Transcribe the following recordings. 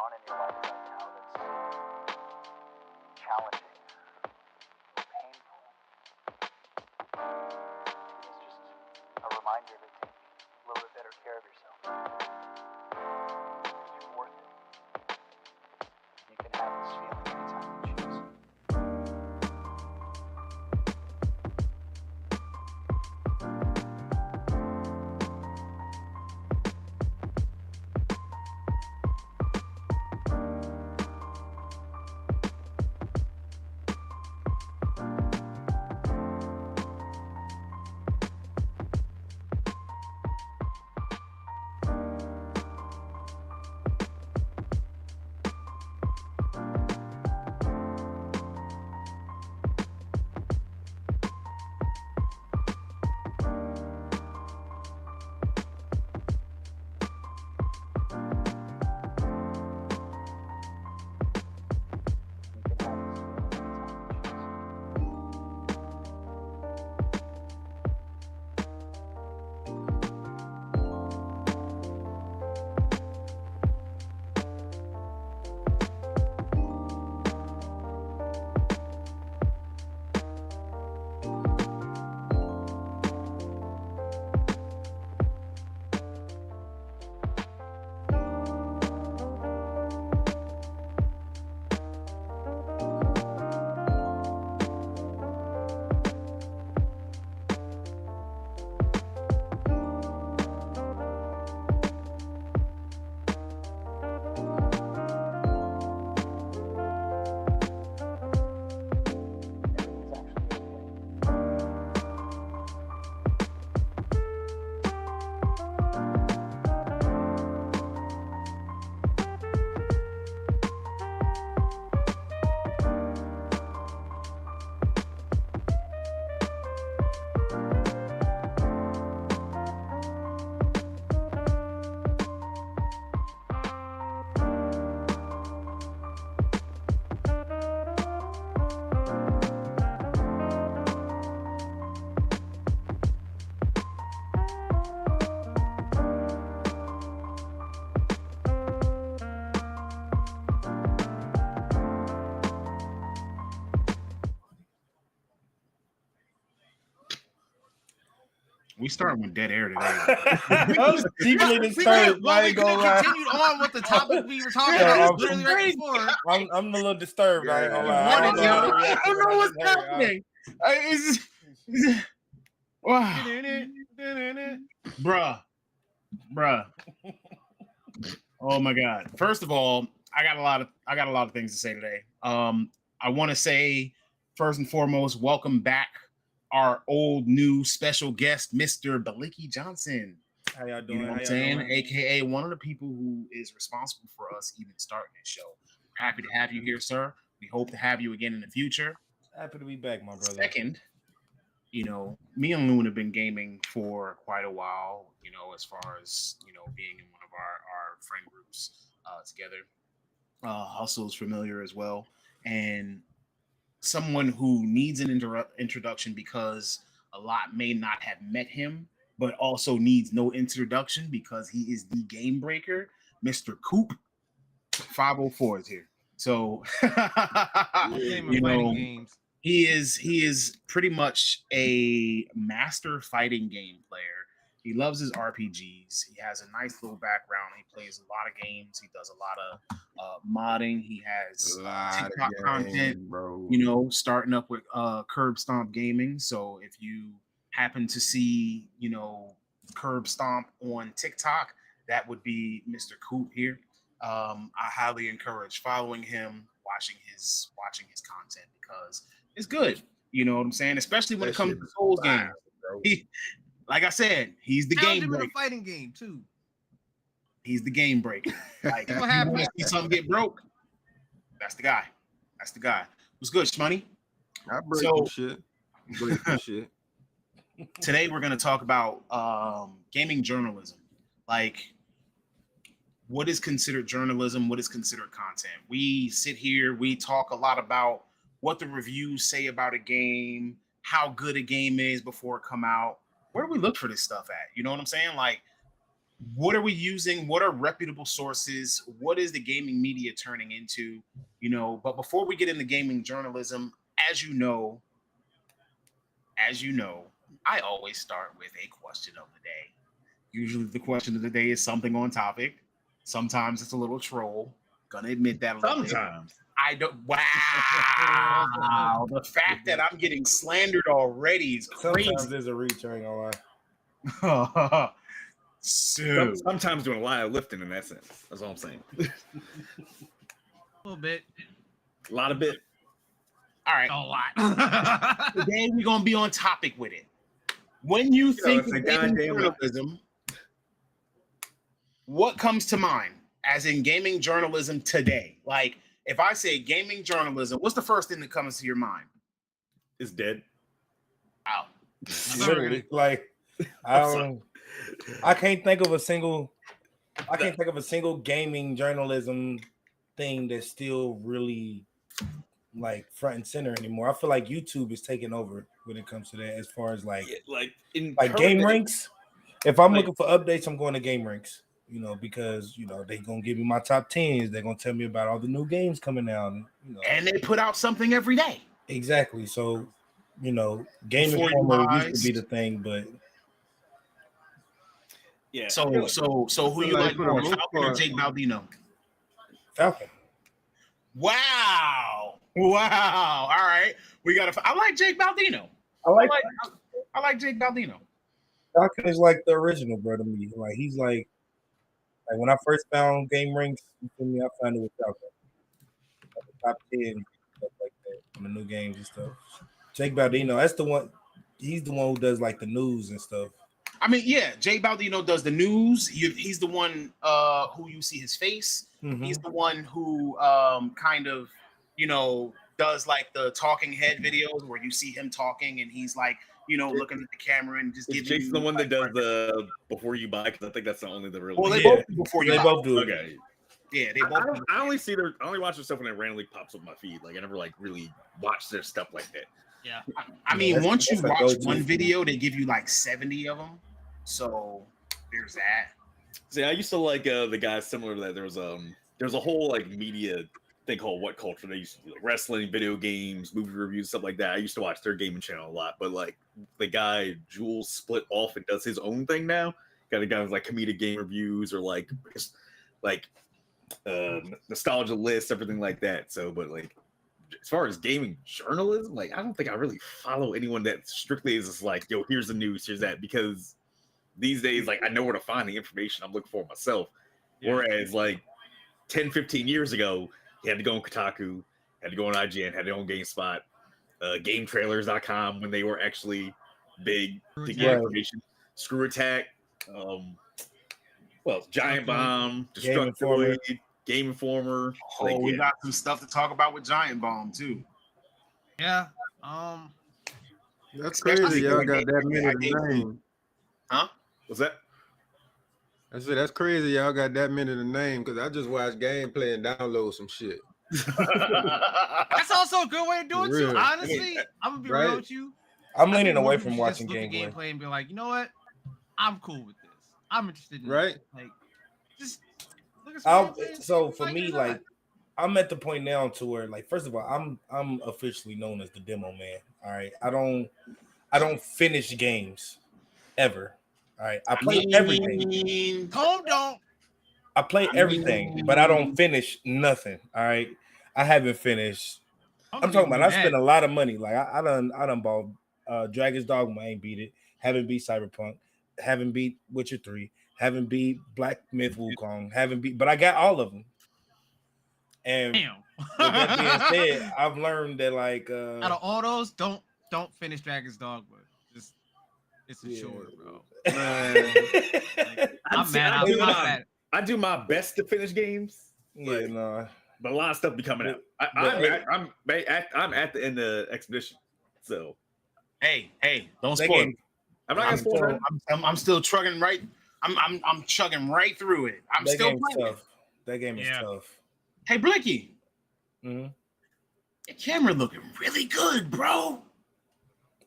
on in your life right now that's challenging, painful, it's just a reminder to take a little bit better care of yourself. Because you're worth it. You can have this feeling anytime you choose. We starting with dead air today. I'm deeply disturbed. Well, we could have continued on with the topic we were talking Yeah, about literally right before. I'm a little disturbed. I ain't gonna lie. I don't know what's happening. Wow. Bruh. Oh my God. First of all, I got a lot of things to say today. I want to say first and foremost, welcome back our old new special guest, Mr. Balicki Johnson. How y'all doing? You know what I'm saying? AKA one of the people who is responsible for us even starting this show. Happy to have you here, sir. We hope to have you again in the future. Happy to be back, my brother. Second, you know, me and Loon have been gaming for quite a while, you know, as far as, you know, being in one of our friend groups together. Hustle's familiar as well. And someone who needs an introduction because a lot may not have met him, but also needs no introduction because he is the game breaker. Mr. Coop 504 is here. So you know, he is pretty much a master fighting game player. He loves his RPGs. He has a nice little background. He plays a lot of games. He does a lot of modding. He has TikTok content, bro. You know, starting up with Curb Stomp Gaming. So if you happen to see, you know, Curb Stomp on TikTok, that would be Mr. Coop here. I highly encourage following him, watching his content because it's good. You know what I'm saying? Especially when it comes to Souls games. Like I said, he's the game breaker. Fighting game too. He's the game breaker. Like, if you want to see something get broke, that's the guy. That's the guy. What's good, Shmoney? I break some shit. Break some shit. Today we're going to talk about gaming journalism. Like, what is considered journalism? What is considered content? We sit here, we talk a lot about what the reviews say about a game, how good a game is before it come out. Where do we look for this stuff at? You know what I'm saying? Like, what are we using? What are reputable sources? What is the gaming media turning into? You know, but before we get into gaming journalism, as you know, I always start with a question of the day. Usually the question of the day is something on topic. Sometimes it's a little troll. Gonna admit that a little bit. Sometimes. I don't. Wow. The fact that I'm getting slandered already is crazy. Sometimes there's a reach, I ain't gonna lie. So, Sometimes doing a lot of lifting in that sense. That's all I'm saying. A little bit. A lot of bit. all right. A lot. Today we're gonna be on topic with it. When you think it's a of gaming goddamn lot. journalism, what comes to mind as in gaming journalism today? Like, if I say gaming journalism, what's the first thing that comes to your mind? It's dead. Wow. Literally, like I can't think of a single gaming journalism thing that's still really like front and center anymore. I feel like YouTube is taking over when it comes to that, as far as like game ranks. If I'm looking for updates, I'm going to game ranks. You know, because they're gonna give me my top 10s. They're gonna tell me about all the new games coming out. And they put out something every day. Exactly. So, Game Before Informer your used to be the thing, but Yeah. So who you like more, Falcon or Jake Baldino? Falcon. Wow. All right. I like Jake Baldino. I like Jake Baldino. Falcon is like the original, bro, to me. Like he's like when I first found game ranks, you feel me? I found it with Falcon. Like the top 10 stuff like that on the new games and stuff. Jake Baldino, that's the one. He's the one who does like the news and stuff. I mean, yeah, Jake Baldino does the news. He's the one who you see his face. Mm-hmm. He's the one who kind of, does like the talking head videos where you see him talking and he's like, looking at the camera and just giving. Jason's the one that does the before you buy, because I think that's the only the real. Well, they both do before you they buy. both do. Okay. Yeah, they both. I only watch their stuff when it randomly pops up my feed. Like I never like really watch their stuff like that. Yeah. I mean, once you that's a watch go-to. one video, they give you like 70 of them. So there's that. See, I used to like the guys similar to that. There's a whole like media thing called What Culture. They used to do like wrestling, video games, movie reviews, stuff like that. I used to watch their gaming channel a lot, but like the guy Jules split off and does his own thing now. Got a guy with like comedic game reviews or like nostalgia lists, everything like that. So, but like as far as gaming journalism, like I don't think I really follow anyone that strictly is just like, yo, here's the news, here's that, because these days, like I know where to find the information I'm looking for myself. Yeah. Whereas like 10, 15 years ago, you had to go on Kotaku, had to go on IGN, had their own GameSpot, GameTrailers.com when they were actually big to get information. Screw Attack, Giant Bomb, Destructoid, Game Informer. Oh, we got some stuff to talk about with Giant Bomb too. Yeah. That's crazy. Y'all got that many to name. Huh? What's that? I said that's crazy. Y'all got that many to name because I just watched gameplay and download some shit. That's also a good way to do it too. Real. Honestly, I'm gonna be real with you. I'm leaning away from watching gameplay and be like, you know what? I'm cool with this. I'm interested in right. This. Like, just look at some so for me, like, I'm at the point now to where, like, first of all, I'm officially known as the demo man. All right, I don't finish games ever. All right, I play everything. I play everything, but I don't finish nothing. All right, I haven't finished. I'm talking about. I spent a lot of money. Like I done bought Dragon's Dogma. I ain't beat it. Haven't beat Cyberpunk. Haven't beat Witcher 3. Haven't beat Black Myth Wukong. Haven't beat, but I got all of them. And with that being said, I've learned that like out of all those, don't finish Dragon's Dogma. Just it's a chore, bro. Like, I'm mad. I do my best to finish games. Yeah, no. But a lot of stuff be coming out. I'm at the end of Expedition. So hey, don't spoil. I'm not gonna spoil. I'm still chugging right. I'm chugging right through it. I'm still playing. Tough. That game is tough. Hey, Blicky. Mm-hmm. Your camera looking really good, bro.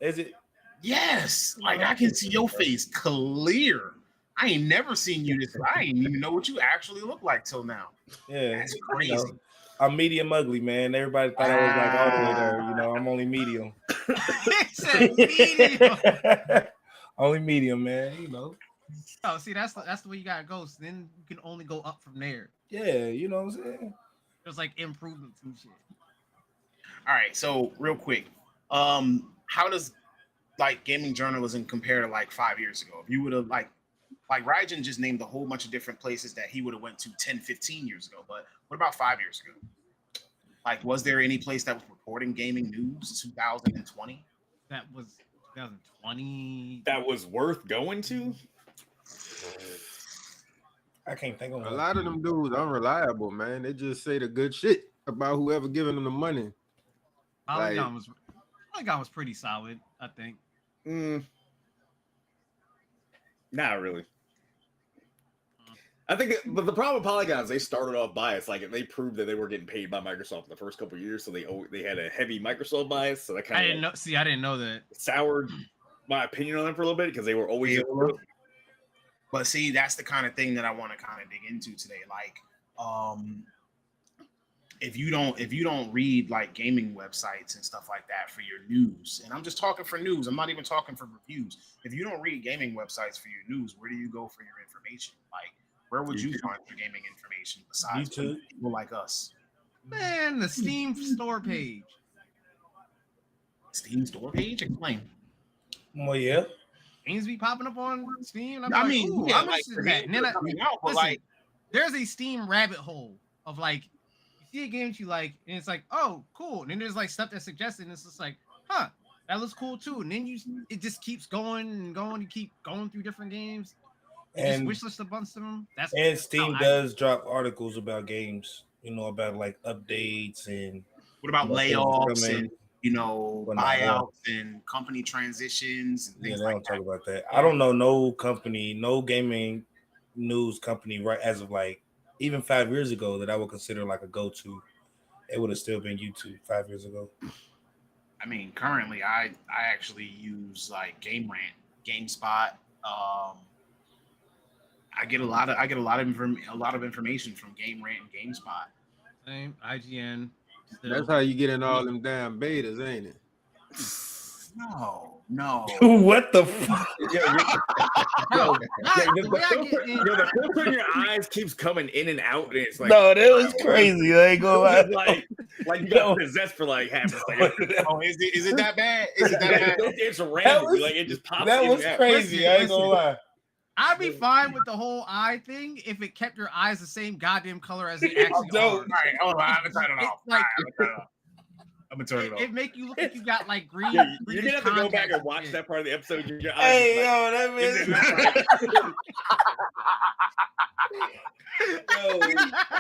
Is it? Yes. Like I can see your face clear. I ain't never seen you this. I ain't even know what you actually look like till now. Yeah, That's you crazy. know, I'm medium ugly, man. Everybody thought I was like all the way there. You know, I'm only medium. He said medium. Only medium, man. You know. Oh, see, that's the way you gotta go. So then you can only go up from there. Yeah, you know what I'm saying. There's like improvements and shit. All right, so real quick, how does like gaming journalism compare to like 5 years ago? If you would have like Rajan just named a whole bunch of different places that he would have went to 10, 15 years ago. But what about 5 years ago? Like, was there any place that was reporting gaming news 2020? That was 2020. That was worth going to. I can't think of A one. lot of them dudes unreliable, man. They just say the good shit about whoever giving them the money. Polygon was pretty solid, I think. Not really. I think but the problem with Polygon is they started off biased. Like they proved that they were getting paid by Microsoft in the first couple of years, so they had a heavy Microsoft bias. So that kind of I didn't know. See, I didn't know that. soured my opinion on them for a little bit because they were always. But see, that's the kind of thing that I want to kind of dig into today. Like, if you don't read like gaming websites and stuff like that for your news, and I'm just talking for news, I'm not even talking for reviews. If you don't read gaming websites for your news, where do you go for your information? Like, where would you find your gaming information besides YouTube. people like us? Man, the Steam store page. Steam store page? Explain. Well, yeah. Games be popping up on Steam. And I I'm mean, like, yeah, I'm like interested for in that. games And then that are coming out, but listen, like, there's a Steam rabbit hole of like, you see a game that you like, and it's like, oh, cool. And then there's like stuff that's suggested, and it's just like, huh, that looks cool too. And then it just keeps going and going. You keep going through different games. And just wishlist a bunch of them. and Steam does drop articles about games, you know, about like updates and what about layoffs and buyouts and company transitions and things they like don't that? talk about that. I don't know no company, no gaming news company, right as of like even 5 years ago that I would consider like a go-to. It would have still been YouTube 5 years ago. I mean, currently, I actually use like Game Rant, GameSpot. I get a lot of information from Game Rant and GameSpot. Same IGN. That's how you get in all them damn betas, ain't it? No. What the fuck? The filter in your eyes keeps coming in and out, and it's like No, that was crazy. I ain't gonna lie. like you got possessed for like half a second. Oh, is it that bad? Is it that bad? It's random. Like it just pops. That was crazy. I ain't gonna lie. I'd be fine with the whole eye thing if it kept your eyes the same goddamn color as they actually are. All right, hold on. I'm gonna turn it off. Like, I'm gonna turn it off. It make you look like you got like green. Yeah, you're gonna have to go back and watch that part of the episode. Your eyes Hey, yo, that man.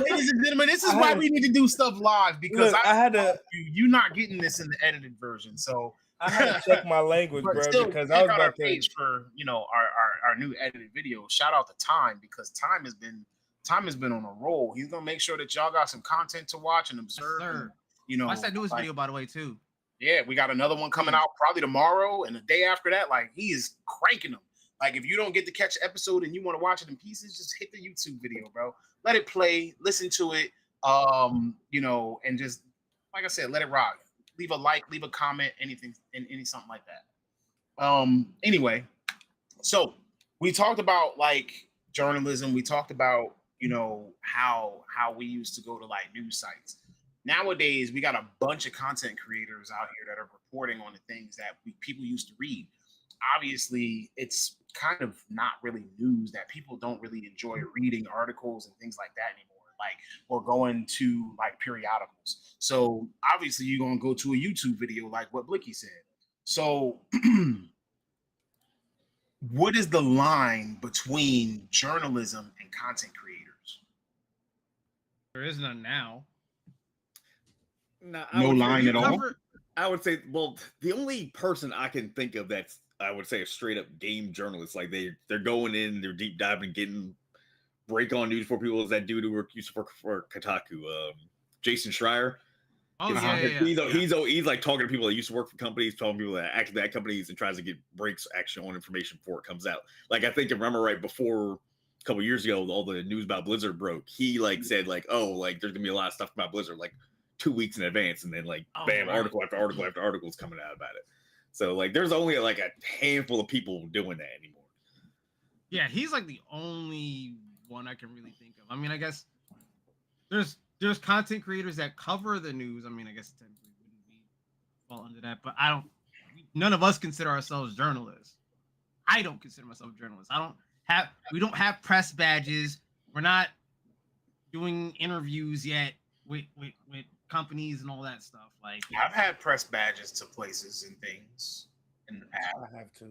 Ladies and gentlemen, this is why we need to do stuff live because Look, I had to. You're not getting this in the edited version, so I had to check my language, bro, because I was check out our about to. page for our new edited video. Shout out to Time because Time has been on a roll. He's gonna make sure that y'all got some content to watch and observe. Sir. And, Watch that newest video, by the way, too. Yeah, we got another one coming out probably tomorrow and the day after that. Like he is cranking them. Like if you don't get to catch the episode and you want to watch it in pieces, just hit the YouTube video, bro. Let it play, listen to it, and just like I said, let it rock. Leave a like, leave a comment, anything, something like that. Anyway, so we talked about like journalism. We talked about how we used to go to like news sites. Nowadays, we got a bunch of content creators out here that are reporting on the things that people used to read. Obviously, it's kind of not really news that people don't really enjoy reading articles and things like that anymore, like or going to like periodicals. So obviously, you're gonna go to a YouTube video like what Blicky said. So, what is the line between journalism and content creators? There is none now. No line at all. I would say, well, the only person I can think of that's I would say a straight up game journalist, like they're going in, they're deep diving, getting break on news for people is that dude who used to work for Kotaku, Jason Schreier. Oh Uh-huh. yeah. He's like talking to people that used to work for companies, telling people that actively at companies, and tries to get breaks action on information before it comes out. Like I think, if I remember right, before a couple years ago, all the news about Blizzard broke. He like said like, oh, like there's gonna be a lot of stuff about Blizzard like 2 weeks in advance, and then like bam, article after article after article is coming out about it. So like there's only like a handful of people doing that anymore. Yeah, he's like the only one I can really think of. I mean, I guess there's content creators that cover the news. I mean, I guess technically wouldn't be fall under that, but none of us consider ourselves journalists. I don't consider myself a journalist. We don't have press badges. We're not doing interviews yet with companies and all that stuff. Like I've had press badges to places and things in the past. I have to.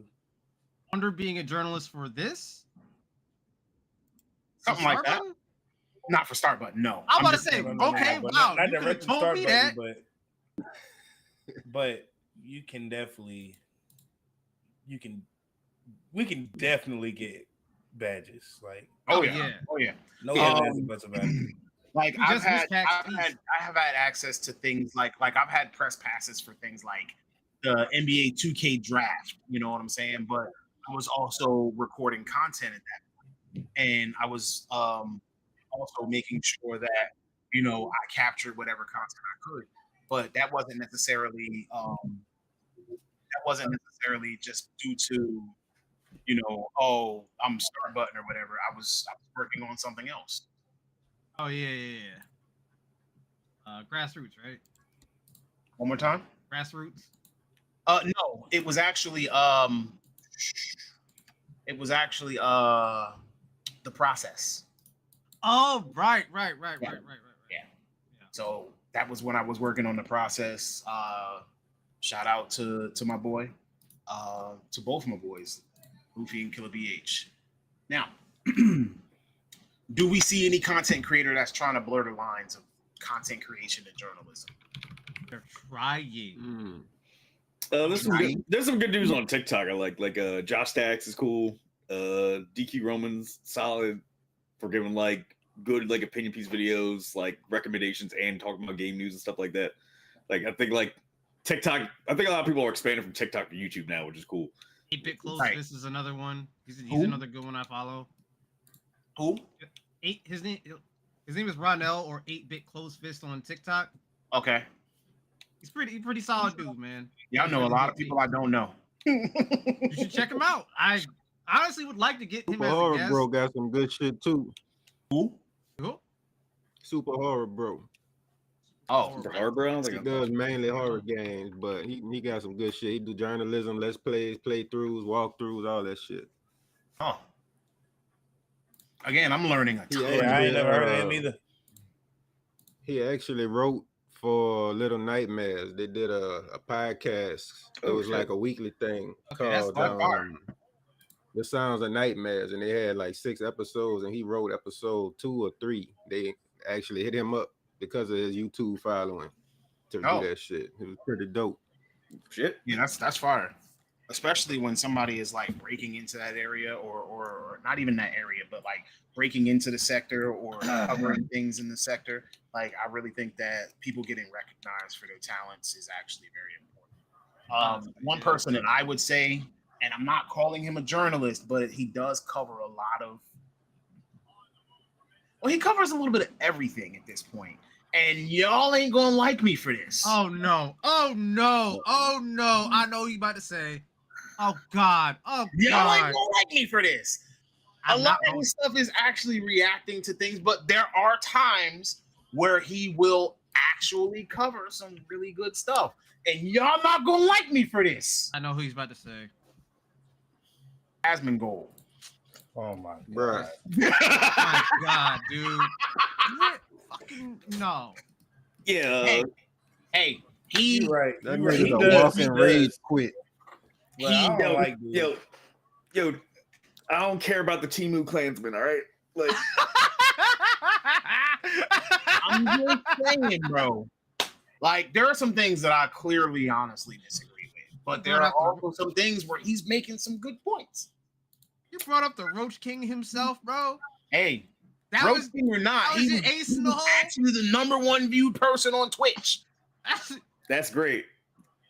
Under being a journalist for this, Something like that. Not for Start Button, no. I'm about to say, okay, wow, you could have told me that. But you can definitely, we can definitely get badges. Like, oh yeah. No badges about it. Like I have had access to things like I've had press passes for things like the NBA 2K draft. You know what I'm saying? But I was also recording content at that point, and I was also making sure that I captured whatever content I could. But that wasn't necessarily just due to oh, I'm Start Button or whatever. I was working on something else. Oh yeah. Grassroots, right? One more time. Grassroots. No, it was actually the process. Oh, right. Yeah. So that was when I was working on the process. Shout out to my boy, to both my boys, Luffy and Killer BH. Now, do we see any content creator that's trying to blur the lines of content creation and journalism? They're trying. There's some good news on TikTok. I like Josh Stacks is cool. DQ Roman's solid for giving like good like opinion piece videos, like recommendations and talking about game news and stuff like that. Like I think like TikTok, I think a lot of people are expanding from TikTok to YouTube now, which is cool. 8-Bit Close Fist is another one. He's another good one I follow. Who? His name is Ronell, or 8-Bit Close Fist on TikTok. Okay. He's pretty solid dude, man. Yeah, I know a lot of people I don't know. You should check him out. I honestly would like to get him as a guest. Bro got some good shit too. Who? Super Horror Bro. Oh, the horror bro. He does mainly horror games, but he got some good shit. He do journalism, let's plays, playthroughs, walkthroughs, all that shit. Oh. Again, I'm learning a ton. I ain't never heard of him either. He actually wrote for Little Nightmares. They did a podcast. It was like a weekly thing called The Sounds of Nightmares, and they had like 6 episodes, and he wrote episode 2 or 3. They actually hit him up because of his YouTube following to do that shit. It was pretty dope. Shit. Yeah, that's fire. Especially when somebody is like breaking into that area or not even that area, but like breaking into the sector or covering things in the sector. Like, I really think that people getting recognized for their talents is actually very important. One person that I would say, and I'm not calling him a journalist, but he does cover a lot of, he covers a little bit of everything at this point. And y'all ain't gonna like me for this. Oh no. I know what you about to say. Oh God. Y'all ain't gonna like me for this. A lot of his stuff is actually reacting to things, but there are times where he will actually cover some really good stuff. And y'all not gonna like me for this. I know who he's about to say. Asmongold. Oh my God. Oh my God, dude. Fucking no. Yeah. Hey, he right. That nigga's a walking rage quit. Well, yo, I don't care about the Timu Klansmen, all right? Like, I'm just saying, bro. Like, there are some things that I clearly, honestly disagree with, but there are also some things where he's making some good points. You brought up the Roach King himself, bro. Hey, Roach King or not, he's actually the #1 viewed person on Twitch. That's great.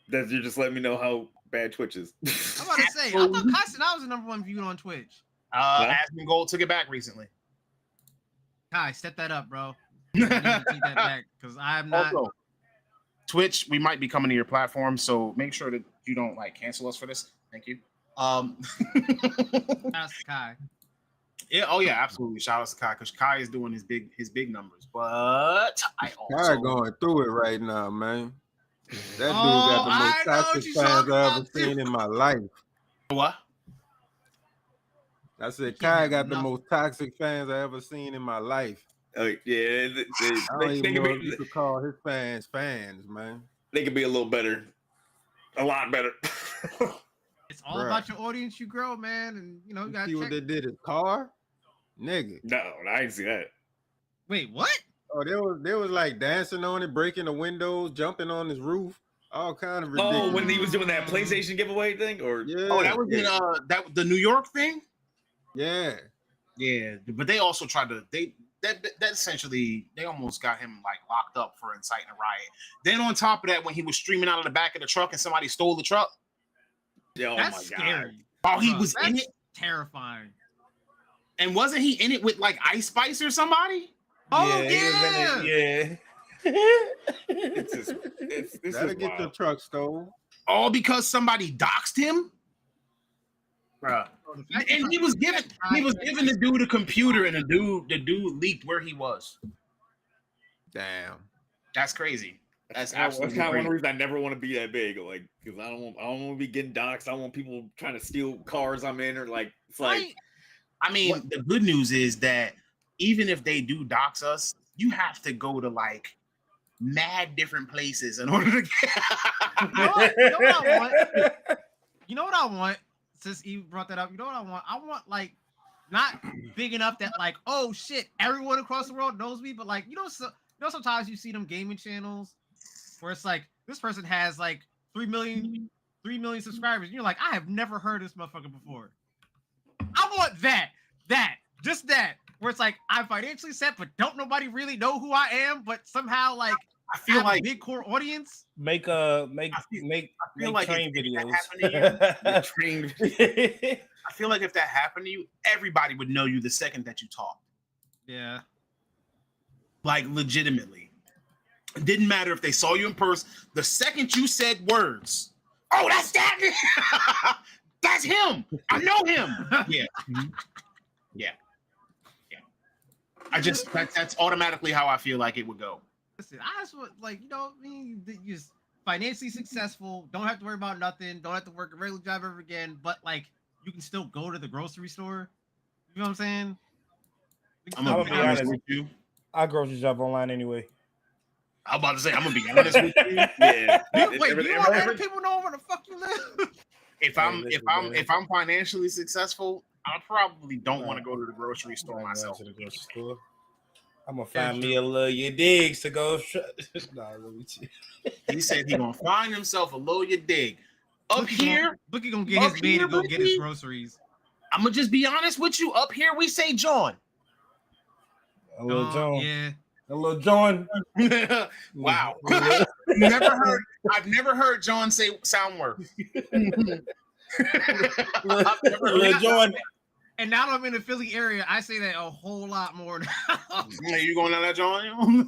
That you're just letting me know how bad Twitch is. I'm about to say, I thought Kai said I was the #1 viewed on Twitch. Aspen Gold took it back recently. Kai, step that up, bro. I need to take that back because I'm not. Also, Twitch, we might be coming to your platform, so make sure that you don't like cancel us for this. Thank you. That's Kai. Yeah, oh yeah, absolutely. Shout out to Kai because Kai is doing his big numbers. But I also Kai going through it right now, man. That dude Oh, got the I most know what toxic you fans talking I ever about, seen too. in my life. what? I said can't Kai have got the nothing. most toxic fans I ever seen in my life. Oh, yeah, I don't even know if you could call his fans, man. They could be a little better, a lot better. It's all Bruh. about your audience you grow, man, and you know you gotta See what check. they did his car, nigga. No, I didn't see that. Wait, what? Oh, they was like dancing on it, breaking the windows, jumping on his roof, all kind of ridiculous. Oh, when he was doing that PlayStation giveaway thing, or Yeah. Oh, that was in the New York thing. Yeah. Yeah, but they also tried to that essentially they almost got him like locked up for inciting a riot. Then on top of that, when he was streaming out of the back of the truck and somebody stole the truck, oh That's my scary. while he Bruh, was in that's it, terrifying. and wasn't he in it with like Ice Spice or somebody? Oh he was in it, It's just, this That'll is get wild. your truck stolen. All because somebody doxed him, bruh. And he was giving the dude a computer, and the dude leaked where he was. Damn. That's crazy. That's That's absolutely kind of one crazy. reason I never want to be that big. Like, because I don't want to be getting doxxed. I don't want people trying to steal cars I'm in, or like it's like. Right. I mean, the good news is that even if they do dox us, you have to go to like mad different places in order to get. You know what I want? Since Eve brought that up, you know what I want? I want like not big enough that like, oh shit, everyone across the world knows me, but like, sometimes you see them gaming channels where it's like this person has like 3 million subscribers. And you're like, I have never heard of this motherfucker before. I want that, where it's like I'm financially set, but don't nobody really know who I am, but somehow like I feel like a big core audience. Make train videos. I feel like if that happened to you, everybody would know you the second that you talked. Yeah. Like legitimately. It didn't matter if they saw you in person. The second you said words, oh, that's that. That's him. I know him. Yeah. Yeah. I just that's automatically how I feel like it would go. Listen, I just want, like, you know, I mean, you're just financially successful, don't have to worry about nothing, don't have to work a regular job ever again, but like you can still go to the grocery store. You know what I'm saying? I'm gonna be honest with you. I grocery shop online anyway. I'm about to say I'm gonna be honest with you. Yeah. Wait, you want to let people know where the fuck you live? If I'm financially successful, I probably don't want to go to the grocery store myself. I'm gonna find me a little your digs to go. He said he gonna find himself a little your dig. Up here, Bookie gonna get his man to go get his groceries. I'm gonna just be honest with you. Up here, we say John. A little John. Yeah. A little John. Wow. I've never heard John say sound words. Little John. And now that I'm in the Philly area, I say that a whole lot more now. Yeah, you going down that John?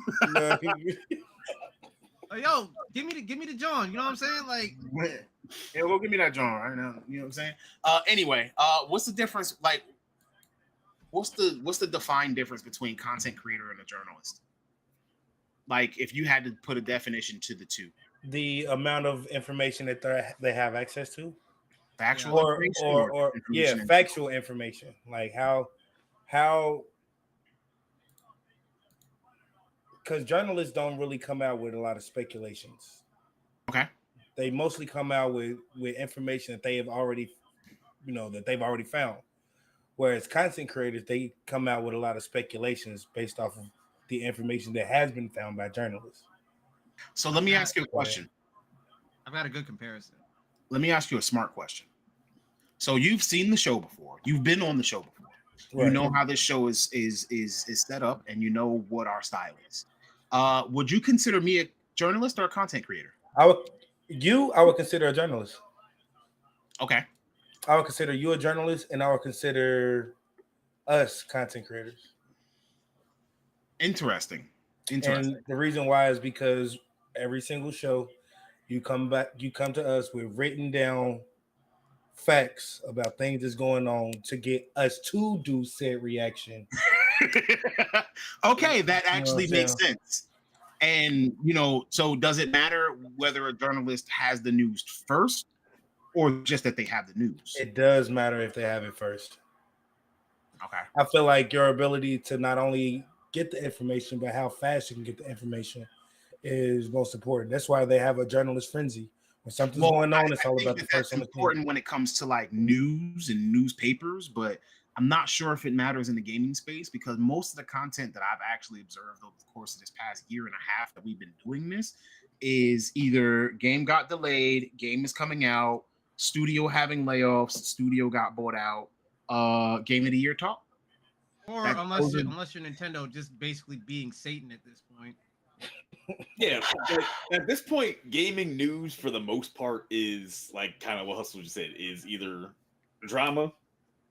Like, yo, give me the John. You know what I'm saying? Like, yeah, go give me that John right now. You know what I'm saying? Anyway, what's the difference? Like, what's the defined difference between content creator and a journalist? Like, if you had to put a definition to the two, the amount of information that they have access to, factual or factual information, like how, because journalists don't really come out with a lot of speculations. Okay, they mostly come out with information that they have already, they've already found. Whereas content creators, they come out with a lot of speculations based off of the information that has been found by journalists. So let me ask you a question. I've got a good comparison. Let me ask you a smart question. So you've seen the show before. You've been on the show before. Right. You know how this show is set up, and you know what our style is. Would you consider me journalist or a content creator? I would consider a journalist. Okay. I would consider you a journalist, and I would consider us content creators. Interesting. And the reason why is because every single show you come to us with written down facts about things that's going on to get us to do said reaction. Okay, that actually makes sense. And so does it matter whether a journalist has the news first or just that they have the news? It does matter if they have it first. Okay. I feel like your ability to not only get the information, but how fast you can get the information is most important. That's why they have a journalist frenzy. When something's going on, it's all about the first one. That's important when it comes to like news and newspapers, but I'm not sure if it matters in the gaming space because most of the content that I've actually observed over the course of this past year and a half that we've been doing this is either game got delayed, game is coming out, studio having layoffs, studio got bought out, game of the year talk. Or unless you're Nintendo just basically being Satan at this point. Yeah, at this point, gaming news for the most part is like kind of what Hustle just said, is either drama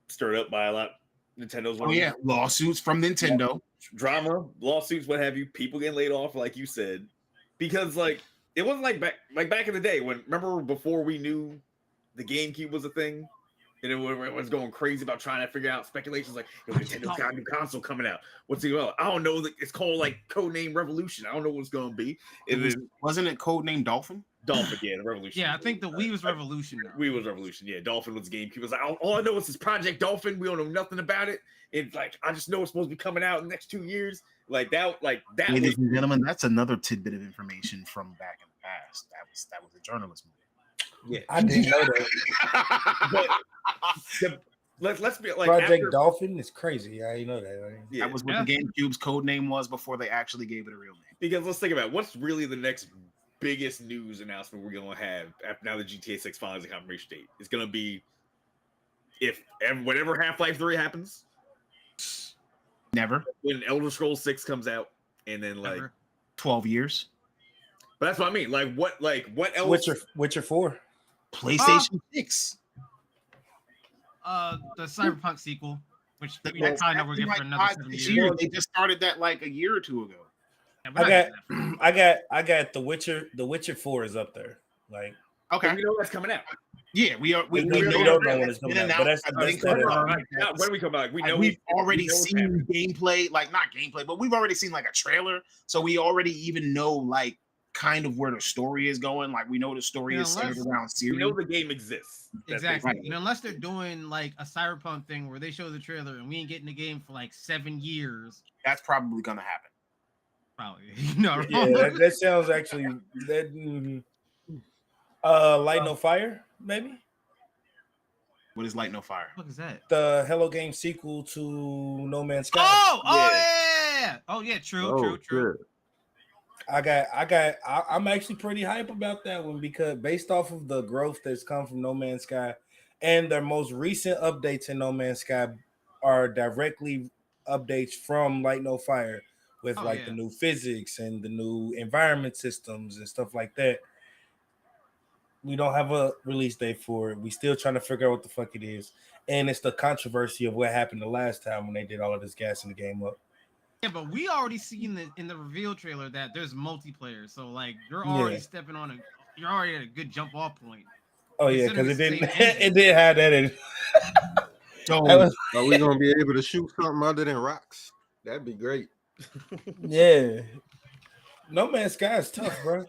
stirred up by a lot Nintendo's. Oh yeah, lawsuits from Nintendo, drama, lawsuits, what have you, people getting laid off, like you said, because like it wasn't like back in the day when, remember before we knew the GameCube was a thing. And it was going crazy about trying to figure out speculations like, Nintendo's got a new console coming out. What's it about? I don't know. It's called like Codename Revolution. I don't know what it's going to be. Wasn't it Codename Dolphin? Dolphin, yeah, the Revolution. Yeah, I think the Wii was Revolution. Wii was Revolution, yeah. Dolphin was GameCube. It was like, all I know is this Project Dolphin. We don't know nothing about it. It's like, I just know it's supposed to be coming out in the next 2 years. Like that. Ladies and gentlemen, that's another tidbit of information from back in the past. That was a journalist movie. Yeah, I didn't know that. But let's be like Project Dolphin is crazy. I know that. Right? Yeah, that was what the GameCube's code name was before they actually gave it a real name. Because let's think about it. What's really the next biggest news announcement we're gonna have after now the GTA 6 finally has a confirmation date. It's gonna be whenever Half-Life 3 happens. Never. When Elder Scrolls 6 comes out, and then like 12 years. But that's what I mean. What else? Witcher 4. PlayStation 6. The Cyberpunk sequel, which we kind of were getting for another 7 years. They just started that like a year or two ago. Yeah, I got The Witcher 4 is up there. Like, okay, we know that's coming out. Yeah, we don't know when it's coming out. But that's when we come back. We know we've already seen gameplay, like not gameplay, but we've already seen like a trailer, so we already even know like kind of where the story is going. Like we know the story is centered around Syria. We know the game exists. Exactly. Right. And unless they're doing like a Cyberpunk thing where they show the trailer and we ain't getting the game for like 7 years, that's probably gonna happen. Probably. No. Yeah, that sounds actually that. Light No Fire, maybe. What is Light No Fire? What is that? The Hello Game sequel to No Man's Sky. Yeah. Oh yeah. True. Good. I'm actually pretty hype about that one because based off of the growth that's come from No Man's Sky and their most recent updates in No Man's Sky are directly updates from Light No Fire with the new physics and the new environment systems and stuff like that. We don't have a release date for it. We still trying to figure out what the fuck it is. And it's the controversy of what happened the last time when they did all of this gassing the game up. Yeah, but we already seen in the reveal trailer that there's multiplayer. So like you're already you're already at a good jump off point. Oh yeah, because it did have that in. So are we gonna be able to shoot something other than rocks? That'd be great. Yeah. No Man's Sky is tough, bro.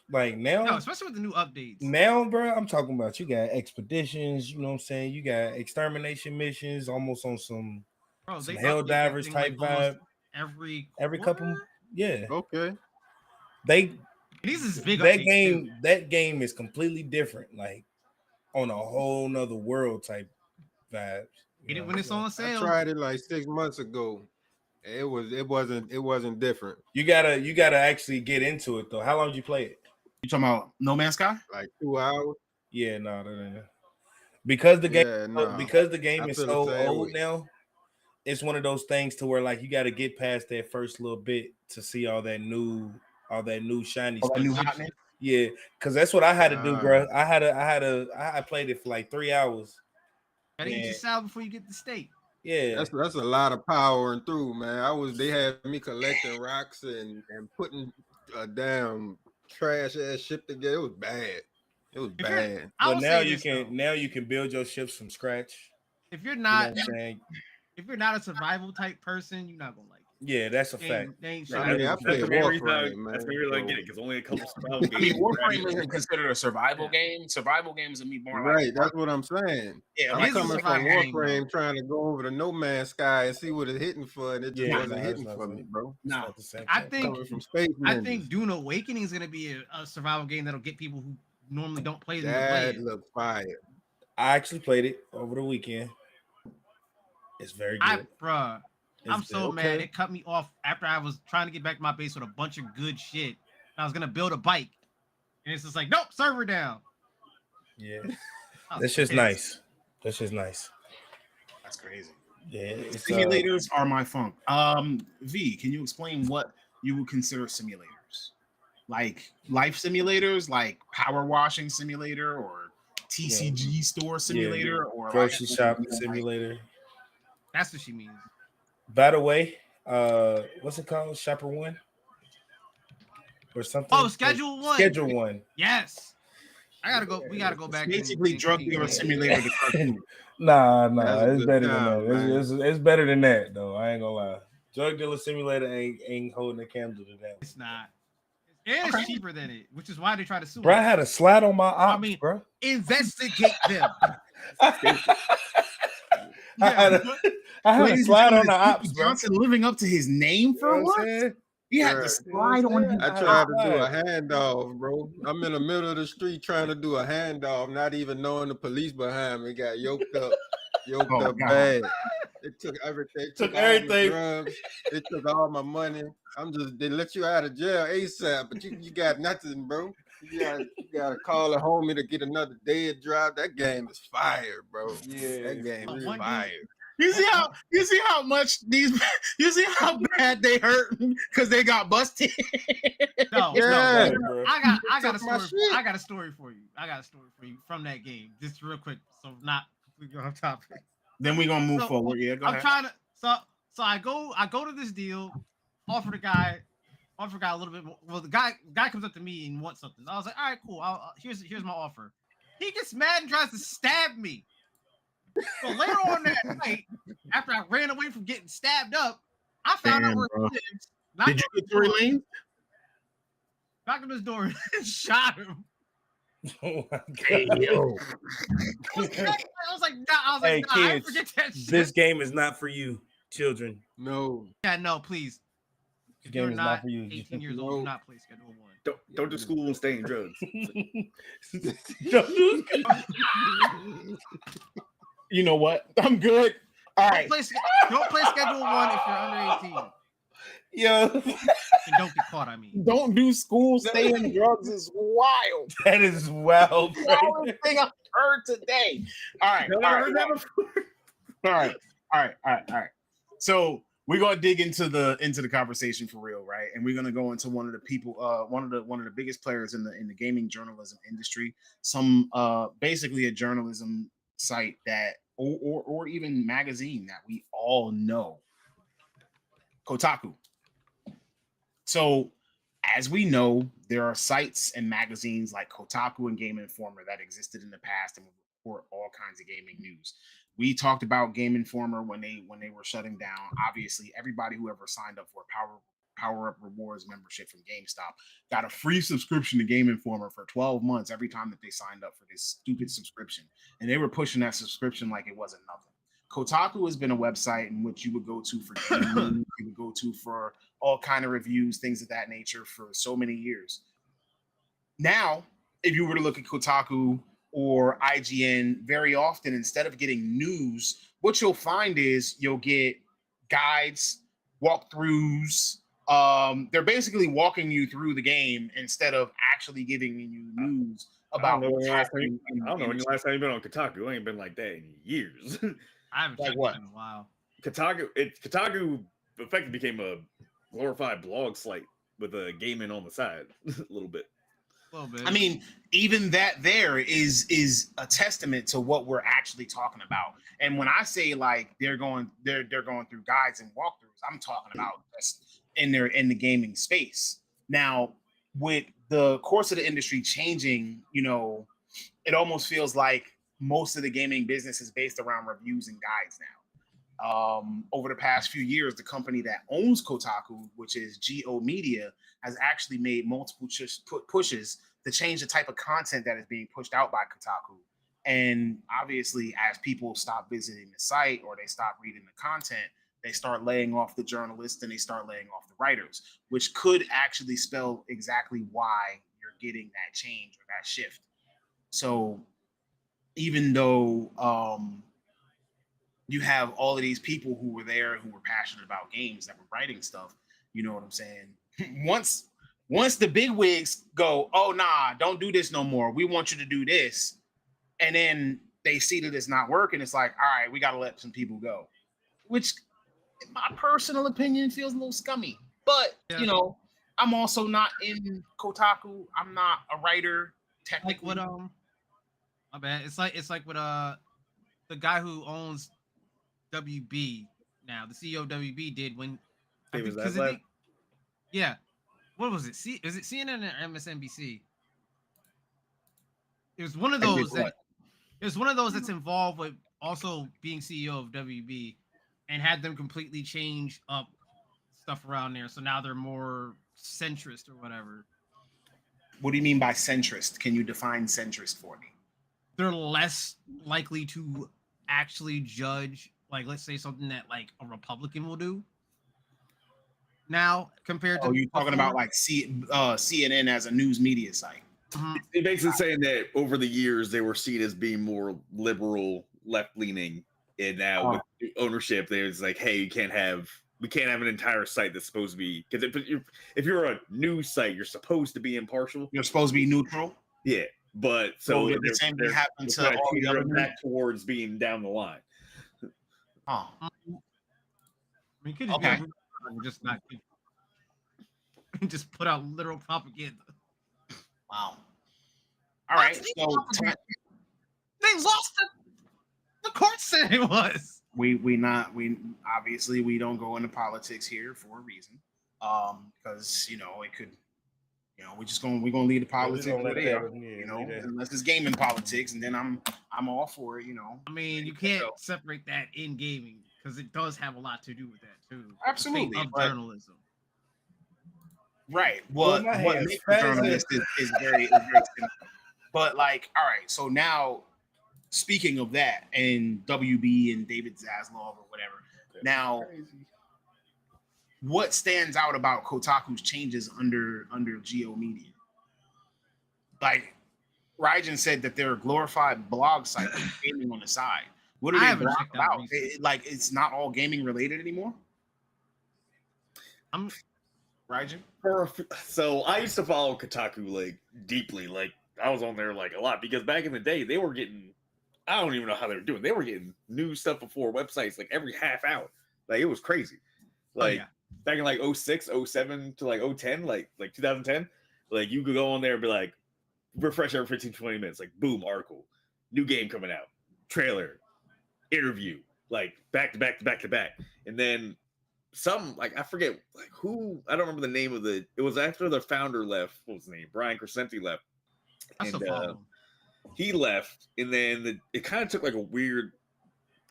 Like now, especially with the new updates. Now, bro, I'm talking about you got expeditions, you know what I'm saying? You got extermination missions, almost on some hell divers type vibe. Every couple, yeah. Okay. These is big. That game is completely different, like on a whole nother world type vibes. Get it when it's on sale. I tried it like 6 months ago. It wasn't different. You gotta actually get into it though. How long did you play it? You talking about No Man's Sky? Like 2 hours. Yeah, no. Because the game is so old now, it's one of those things to where like you got to get past that first little bit to see all that new all that new shiny All that stuff. new hotness. Yeah, because that's what I had to do, bro. I played it for like 3 hours. Gotta eat your salad before you get the steak. Yeah, that's a lot of powering through, man. They had me collecting rocks and putting a damn trash ass ship together. It was bad. It was bad. But now you can build your ships from scratch. If you're not, you know what I'm saying? If you're not a survival type person, you're not gonna like it. Yeah, that's a fact. I play Warframe, man. That's the reason I get it, because only a couple survival games. I mean, Warframe isn't considered a survival game. Survival games would be more right. That's what I'm saying. Yeah, I'm coming from Warframe, trying to go over the No Man's Sky and see what it's hitting for, and it just wasn't hitting for me, bro. No, I think coming from Space I think Dune Awakening is gonna be a survival game that'll get people who normally don't play them. That looked fire. I actually played it over the weekend. It's very good. I'm so mad. It cut me off after I was trying to get back to my base with a bunch of good shit. I was gonna build a bike, and it's just like, nope, server down. Yeah, that's just nice. That's just nice. That's crazy. Yeah, simulators are my funk. V, can you explain what you would consider simulators? Like life simulators, like power washing simulator, or TCG store simulator, or grocery shop simulator. That's what she means. By the way, what's it called? Shopper One or something? Oh, Schedule One. Schedule One. Yes. I gotta go. We gotta go back. Basically, drug dealer simulator. Nah, it's better than that. It's better than that, though. I ain't gonna lie. Drug dealer simulator ain't holding a candle to that. It's not. And it's cheaper than it, which is why they try to sue. Bro, I had a slide on my ops, bro. Investigate them. I had a slide on the ops, bro. Johnson living up to his name for what? He had to slide on his. I tried to do a handoff, bro. I'm in the middle of the street trying to do a handoff, not even knowing the police behind me. Got yoked up bad. It took everything. Took everything. Drugs. It took all my money. They let you out of jail ASAP, but you got nothing, bro. You gotta call a homie to get another dead drop. That game is fire, bro. Yeah, that game is fire. You see how much you see how bad they hurt because they got busted. No, bro. I got a story. I got a story for you. From that game, just real quick. So not completely off topic. Then we're gonna move forward. Yeah, go ahead. I'm trying to. So I go to this deal, offer the guy a little bit more. Well, the guy comes up to me and wants something. I was like, all right, cool. Here's my offer. He gets mad and tries to stab me. So later on that night, after I ran away from getting stabbed up, I found out where he lives. Did you get Tory Lane? Knocked on his door and shot him. Oh my God. Hey, yo. I was like, nah, kids, I forget that shit. This game is not for you, children. No. Yeah, no, please. This game is not for you. 18 years old, do not play Schedule One. Don't do school and stay in drugs. You know what? I'm good. All right. Don't play Schedule One if you're under 18. Yo. And don't get caught, I mean. Don't do school, stay in drugs is wild. That is wild. Wildest thing I've heard today. All right. All right. So we're gonna dig into the conversation for real, right? And we're gonna go into one of the people, one of the biggest players in the gaming journalism industry. Some basically a journalism site that or even magazine that we all know, Kotaku. So as we know, there are sites and magazines like Kotaku and Game Informer that existed in the past and would report all kinds of gaming news. We talked about Game Informer when they were shutting down. Obviously, everybody who ever signed up for a Power Up Rewards membership from GameStop got a free subscription to Game Informer for 12 months every time that they signed up for this stupid subscription. And they were pushing that subscription like it wasn't nothing. Kotaku has been a website in which you would go to for gaming, you would go to for all kind of reviews, things of that nature for so many years. Now, if you were to look at Kotaku or IGN, very often, instead of getting news, what you'll find is you'll get guides, walkthroughs. They're basically walking you through the game instead of actually giving you news about what's happening. I don't know when the last time you've been on Kotaku. I ain't been like that in years. I haven't checked it in a while. Kotaku effectively became a glorified blog site with a gaming on the side a little bit. A little bit. I mean, even that there is a testament to what we're actually talking about. And when I say like they're going through guides and walkthroughs, I'm talking about just in the gaming space. Now, with the course of the industry changing, you know, it almost feels like most of the gaming business is based around reviews and guides now. Over the past few years, the company that owns Kotaku, which is Go Media, has actually made multiple pushes to change the type of content that is being pushed out by Kotaku. And obviously, as people stop visiting the site or they stop reading the content, they start laying off the journalists and they start laying off the writers, which could actually spell exactly why you're getting that change or that shift. So even though you have all of these people who were there who were passionate about games that were writing stuff, you know what I'm saying? Once the big wigs go, oh nah, don't do this no more. We want you to do this. And then they see that it's not working. It's like, all right, we got to let some people go. Which, in my personal opinion, feels a little scummy. But, you know, I'm also not in Kotaku. I'm not a writer, technically. Like what, my bad. It's like what the guy who owns WB now, the CEO of WB did when yeah. What was it? Is it CNN or MSNBC? It was one of those that's involved with also being CEO of WB and had them completely change up stuff around there. So now they're more centrist or whatever. What do you mean by centrist? Can you define centrist for me? They're less likely to actually judge, like, let's say something that like a Republican will do now compared to. Oh, you're talking about like CNN as a news media site. It basically saying that over the years they were seen as being more liberal, left-leaning, and now with ownership, there's like, hey, we can't have an entire site that's supposed to be, because if you're a news site, you're supposed to be impartial. You're supposed to be neutral. Yeah, but so the same thing happened to all the other back towards being down the line. Oh, I mean, could just not just put out literal propaganda. Wow. All right. So they lost the court said it was. We obviously we don't go into politics here for a reason. Because you know it could, you know, we're gonna leave the politics where they are, you know, unless it's gaming politics, and then I'm all for it, you know. I mean, you can't separate that in gaming because it does have a lot to do with that too. Absolutely, of journalism. Right. What makes a journalist is very simple. But like, all right, so now speaking of that and WB and David Zaslav or whatever, now what stands out about Kotaku's changes under Go Media? Like Raijin said that they're a glorified blog site with gaming on the side. What are they blog about? Like it's not all gaming related anymore? Raijin? So I used to follow Kotaku like deeply, like I was on there like a lot because back in the day they were getting, I don't even know how they were doing. They were getting new stuff before websites like every half hour. Like it was crazy. Like back in like 06, 07 to like 010, like 2010, like you could go on there and be like refresh every 15, 20 minutes, like boom, article, new game coming out, trailer, interview, like back to back to back to back. And then some, like I forget like who, I don't remember the name of it was after the founder left. What was his name? Brian Crescenti left. And he left, and then it kind of took like a weird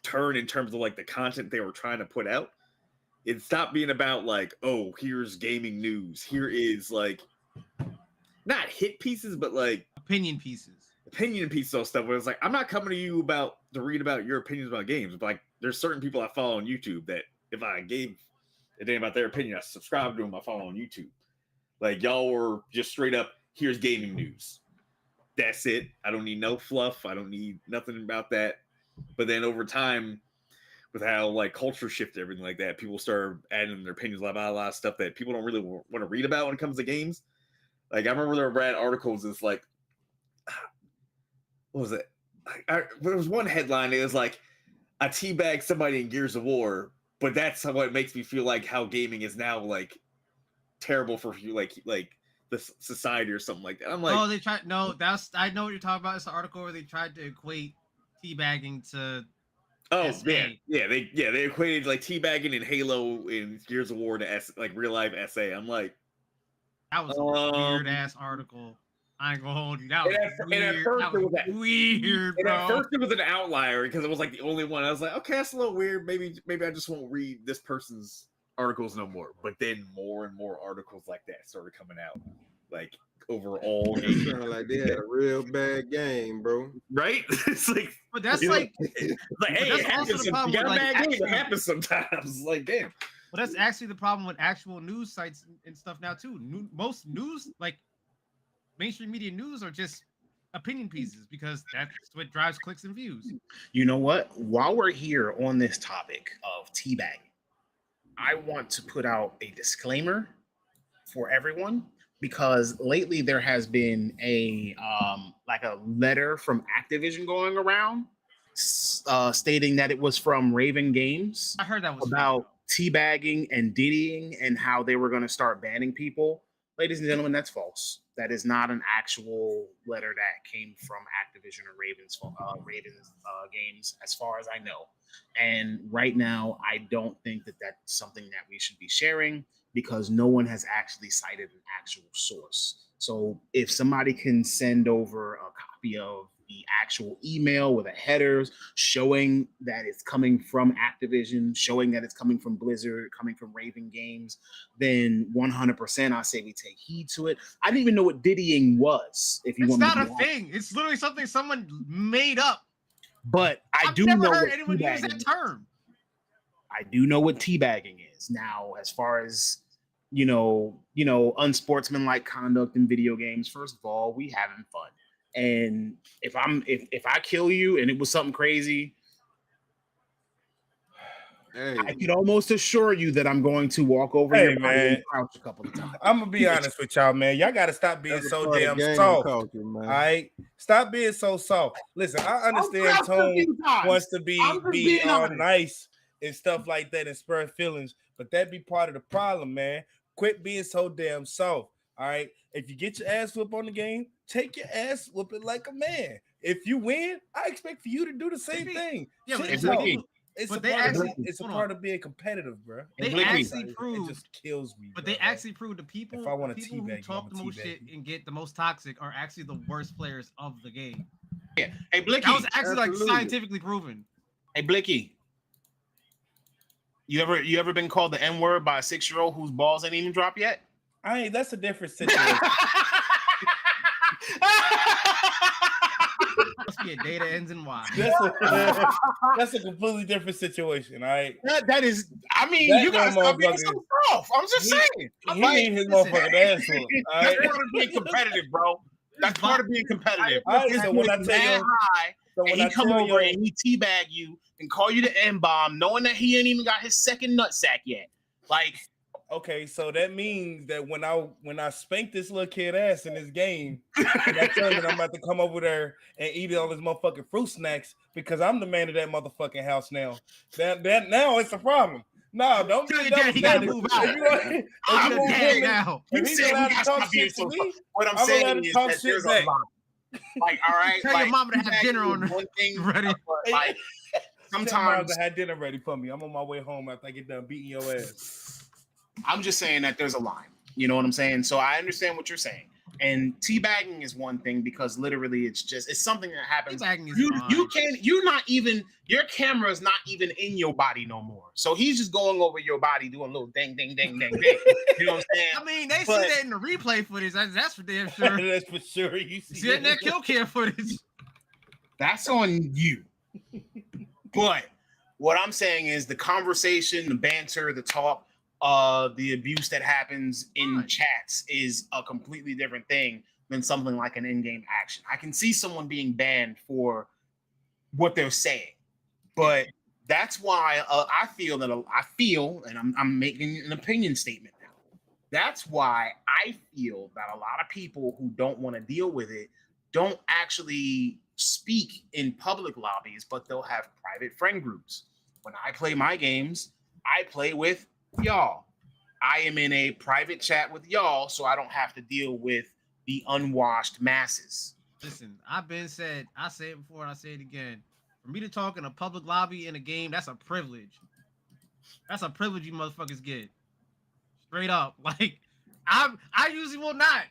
turn in terms of like the content they were trying to put out. It stopped being about like, oh, here's gaming news. Here is like not hit pieces, but like opinion pieces of stuff. Where it's like, I'm not coming to you to read about your opinions about games. But like, there's certain people I follow on YouTube that if I gave a damn about their opinion, I subscribe to them. I follow on YouTube. Like y'all were just straight up, here's gaming news. That's it. I don't need no fluff. I don't need nothing about that. But then over time, with how like culture shifted, everything like that, people started adding their opinions about a lot of stuff that people don't really want to read about when it comes to games. Like I remember there were articles. It's like, what was it? There was one headline. It was like, I teabag somebody in Gears of War, but that's what makes me feel like how gaming is now like terrible for you, like the society or something like that. I'm like, oh, they tried. No, I know what you're talking about. It's an article where they tried to equate teabagging to. oh SA. yeah, they equated like teabagging in Halo and Gears of War to like real life SA. I'm like, that was a weird ass article. I ain't gonna hold you. That was weird. And at first that was weird, bro. And at first it was an outlier because it was like the only one. I was like, okay, that's a little weird. Maybe I just won't read this person's articles no more. But then more and more articles like that started coming out, like overall. It sounded like they had a real bad game, bro. Right? It's like, but that's like, hey, it happens. You got a bad game. It happens sometimes. Like, damn. Well, that's actually the problem with actual news sites and stuff now too. Most news, like mainstream media news, are just opinion pieces because that's what drives clicks and views. You know what? While we're here on this topic of teabagging, I want to put out a disclaimer for everyone because lately there has been a like a letter from Activision going around stating that it was from Raven Games. I heard that was about teabagging and diddying and how they were going to start banning people. Ladies and gentlemen, that's false. That is not an actual letter that came from Activision or Ravens Games, as far as I know. And right now, I don't think that that's something that we should be sharing because no one has actually cited an actual source. So if somebody can send over a copy of the actual email with the headers showing that it's coming from Activision, showing that it's coming from Blizzard, coming from Raven Games, then 100% I say we take heed to it. I didn't even know what diddying was. If you it's want not a thing. It's literally something someone made up. But I've do know heard anyone use that term. I do know what teabagging is. Now, as far as unsportsmanlike conduct in video games, first of all, we having fun. And if I kill you and it was something crazy, hey, I could almost assure you that I'm going to walk over your body and crouch a couple of times. I'm gonna be honest with y'all, man. Y'all gotta stop being so damn soft. All right, stop being so soft. Listen, I understand Tone wants to be all nice and stuff like that and spur feelings, but that be part of the problem, man. Quit being so damn soft. All right, if you get your ass whooped on the game, take your ass whooping like a man. If you win, I expect for you to do the same thing. Yeah, but it's a part of being competitive, bro. They actually proved it just kills me. But they actually proved the people who talk the most shit and get the most toxic are actually the worst players of the game. Yeah. Hey, Blicky. That was actually like scientifically proven. Hey, Blicky. You ever been called the N-word by a 6-year-old whose balls ain't even dropped yet? That's a different situation. Must be a data ends in Y. That's a completely different situation. All right. That is. I mean, you guys stop being so soft. I'm just saying. He need his motherfucking ass whooped. All right. That's part of being competitive, bro. That's part of being competitive. All right, so when I tell you, and he come over and he teabag you and call you the M-bomb, knowing that he ain't even got his second nutsack yet. Like, okay, so that means that when I spank this little kid ass in this game, and I tell you that I'm about to come over there and eat all his motherfucking fruit snacks because I'm the man of that motherfucking house now. That now it's a problem. No, don't be a he gotta move out. I'm the dad now. He's allowed to talk shit to me. What I'm saying is that there's a lot. Like, all right, tell your mama to have dinner on her. One thing ready. Like, sometimes I had dinner ready for me. I'm on my way home after I get done beating your ass. I'm just saying that there's a line. You know what I'm saying? So I understand what you're saying. And teabagging is one thing because literally it's something that happens. Your camera is not even in your body no more. So he's just going over your body doing a little ding, ding, ding, ding, ding. You know what I'm saying? I mean, they see that in the replay footage. That's for damn sure. That's for sure. You see that in that kill cam footage. That's on you. But what I'm saying is the conversation, the banter, the talk, the abuse that happens in chats is a completely different thing than something like an in-game action. I can see someone being banned for what they're saying, but that's why I feel, and I'm making an opinion statement now. That's why I feel that a lot of people who don't want to deal with it don't actually speak in public lobbies, but they'll have private friend groups. When I play my games, I play with y'all. I am in a private chat with y'all, so I don't have to deal with the unwashed masses. Listen, I say it before and I say it again. For me to talk in a public lobby in a game, that's a privilege. That's a privilege you motherfuckers get. Straight up. Like, I usually will not.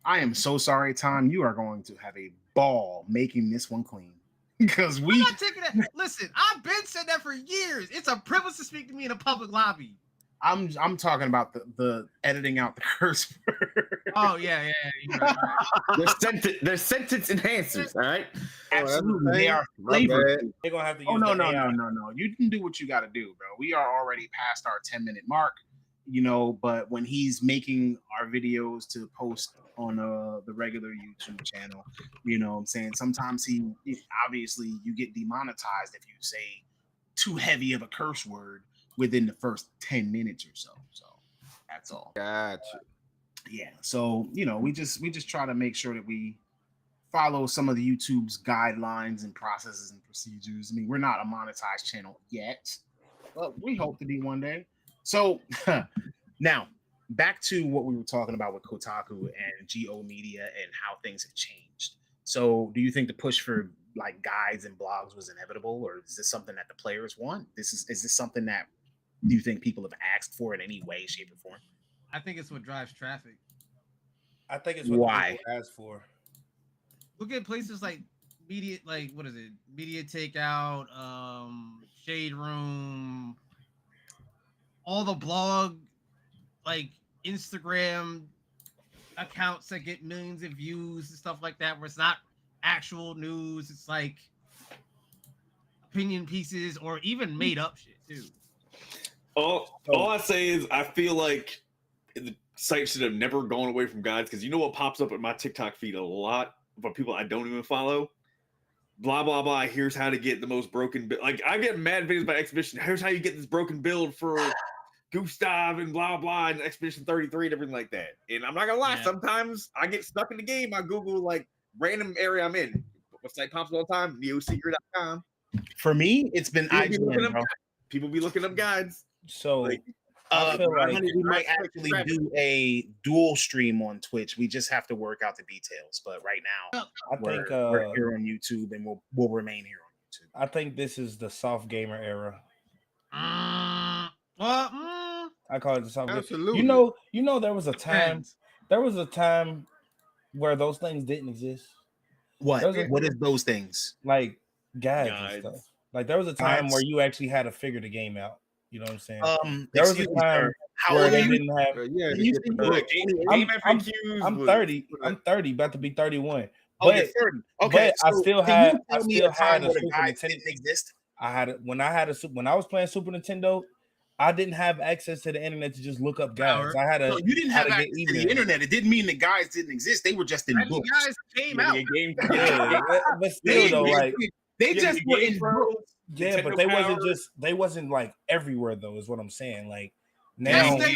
I am so sorry, Tom. You are going to have a ball making this one clean. Because I'm not taking that. Listen, I've been said that for years. It's a privilege to speak to me in a public lobby. I'm talking about the editing out the curse word. Oh yeah. Right. They're sentence enhancers, all right? Absolutely, they are My flavored. bad. They're gonna have to use. Oh no. AI. You can do what you got to do, bro. We are already past our 10-minute mark, you know. But when he's making our videos to post on the regular YouTube channel, you know what I'm saying, sometimes he obviously you get demonetized if you say too heavy of a curse word within the first 10 minutes or so. So that's all. Gotcha. Yeah. So, you know, we just try to make sure that we follow some of the YouTube's guidelines and processes and procedures. I mean, we're not a monetized channel yet, but we hope to be one day. So now back to what we were talking about with Kotaku and GO Media and how things have changed. So do you think the push for like guides and blogs was inevitable, or is this something that the players want? Is this something that do you think people have asked for in any way, shape, or form? I think it's what drives traffic. I think it's what Why? people ask for. Look at places like Media Takeout, Shade Room, all the blog, like Instagram accounts that get millions of views and stuff like that, where it's not actual news, it's like opinion pieces or even made up shit too. All I say is I feel like the site should have never gone away from guides, because you know what pops up in my TikTok feed a lot for people I don't even follow? Blah, blah, blah. Here's how to get the most broken build. Like, I get mad videos by Expedition. Here's how you get this broken build for Gustav and blah, blah, and Expedition 33 and everything like that. And I'm not going to lie, sometimes I get stuck in the game. I Google, like, random area I'm in. What site pops up all the time? neosecret.com. For me, it's been IGN, bro. People be looking up guides. So Like, I feel like we might actually do a dual stream on Twitch. We just have to work out the details. But right now, we're here on YouTube, and we'll remain here on YouTube. I think this is the soft gamer era. I call it the soft. Absolutely. You know, there was a time. There was a time where those things didn't exist. What is those things? Like guides and stuff. Like there was a time where you actually had to figure the game out. You know what I'm saying? There was a time where they didn't have. I'm 30. I'm 30, about to be 31. Oh, you're 30. Okay, but I still had a Super Nintendo. Nintendo. Exist. When I was playing Super Nintendo, I didn't have access to the internet to just look up guides. I had to. No, you didn't have access to the internet. It didn't mean the guides didn't exist. They were just in books. Guys came out. But still, though, like they just were in books. Yeah, but they wasn't like everywhere though, is what I'm saying. Like now yes,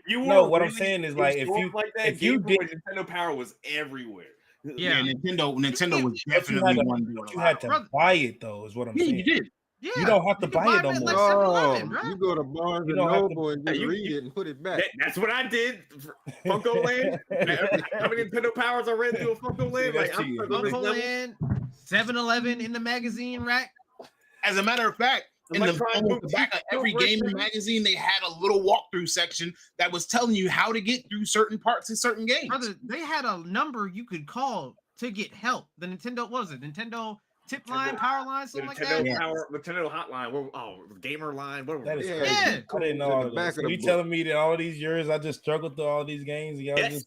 they were. What I'm saying is like if you did Nintendo Power was everywhere. Yeah, Nintendo was definitely one doing you had to buy it though, is what I'm saying. You did. Yeah, you don't have to buy it no more. You go to Barnes and Noble and just read it and put it back. That's what I did. Funko Land. How many Nintendo Powers I read through a Funko Land? Like Funko Land, 7-Eleven in the magazine rack. As a matter of fact, in the back of every gaming magazine, they had a little walkthrough section that was telling you how to get through certain parts of certain games. Brother, they had a number you could call to get help. The Nintendo Nintendo tip line, power line, something like that. Nintendo hotline, gamer line, whatever. That is crazy. I didn't know all this. So you telling me that all these years I just struggled through all these games? Yes.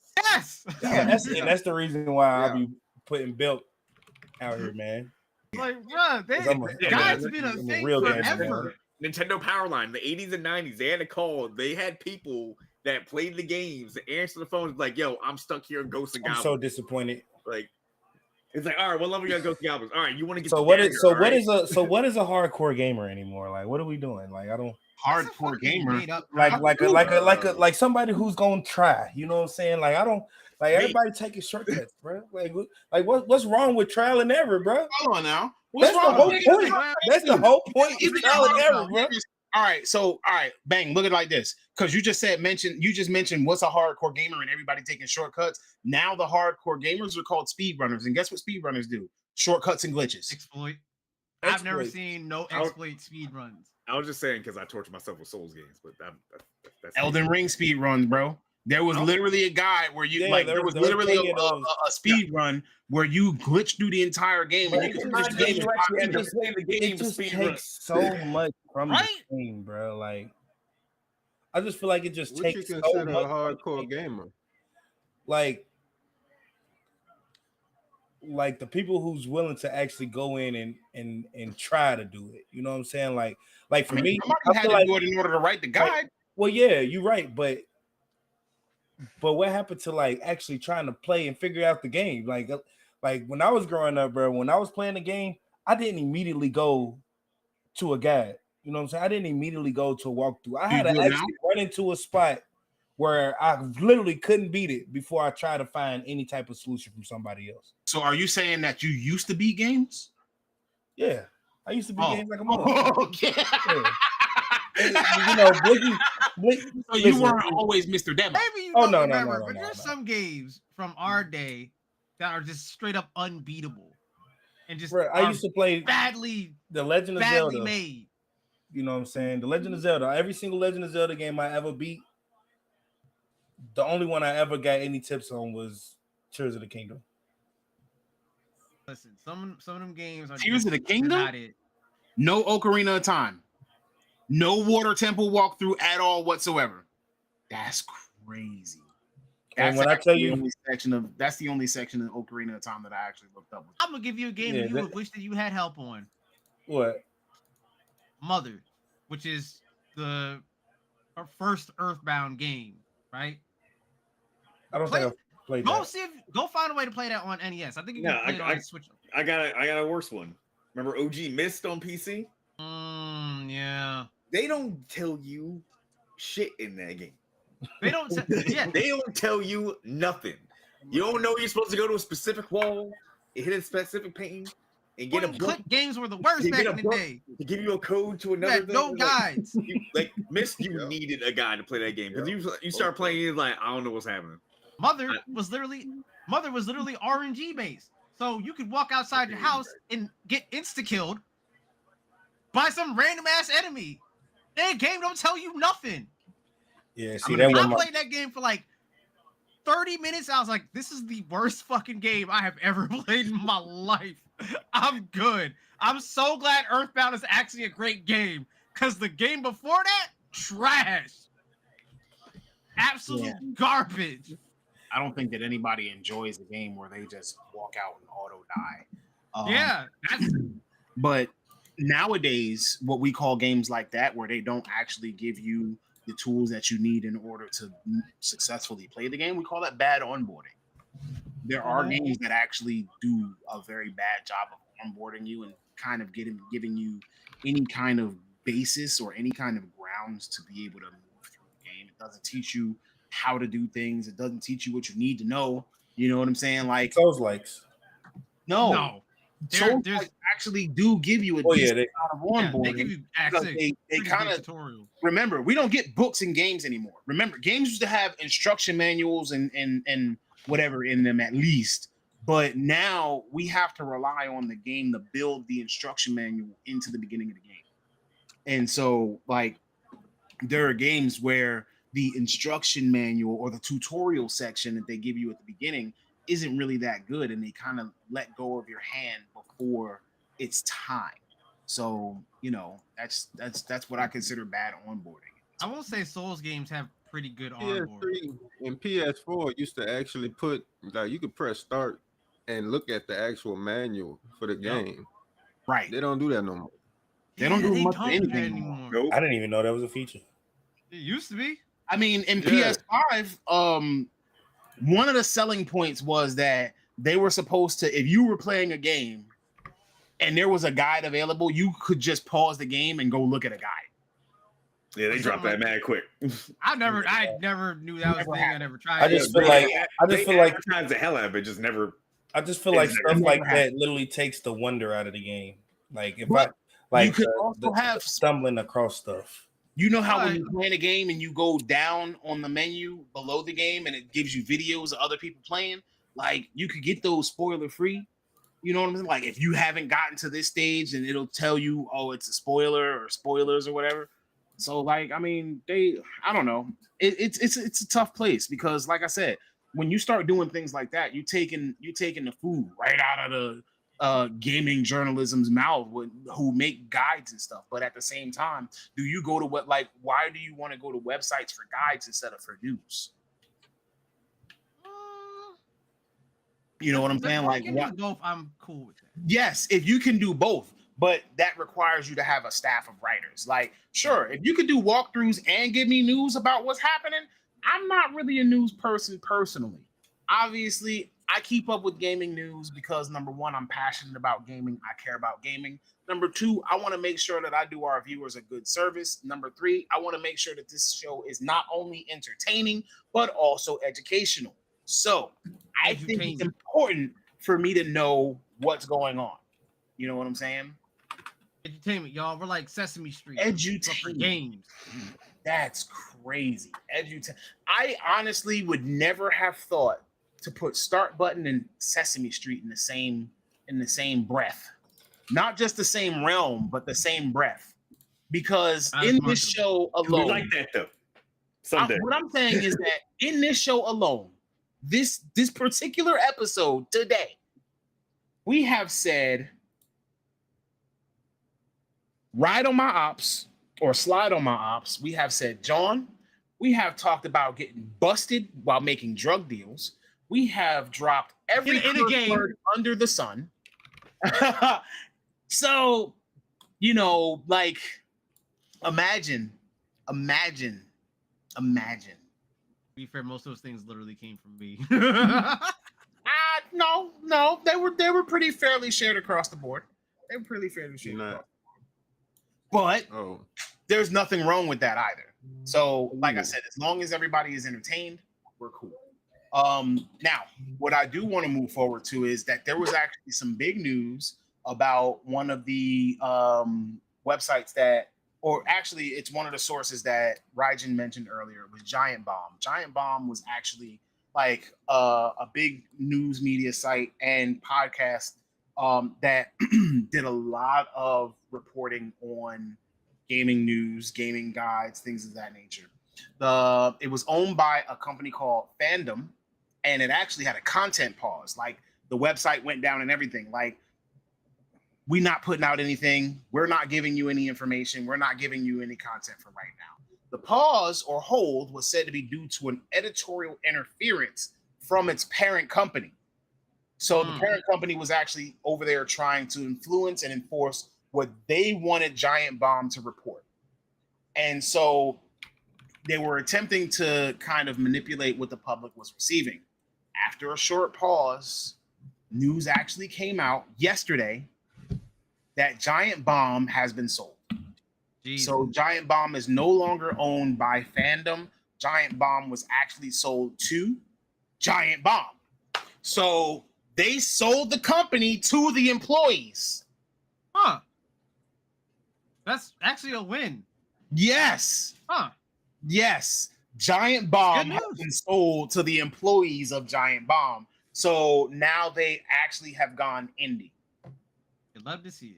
That's the reason why I'll be putting Built out here, man. Like, bro, guys been a thing forever. Nintendo Powerline, the 80s and 90s, they had a call. They had people that played the games, answer the phone, like, yo, I'm stuck here in Ghosts and Goblins. I'm so disappointed. Like, it's like, all right, what level you got Ghosts and Goblins? All right, you want to get what is a hardcore gamer anymore? Like, what are we doing? Like, I don't hardcore gamer. Like somebody who's gonna try. You know what I'm saying? Like, I don't. Like everybody taking shortcuts, bro. Like what's wrong with trial and error, bro? Hold on now. That's the whole point. That's the whole point. It's trial and error, bro. All right, so all right, bang, look at it like this. Because you just mentioned what's a hardcore gamer and everybody taking shortcuts. Now the hardcore gamers are called speedrunners, and guess what speedrunners do? Shortcuts and glitches. Exploit. I've never seen no exploit speed runs. I was just saying because I torture myself with Souls games, but that's Elden Ring speed runs, bro. There was literally a guy where you there was literally a speed run where you glitched through the entire game and you could finish the game. It just takes so much from the game, bro. Like, I just feel like it just takes so much. A hardcore gamer, like the people who's willing to actually go in and try to do it. You know what I'm saying? Like for me, somebody had to do it in order to write the guide. Well, yeah, you're right, but what happened to like actually trying to play and figure out the game? Like when I was growing up, bro, when I was playing the game, I didn't immediately go to a guide. You know what I'm saying? I didn't immediately go to a walkthrough. I had to actually run into a spot where I literally couldn't beat it before I tried to find any type of solution from somebody else. So are you saying that you used to beat games? Yeah, I used to beat games like a motherfucker. Okay. Yeah. You know, Blicky, so you weren't always Mr. Demo. Maybe you don't remember, but there's some games from our day that are just straight up unbeatable, and just I used to play badly the Legend of Zelda made. You know what I'm saying? The Legend of Zelda. Every single Legend of Zelda game I ever beat, the only one I ever got any tips on was Tears of the Kingdom. Listen, some of them games are Tears of the Kingdom. Not it. No Ocarina of Time. No Water Temple walkthrough at all whatsoever. That's crazy. And when I tell you, that's the only section of Ocarina of Time that I actually looked up. I'm gonna give you a game that you would wish that you had help on. What? Mother, which is our first Earthbound game, right? I don't think I've played that. Go find a way to play that on NES. I think you can play it on Switch. I got a worse one. Remember OG Mist on PC? Yeah. They don't tell you shit in that game. They don't. They don't tell you nothing. You don't know you're supposed to go to a specific wall, hit a specific pane, and get a book. Click games were the worst back in the day. To give you a code to another thing. No guides. Like Mist, you needed a guy to play that game because you start playing it like I don't know what's happening. Mother was literally RNG based, so you could walk outside your house and get insta killed by some random ass enemy. That game don't tell you nothing. Yeah, see, I played that game for like 30 minutes. I was like, this is the worst fucking game I have ever played in my life. I'm good. I'm so glad Earthbound is actually a great game, because the game before that, trash. Absolute garbage. I don't think that anybody enjoys a game where they just walk out and auto die. But nowadays, what we call games like that, where they don't actually give you the tools that you need in order to successfully play the game, we call that bad onboarding. There are games that actually do a very bad job of onboarding you and kind of giving you any kind of basis or any kind of grounds to be able to move through the game. It doesn't teach you how to do things. It doesn't teach you what you need to know. You know what I'm saying? Like Souls likes. No. Souls actually do give you a decent amount of onboarding. They give you access. They kind of tutorial. Remember, we don't get books in games anymore. Remember, games used to have instruction manuals and whatever in them at least. But now we have to rely on the game to build the instruction manual into the beginning of the game. And so, like, there are games where the instruction manual or the tutorial section that they give you at the beginning isn't really that good, and they kind of let go of your hand before it's time. So, you know, that's what I consider bad onboarding. I will say Souls games have pretty good onboarding. And PS4 used to actually put, like, you could press start and look at the actual manual for the game. Right. They don't do that no more. They don't do much of anything anymore. Nope. I didn't even know that was a feature. It used to be. I mean, in PS5, one of the selling points was that they were supposed to, if you were playing a game and there was a guide available, you could just pause the game and go look at a guide. Yeah, they dropped that mad quick. I never knew that was a thing. I never tried. I just feel like the hell out of it, just never. I just feel like stuff like that literally takes the wonder out of the game. Like if Like you could also have stumbling across stuff. You know how when you're playing a game and you go down on the menu below the game and it gives you videos of other people playing? Like, you could get those spoiler free. You know what I'm saying? Like, if you haven't gotten to this stage and it'll tell you, oh, it's a spoiler or spoilers or whatever. So, like, I mean, I don't know. It's a tough place because, like I said, when you start doing things like that, you're taking the food right out of the gaming journalism's mouth who make guides and stuff. But at the same time, do you go to why do you want to go to websites for guides instead of for news? You know what I'm saying? Like, you can do both. I'm cool with that. Yes, if you can do both, but that requires you to have a staff of writers. Like, sure, if you could do walkthroughs and give me news about what's happening, I'm not really a news person personally. Obviously, I keep up with gaming news because number one, I'm passionate about gaming. I care about gaming. Number two, I want to make sure that I do our viewers a good service. Number three, I want to make sure that this show is not only entertaining, but also educational. So I think it's important for me to know what's going on. You know what I'm saying? Edutainment, y'all. We're like Sesame Street. Edutainment. For games. That's crazy. I honestly would never have thought to put Start Button and Sesame Street in the same breath. Not just the same realm, but the same breath. Because in this show alone, we like that though. Someday. What I'm saying is that in this show alone, this particular episode today, we have said ride on my ops or slide on my ops. We have said John. We have talked about getting busted while making drug deals. We have dropped every word under the sun. So, you know, like, imagine. To be fair, most of those things literally came from me. No, they were pretty fairly shared across the board. They were pretty fairly shared. But there's nothing wrong with that either. So, like I said, as long as everybody is entertained, we're cool. Now, what I do want to move forward to is that there was actually some big news about one of the websites that, or actually, it's one of the sources that Raijin mentioned earlier, was Giant Bomb. Giant Bomb was actually like a big news media site and podcast that did a lot of reporting on gaming news, gaming guides, things of that nature. It was owned by a company called Fandom, and it actually had a content pause. Like, the website went down and everything. Like, we're not putting out anything. We're not giving you any information. We're not giving you any content for right now. The pause or hold was said to be due to an editorial interference from its parent company. So the parent company was actually over there trying to influence and enforce what they wanted Giant Bomb to report. And so they were attempting to kind of manipulate what the public was receiving. After a short pause, news actually came out yesterday that Giant Bomb has been sold. Jesus. So Giant Bomb is no longer owned by Fandom. Giant Bomb was actually sold to Giant Bomb. So they sold the company to the employees. Huh. That's actually a win. Yes. Huh. Yes. Giant Bomb has been sold to the employees of Giant Bomb. So now they actually have gone indie. I'd love to see it.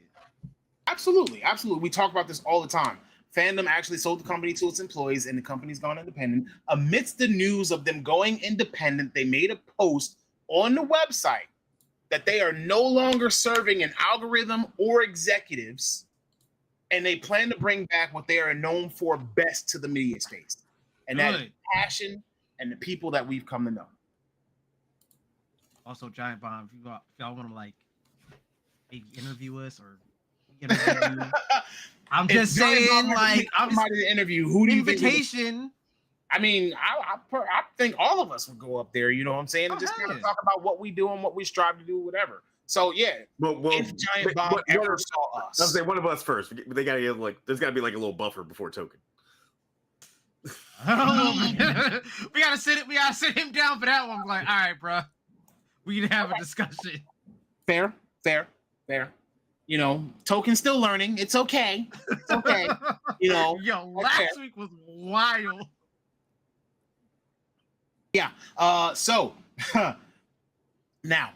Absolutely. We talk about this all the time. Fandom actually sold the company to its employees, and the company's gone independent. Amidst the news of them going independent, they made a post on the website that they are no longer serving an algorithm or executives, and they plan to bring back what they are known for best to the media space, and that is passion and the people that we've come to know. Also, Giant Bomb, if y'all want to like interview us or interview you, I'm just saying, like, I'm somebody to interview. Who do you invitation? I mean, I think all of us would go up there. You know what I'm saying? And just kind of talk about what we do and what we strive to do, whatever. So yeah, if Giant Bomb ever saw us, I'll say one of us first. They gotta get there's gotta be like a little buffer before token. we gotta sit him down for that one. I'm like, all right, bro, we can have a discussion. Fair. You know, Token's still learning. It's okay. It's okay. You know. Yo, last week was wild. Yeah. So now,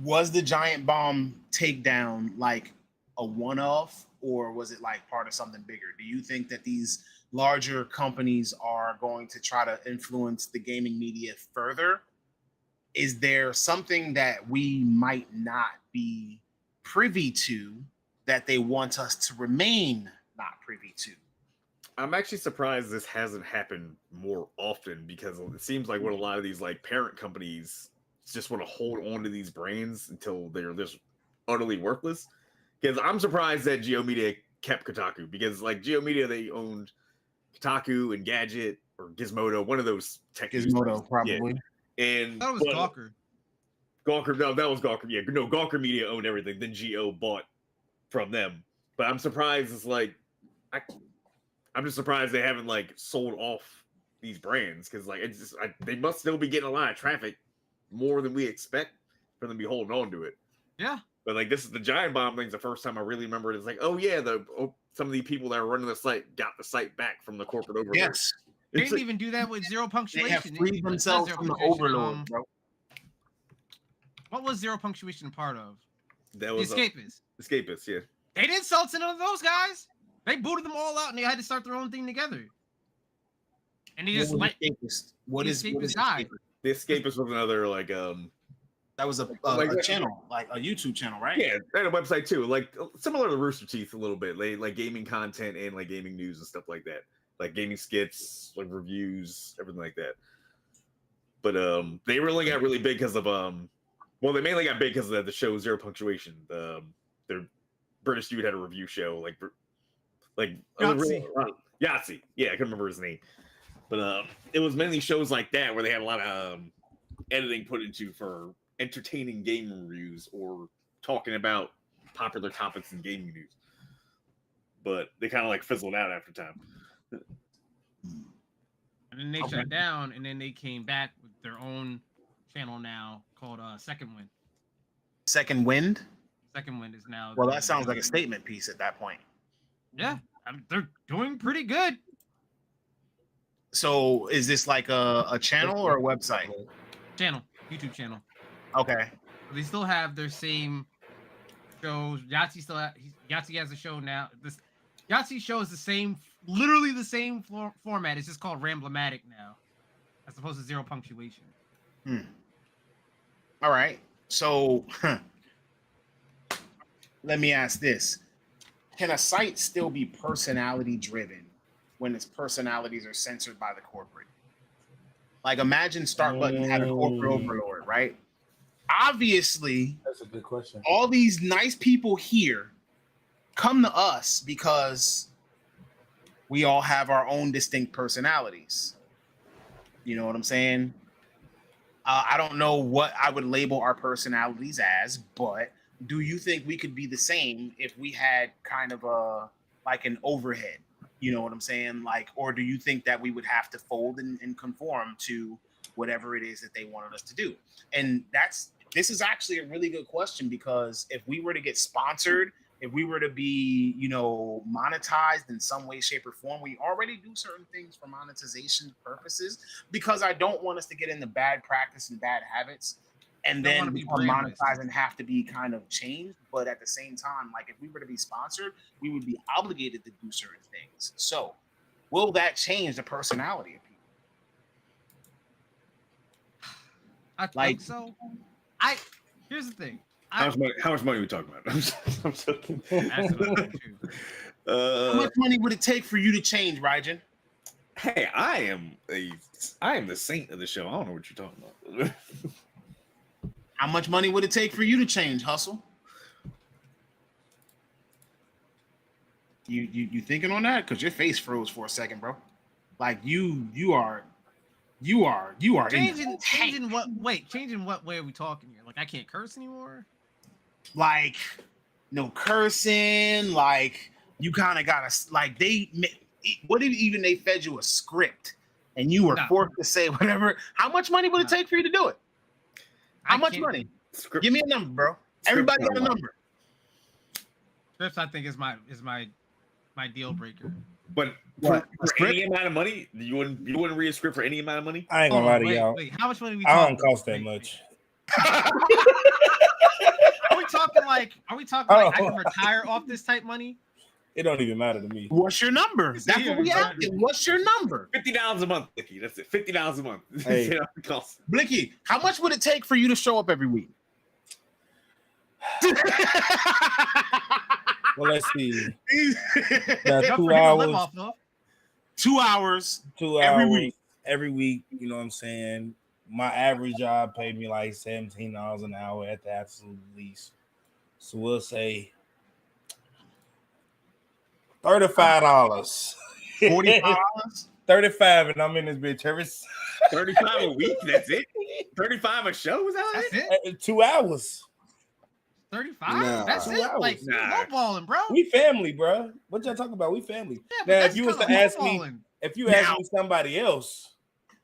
was the giant bomb takedown like a one-off, or was it like part of something bigger? Do you think that these larger companies are going to try to influence the gaming media further? Is there something that we might not be privy to that they want us to remain not privy to? I'm actually surprised this hasn't happened more often, because it seems like what a lot of these like parent companies just want to hold on to these brands until they're just utterly worthless. Because I'm surprised that Geo Media kept Kotaku, because like Geo Media, they owned Kotaku and Gadget or Gizmodo, one of those tech Gizmodo, probably. Yeah. And that was Gawker. Gawker, no, that was Gawker. Yeah, no, Gawker Media owned everything. Then Geo bought from them. But I'm surprised it's like I'm just surprised they haven't like sold off these brands, because like it's just they must still be getting a lot of traffic, more than we expect for them to be holding on to it. Yeah. But like this is the giant bomb thing's the first time I really remember it. It's like, oh yeah, some of the people that were running the site got the site back from the corporate overlord. Yes. They didn't even do that with zero punctuation. They have freed themselves from the overlord, bro. What was zero punctuation part of? That was Escapists. Escapists, yeah. They didn't sell to none of those guys. They booted them all out, and they had to start their own thing together. And they just let what is die. The Escapists was another like that was a channel, like a YouTube channel, right? Yeah, they had a website too, like similar to Rooster Teeth a little bit. They like gaming content and like gaming news and stuff like that, like gaming skits, like reviews, everything like that. But they really got really big because of well, they mainly got big because of the show Zero Punctuation. Their British dude had a review show, like Yahtzee. Yeah, I couldn't remember his name, but it was mainly shows like that where they had a lot of editing put into for entertaining game reviews or talking about popular topics in gaming news. But they kind of like fizzled out after time. And then they shut down, and then they came back with their own channel now called Second Wind. Second Wind? Second Wind is now. Well, that sounds like a statement piece at that point. Yeah, they're doing pretty good. So is this like a channel or a website? Channel, YouTube channel. Okay. They still have their same shows. Yahtzee has a show now. This Yahtzee show is the same, literally the same format. It's just called Ramblematic now, as opposed to Zero Punctuation. All right. So let me ask this. Can a site still be personality driven when its personalities are censored by the corporate? Like imagine Start Button had a corporate overlord, right? Obviously, that's a good question. All these nice people here come to us because we all have our own distinct personalities. You know what I'm saying? I don't know what I would label our personalities as, but do you think we could be the same if we had kind of like an overhead? You know what I'm saying? Like, or do you think that we would have to fold and conform to whatever it is that they wanted us to do? And this is actually a really good question, because if we were to get sponsored, if we were to be, monetized in some way, shape, or form, we already do certain things for monetization purposes, because I don't want us to get into bad practice and bad habits and then become monetized and have to be kind of changed. But at the same time, like if we were to be sponsored, we would be obligated to do certain things. So will that change the personality of people? I think so. Here's the thing. How much money are we talking about? I'm joking. That's what I'm saying too. How much money would it take for you to change, Rajan? Hey, I am the saint of the show. I don't know what you're talking about. How much money would it take for you to change, Hustle? You thinking on that? Because your face froze for a second, bro. Like you are changing what way are we talking here? Like I can't curse anymore? Like no cursing, like you kind of gotta like what if even they fed you a script and you were forced to say whatever? How much money would it take for you to do it? How much money? Give me a number, bro. Everybody got a number. Scripts, I think, is my deal breaker. But for any amount of money, you wouldn't read a script for any amount of money. I ain't gonna lie to y'all. Wait, how much money are we I talking? don't cost that much. Are we talking like I can retire off this type money? It don't even matter to me. What's your number? That's what we asking. What's your number? $50 a month, Blicky. That's it. $50 a month. Hey. Blicky, how much would it take for you to show up every week? Well, let's see. Enough 2 for him to live hours. off of. 2 hours. 2 hours every week. You know what I'm saying? My average job paid me like $17 an hour at the absolute least. So we'll say $35. $45. 35, and I'm in this bitch every 35 a week. That's it. 35 a show. Is that That's it? it. 2 hours. 35. Nah. That's 2 it. hours. Like Nah. lowballing, bro. We family, bro. What y'all talking about? We family. Yeah, but Now, that's if you was to kinda ask me, lowballing. if you ask me somebody else,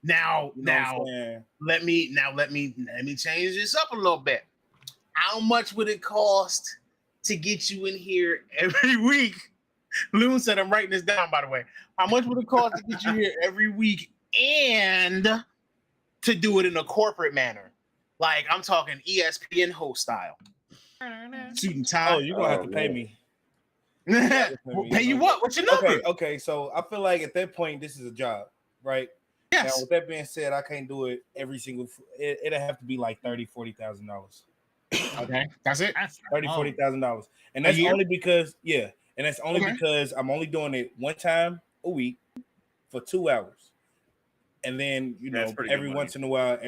Now, you know what I'm saying? let me change this up a little bit. How much would it cost to get you in here every week? Loon said, I'm writing this down, by the way. How much would it cost to get you here every week and to do it in a corporate manner? Like, I'm talking ESPN host style. Suit and tie. Oh, you're gonna have to pay me. Well, pay you what? What's your number? Okay. So I feel like at that point, this is a job, right? Now, Yes. with that being said, I can't do it every single. It'll have to be like $30,000-$40,000. Okay, that's it. That's $30,000-$40,000, and that's year? only because because I'm only doing it one time a week for 2 hours, and then That's pretty good every money. once in a while,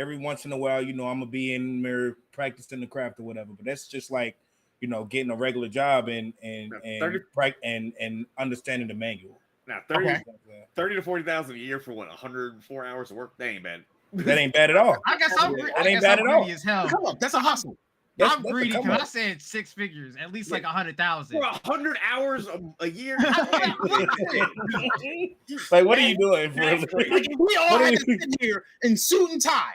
I'm gonna be in the mirror practicing the craft or whatever. But that's just like getting a regular job and 30 and understanding the manual. Now 30 Okay. 30 to 40,000 a year for 104 hours of work. That ain't bad. That ain't bad at all. I guess I'm That ain't bad at all. greedy as hell. Come on, that's a hustle. I'm a greedy come because I up. said 6 figures, at least like 100,000. For 100 hours a year. Like, what are you doing? That's great. We all What had do to you- sit here in suit and tie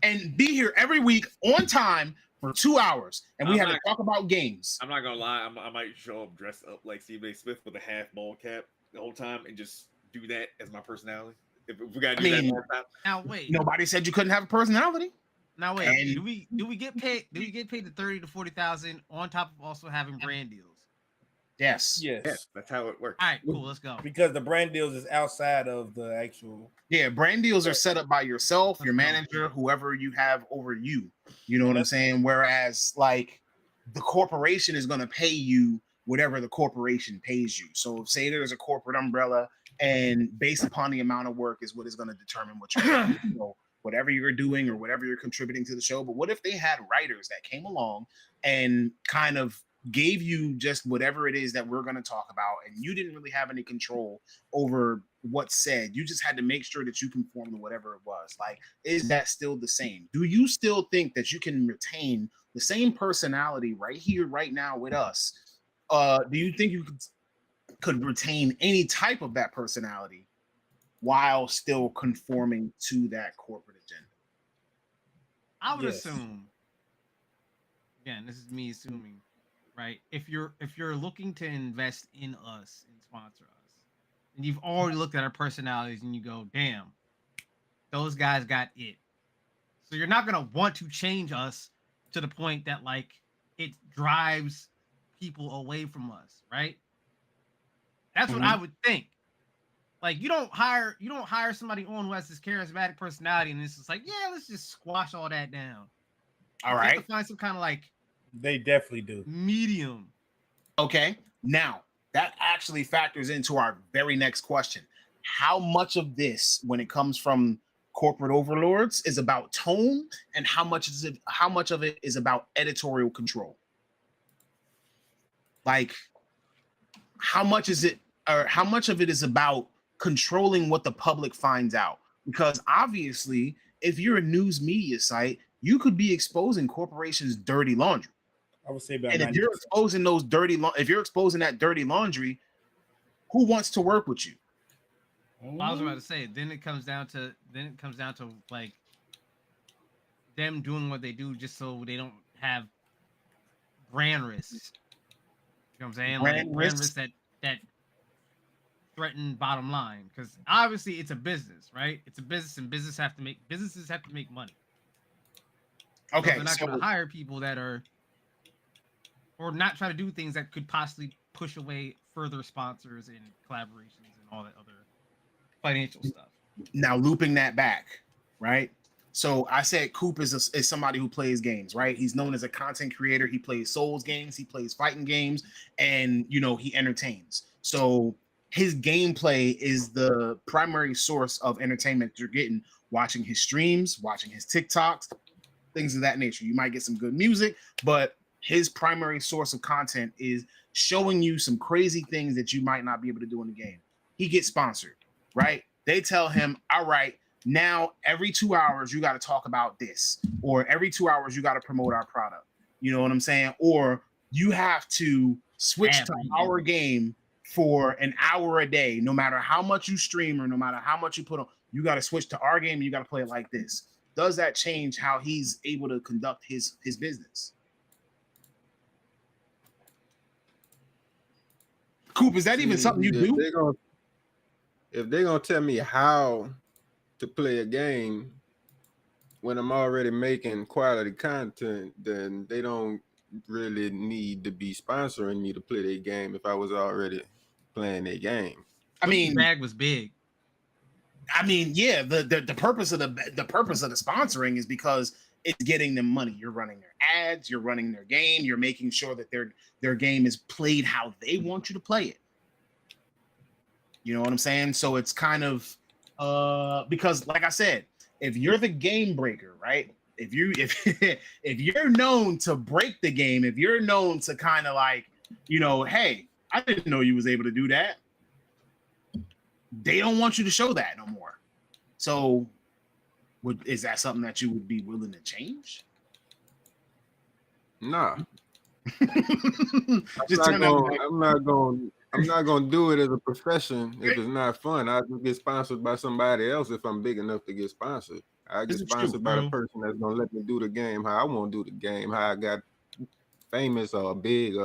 and be here every week on time for 2 hours, and we I'm had to not- talk about games. I'm not gonna lie. I might show up dressed up like Stephen A. Smith with a half ball cap the whole time and just do that as my personality. If we gotta do that all the time. Now wait. Nobody said you couldn't have a personality. Now wait. And- Do we get paid? Do we get paid the 30 to 40,000 on top of also having brand deals? Yes. Yes. Yeah, that's how it works. All right, cool. Let's go. Because the brand deals is outside of the actual. Yeah, brand deals are set up by yourself, your manager, whoever you have over you. You know what I'm saying? Whereas, like, the corporation is going to pay you whatever the corporation pays you. So, say there's a corporate umbrella, and based upon the amount of work is what is going to determine what you're whatever you're doing or whatever you're contributing to the show. But what if they had writers that came along and kind of gave you just whatever it is that we're going to talk about, and you didn't really have any control over what's said? You just had to make sure that you conform to whatever it was. Like, is that still the same? Do you still think that you can retain the same personality right here, right now with us? Do you think you could retain any type of that personality while still conforming to that corporate agenda? I would Yes. assume. Again, this is me assuming, right? If you're looking to invest in us and sponsor us, and you've already looked at our personalities and you go, damn, those guys got it. So you're not gonna want to change us to the point that like it drives people away from us, right? That's what I would think. Like you don't hire somebody on who has this charismatic personality and it's just like, yeah, let's just squash all that down. All You right. have to find some kind of like They definitely do. medium. Okay. Now, that actually factors into our very next question. How much of this, when it comes from corporate overlords, is about tone, and how much of it is about editorial control? Like, how much is it, or how much of it is about controlling what the public finds out? Because obviously, if you're a news media site, you could be exposing corporations' dirty laundry. I would say about. And if 90%. you're exposing if you're exposing that dirty laundry, who wants to work with you? I was about to say, then it comes down to like them doing what they do just so they don't have brand risks. know what I'm saying? Brand Like brand risks. risks that threaten bottom line, because obviously it's a business, right? It's a business, and businesses have to make money. So Okay, they're not going to hire people that are, or not try to do things that could possibly push away further sponsors and collaborations and all that other financial stuff. now looping that back, right? So I said Coop is somebody who plays games, right? He's known as a content creator. He plays Souls games, he plays fighting games, and he entertains. So his gameplay is the primary source of entertainment you're getting watching his streams, watching his TikToks, things of that nature. You might get some good music, but his primary source of content is showing you some crazy things that you might not be able to do in the game. He gets sponsored, right? They tell him, all right, now every 2 hours you got to talk about this, or every 2 hours you got to promote our product. You know what I'm saying? Or you have to switch to our game for an hour a day, no matter how much you stream or no matter how much you put on, you got to switch to our game and you got to play it like this. Does that change how he's able to conduct his business? Coop, is that even something you do? If they're gonna tell me how to play a game when I'm already making quality content, then they don't really need to be sponsoring me to play their game if I was already playing their game. I mean, bag was big. I mean, yeah, the purpose of the sponsoring is because it's getting them money. You're running their ads, you're running their game, you're making sure that their game is played how they want you to play it. You know what I'm saying? So it's kind of because, like I said, if you're the game breaker, right? If you're known to break the game, if you're known to kind of like, hey, I didn't know you was able to do that. They don't want you to show that no more. So, is that something that you would be willing to change? Nah. I'm not gonna do it as a profession if it's not fun. I just get sponsored by somebody else if I'm big enough to get sponsored. I get sponsored by the person that's gonna let me do the game how I want to do the game, how I got famous or big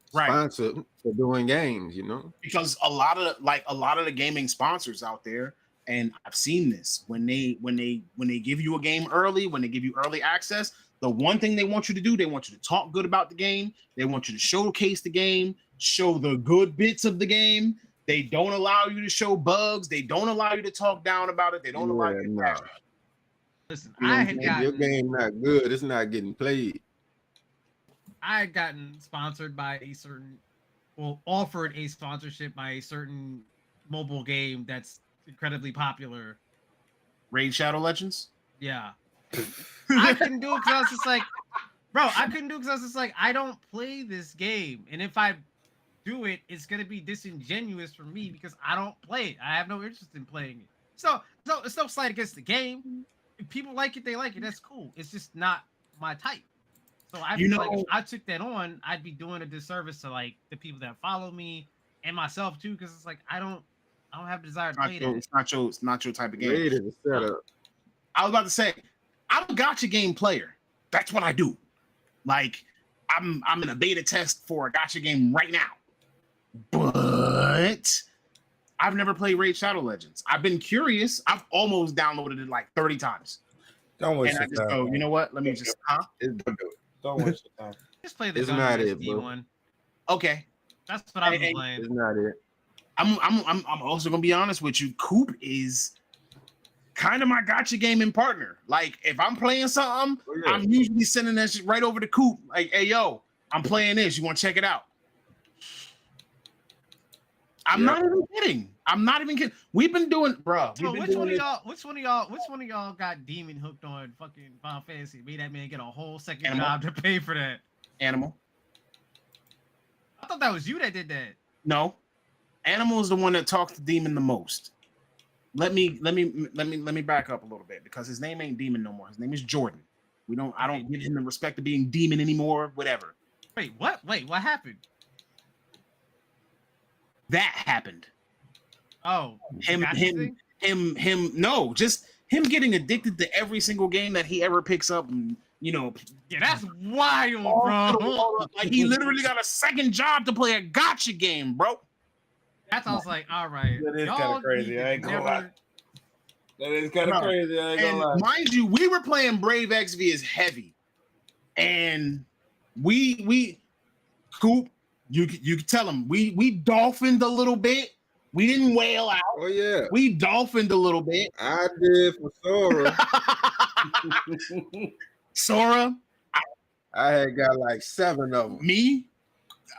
sponsored for doing games, Because a lot of the gaming sponsors out there, and I've seen this, when they give you a game early, when they give you early access, the one thing they want you to do, they want you to talk good about the game. They want you to showcase the game, show the good bits of the game. They don't allow you to show bugs. They don't allow you to talk down about it. They don't allow you to trash it. Listen, I had gotten your game not good. It's not getting played. I had gotten sponsored by offered a sponsorship by a certain mobile game that's incredibly popular. Raid Shadow Legends? Yeah. I couldn't do it because I was just like, I don't play this game. And if I do it, it's going to be disingenuous for me because I don't play it. I have no interest in playing it. So it's no slight against the game. If people like it, they like it. That's cool. It's just not my type. So I feel like if I took that on, I'd be doing a disservice to like the people that follow me and myself too, because it's like I don't have a desire to play that. It's not your type of game. Raid is a setup. I was about to say, I'm a gacha game player. That's what I do. Like, I'm in a beta test for a gacha game right now, but I've never played Raid Shadow Legends. I've been curious. I've almost downloaded it like 30 times. Don't waste and I your just time. go, you know what? Let me just Don't waste your time. Just play the Gun one. Okay, that's what I've been playing. It's not it. I'm also gonna be honest with you. Coop is kind of my gacha gaming partner. Like, if I'm playing something, I'm usually sending that shit right over to Coop. Like, hey, yo, I'm playing this. You want to check it out? I'm not even kidding. We've been doing, bro. So which one of y'all got demon hooked on fucking Final Fantasy? Made that man get a whole second job to pay for that. Animal. I thought that was you that did that. No, Animal is the one that talks to Demon the most. Let me back up a little bit because his name ain't Demon no more. His name is Jordan. I don't give him the respect of being Demon anymore. Whatever. Wait, what? What happened? That happened. Oh, No, just him getting addicted to every single game that he ever picks up and you know, Yeah, that's wild, all bro. to the wall. Like he literally got a second job to play a gotcha game, bro. That's I was like, all right, That is kinda y'all crazy, need to I ain't gonna lie. never. That is kind of No. crazy. I ain't gonna And lie. mind you, we were playing Brave XV as heavy, and we Coop, you could tell him we dolphined a little bit. We didn't wail out. Oh yeah, We dolphined a little bit. I did for Sora. Sora, I had got like 7 of them. me.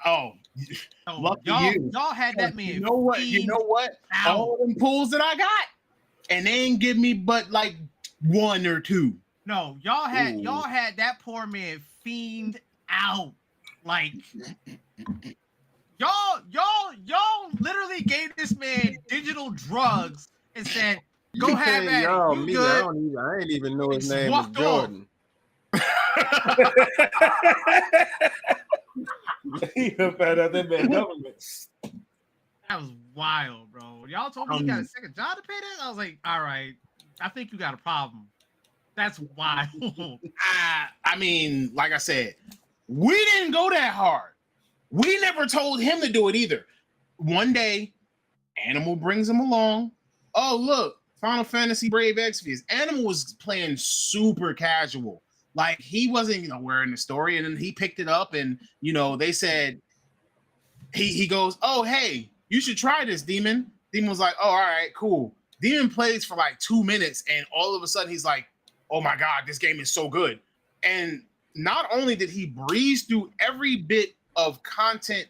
Oh, Oh, lucky y'all, you. y'all had that man. You know what? You know what? out. All them pulls that I got, and they ain't give me but like 1 or 2. No, y'all had Ooh. y'all had that poor man fiend out. Like y'all literally gave this man digital drugs and said, "Go have at Y'all, it. You me, good?" I ain't even know his Just name was walked off. Jordan. He done found out that man government. That was wild, bro. Y'all told me you got a second job to pay that. I was like, all right, I think you got a problem. That's wild. I mean, like I said, we didn't go that hard. We never told him to do it either. One day, Animal brings him along. Oh, look, Final Fantasy Brave Exvius. Animal was playing super casual. Like he wasn't, wearing the story, and then he picked it up, and they said he goes, "Oh, hey, you should try this, Demon." Demon was like, "Oh, all right, cool." Demon plays for like 2 minutes, and all of a sudden he's like, "Oh my god, this game is so good!" And not only did he breeze through every bit of content,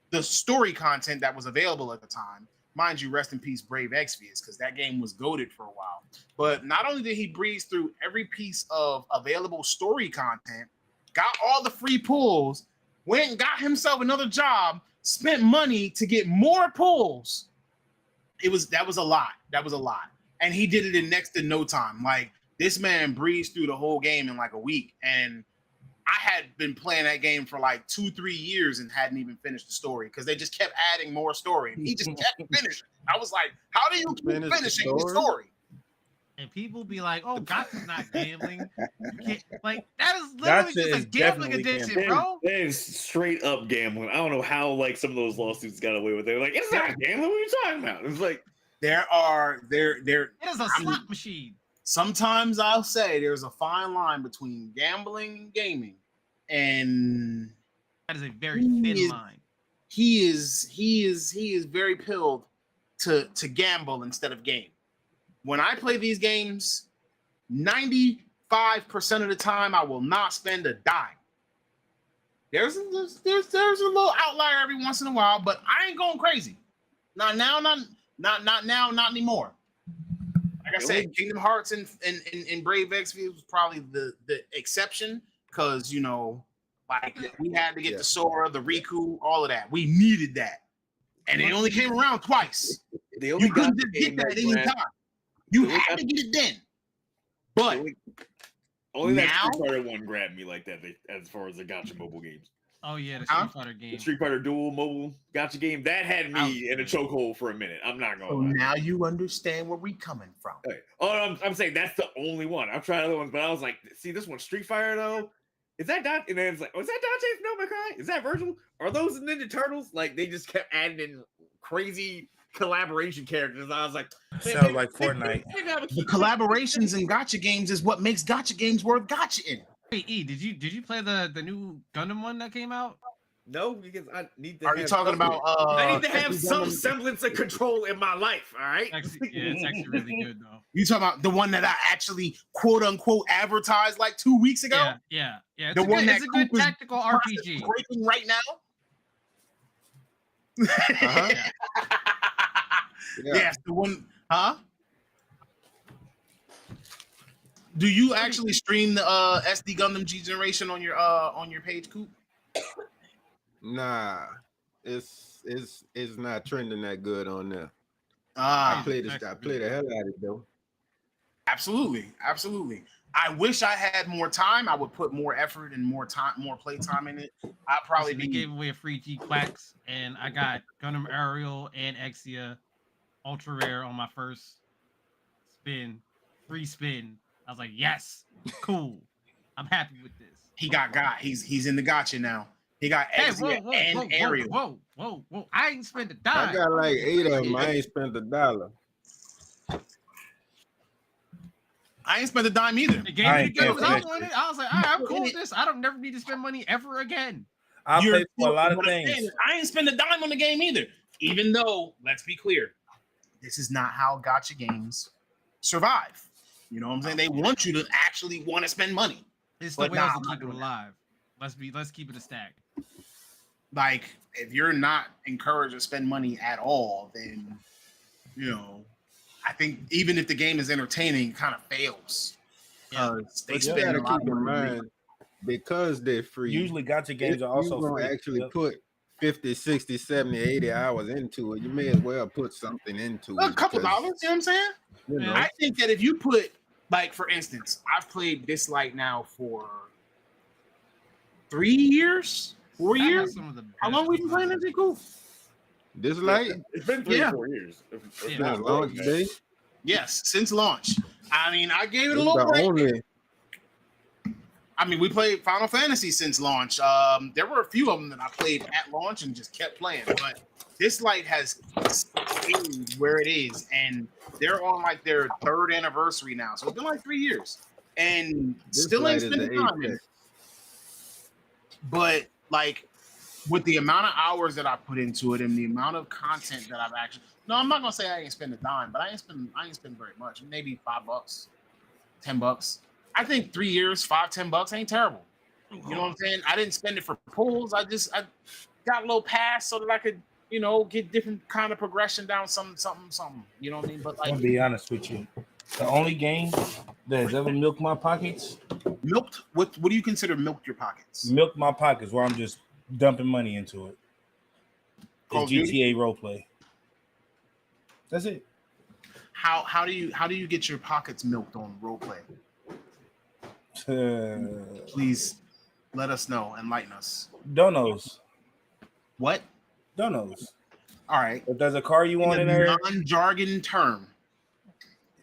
the story content that was available at the time. Mind you, rest in peace, Brave Exvius, because that game was goated for a while. But not only did he breeze through every piece of available story content, got all the free pulls, went and got himself another job, spent money to get more pulls. That was a lot. That was a lot. And he did it in next to no time. Like this man breezed through the whole game in like a week. And I had been playing that game for like 2-3 years and hadn't even finished the story because they just kept adding more story. And he just kept finishing. I was like, how do you keep finishing the story? And people be like, "Oh, Gotcha's not gambling." You can't, like that is literally Gotcha just a is gambling definitely addiction, bro. That is straight up gambling. I don't know how like some of those lawsuits got away with it. Like, it's not gambling. What are you talking about? It's like there It is a slot machine. Sometimes I'll say there's a fine line between gambling and gaming, and that is a very thin line. He is very pilled to gamble instead of game. When I play these games, 95% of the time I will not spend a dime. There's a little outlier every once in a while, but I ain't going crazy. Not now, not anymore. Like I said, Kingdom Hearts and Brave Exvius was probably the exception because like we had to get the Sora, the Riku, all of that. We needed that, and it only came around twice. You couldn't just get that any time. You had to get it then. But only that now, Street Fighter 1 grabbed me like that as far as the gotcha mobile games. Oh yeah, the Street Fighter game. The Street Fighter Dual mobile gotcha game that had me in a chokehold for a minute. I'm not gonna lie. Now you understand where we coming from. Hey, I'm saying that's the only one. I've tried other ones, but I was like, see this one, Street Fighter though. Is that Dante? And then it's like, was that Dante from No Man's Sky? Is that Virgil? Are those the Ninja Turtles? Like they just kept adding in crazy collaboration characters. I was like, sounds like Fortnite. The collaborations in gotcha games is what makes gotcha games worth gotcha in. Hey E, did you play the new Gundam one that came out? No, because I need to. Are you talking about? I need to have some semblance of control in my life. All right. Actually, yeah, it's actually really good though. You talking about the one that I actually quote unquote advertised like 2 weeks ago? Yeah. The one It's a good tactical RPG. Breaking right now. Uh-huh. Yes, the one. Huh? Do you actually stream the SD Gundam G Generation on your page, Coop? Nah, it's not trending that good on there. I play the hell out of it though. Absolutely. I wish I had more time. I would put more effort and more play time in it. I'd probably They gave away a free G Quacks, and I got Gundam Aerial and Exia ultra rare on my first spin, free spin. I was like, yes, cool. I'm happy with this. He got. He's in the gotcha now. He got Exia and Ariel. Whoa. I ain't spent a I dime. got like 8 of them. I ain't spent $1. I ain't spent a dime either. The game I wanted. I was like, all right, I'm cool with this. I don't never need to spend money ever again. I'll pay for a lot of things. I ain't spend a dime on the game either. Even though, let's be clear, this is not how gacha games survive. You know what I'm saying? They want you to actually want to spend money. It's the way to keep it alive. Let's keep it a stack. Like, if you're not encouraged to spend money at all, then I think even if the game is entertaining, it kind of fails. They spend a lot keep in mind because they're free. Usually gacha games are also free. Actually put 50, 60, 70, 80 hours into it. You may as well put something into it. A couple dollars, you know what I'm saying? I think that if you put, like, for instance, I've played this light now for 3 years, 4 years. How long we been playing this? Cool. This light? It's been 3 or 4 years. Not launch day. Yes, since launch. I mean, I gave it a little break. I mean, we played Final Fantasy since launch. There were a few of them that I played at launch and just kept playing. But this light has stayed where it is, and they're on like their 3rd anniversary now. So it's been like 3 years, and this still ain't spending time in it. But like, with the amount of hours that I put into it and the amount of content that I've actually, I'm not gonna say I ain't spend a dime, but I ain't spend very much. Maybe $5, $10. I think 3 years, $5-10 ain't terrible. You know what I'm saying? I didn't spend it for pulls. I got a little pass so that I could, get different kind of progression down something. You know what I mean? But like, I'll be honest with you, the only game that has ever milked my pockets. Milked? What do you consider milked your pockets? Milked my pockets, where I'm just dumping money into it. It's GTA roleplay. That's it. How do you get your pockets milked on roleplay? Please let us know, enlighten us. Donos. What? Donos. All right. If there's a car you want in there, non-jargon term.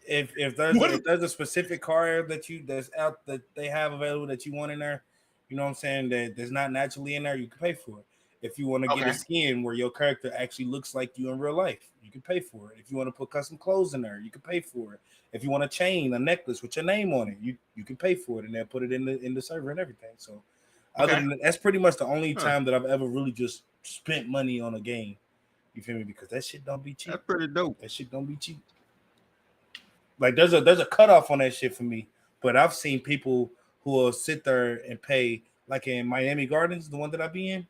If there's a specific car that's out that they have available that you want in there, you know what I'm saying, that's not naturally in there, you can pay for it. If you want to get a skin where your character actually looks like you in real life, you can pay for it. If you want to put custom clothes in there, you can pay for it. If you want a chain, a necklace with your name on it, you can pay for it, and they'll put it in the server and everything. So other than that, that's pretty much the only time that I've ever really just spent money on a game. You feel me? Because that shit don't be cheap. That's pretty dope. That shit don't be cheap. Like there's a cutoff on that shit for me. But I've seen people who will sit there and pay, like in Miami Gardens, the one that I be in.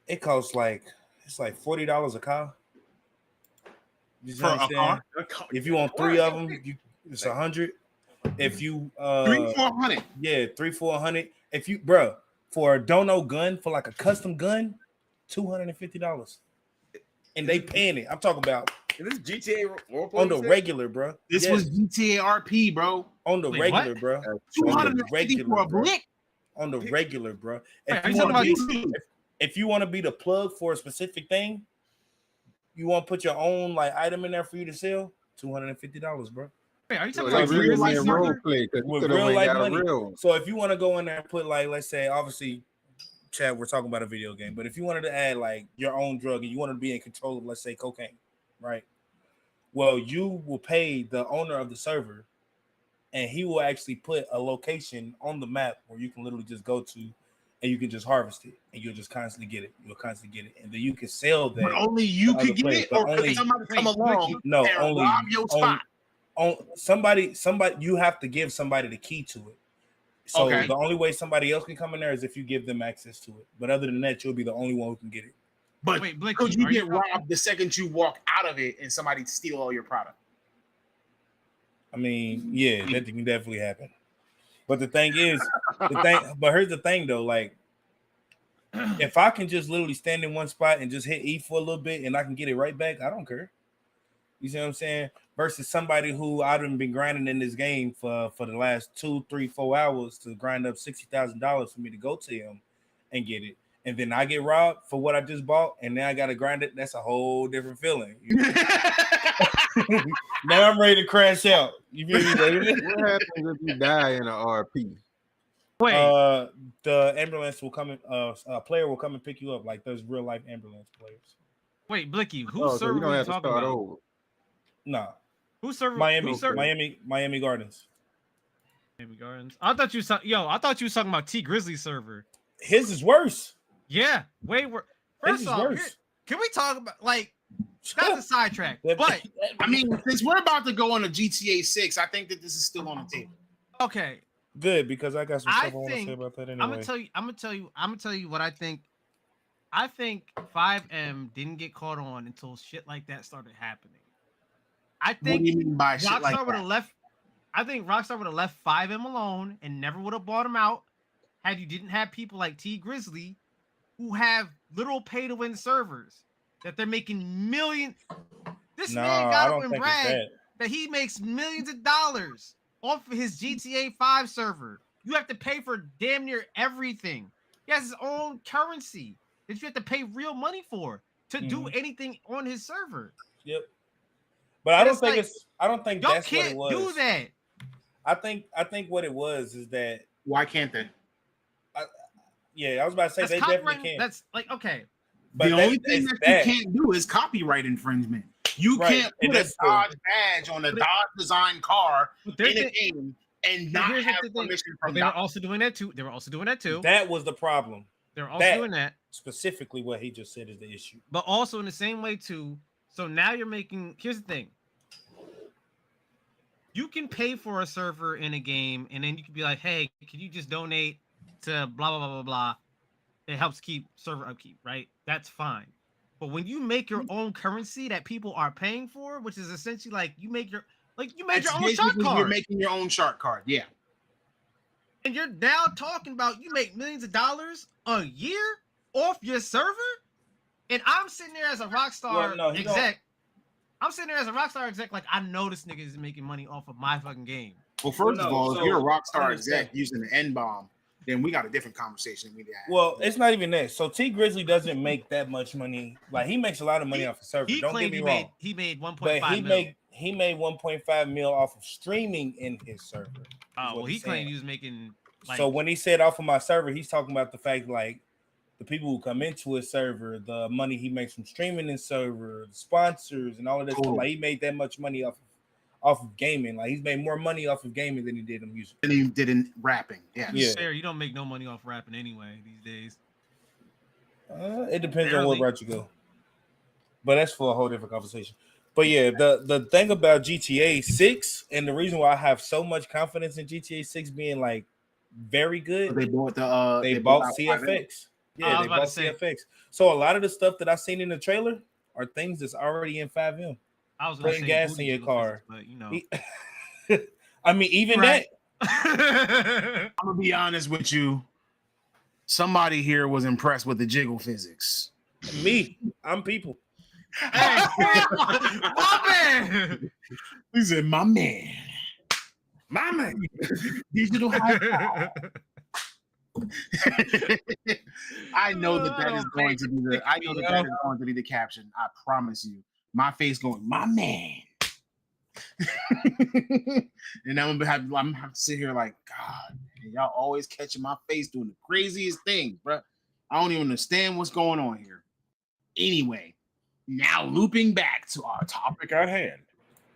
It costs it's like $40 a car. You For a car? If you want 3 of them, it's $100. If you 300-400. Yeah, 300-400. If you for a dono gun, for like a custom gun, $250. And they paying it. I'm talking about this GTA roleplay on the regular, bro. This was GTA RP, bro. On the regular, what? bro. $250 for a blick. On the regular, bro. If you want to be the plug for a specific thing, you want to put your own like item in there for you to sell, $250, bro. Wait, are you talking about real life roleplay? With real life money. So if you want to go in there and put like, let's say, obviously, Chad, we're talking about a video game, but if you wanted to add like your own drug and you want to be in control of, let's say, cocaine, right? Well, you will pay the owner of the server, and he will actually put a location on the map where you can literally just go to, and you can just harvest it, and you'll just constantly get it. You'll constantly get it, and then you can sell that. But only you can get it, or only somebody come along no, and only rob your spot. Somebody, you have to give somebody the key to it. So the only way somebody else can come in there is if you give them access to it. But other than that, you'll be the only one who can get it. But wait, Blake, could you get robbed the second you walk out of it and somebody steal all your product? I mean, yeah, that can definitely happen. But the thing is, but here's the thing though, like if I can just literally stand in one spot and just hit E for a little bit and I can get it right back, I don't care. You see what I'm saying? Versus somebody who I've been grinding in this game for the last 2, 3, 4 hours to grind up $60,000 for me to go to him and get it. And then I get robbed for what I just bought, and now I got to grind it. That's a whole different feeling. You know? Now I'm ready to crash out. You feel me, David? What happens if you die in an RP? Wait, The ambulance will come. A player will come and pick you up. Like there's real life ambulance players. wait, Blicky, whose Oh, so server you don't were you have to talking start about? over. Nah, Whose server? Miami, whose server? Miami Gardens. Miami Gardens. I thought you I thought you was talking about T Grizzly server. His is worse. Yeah, way worse. His First is off, worse. can we talk about like that's a sidetrack? But I mean, since we're about to go on a GTA 6, I think that this is still on the table. okay, good because I got some I stuff I want to say think- about that anyway. I'm gonna tell you what I think. I think 5M didn't get caught on until shit like that started happening. I What think do you mean by shit Rockstar like would have that? left. I think Rockstar would have left 5M alone and never would have bought him out had you didn't have people like T Grizzly who have literal pay to win servers that they're making millions. This Nah, man I got don't up and think it's bragged that. that he makes millions of dollars off of his GTA 5 server. You have to pay for damn near everything. He has his own currency that you have to pay real money for to do anything on his server. Yep. But I don't It's think like, it's. I don't think Y'all that's what it can't was. do that. I think what it was is that. Why can't they? Yeah, I was about to say That's they copyright. definitely can. That's like okay. But The only thing that you can't do is copyright infringement. You Right, can't and put a that's true. Dodge badge on a Dodge design car But in they're a game and but not here's the have thing. permission But from they were Dodge. also doing that too. They were also doing that too. That was the problem. They were also that- doing that. Specifically, what he just said is the issue. But also in the same way too. So now you're making. Here's the thing. You can pay for a server in a game, and then you can be like, "Hey, can you just donate to blah blah blah blah blah?" It helps keep server upkeep, right? That's fine. But when you make your own currency that people are paying for, which is essentially like you made your own shark card, You're making your own shark card. Yeah. and you're now talking about you make millions of dollars a year off your server, and I'm sitting there as a Rockstar Well, no, he don't- exec. I'm sitting there as a Rockstar exec, like I know this nigga is making money off of my fucking game. Well, first No, of all, so- if you're a I Rockstar understand. exec using the N bomb, then we got a different conversation. We had. Well, it's not even that. So T Grizzly doesn't make that much money. Like he makes a lot of money off the server. He Don't get claimed me he wrong. made 1.5 But million. he made 1.5 mil off of streaming in his server. Well, what he he's claimed saying. he was making. Like, So when he said off of my server, he's talking about the fact like the people who come into his server, the money he makes from streaming his server, the sponsors, and all of this. Cool. Like he made that much money off of gaming. Like he's made more money off of gaming than he did in music. And he did in rapping. Yeah. to be Yeah. fair, you don't make no money off rapping anyway these days. It depends on what Barely. route you go. But that's for a whole different conversation. But yeah, the thing about GTA 6 and the reason why I have so much confidence in GTA 6 being like very good, They bought the. they bought out CFX. I Yeah, was they about to bought say. CFX. So a lot of the stuff that I seen in the trailer are things that's already in 5M. I was gonna Putting say gas booty in your jiggle car. physics, but you know. I mean, even Right. I'm gonna be honest with you. Somebody here was impressed with the jiggle physics. that, me, I'm people. Hey, my man. He said, "My man, my man, digital high five." I know that is going to be the. I know that is going to be the caption. I promise you. My face going, my man. And I'm gonna have to sit here like, God, man, y'all always catching my face doing the craziest things, bro. I don't even understand what's going on here. Anyway, now looping back to our topic at hand,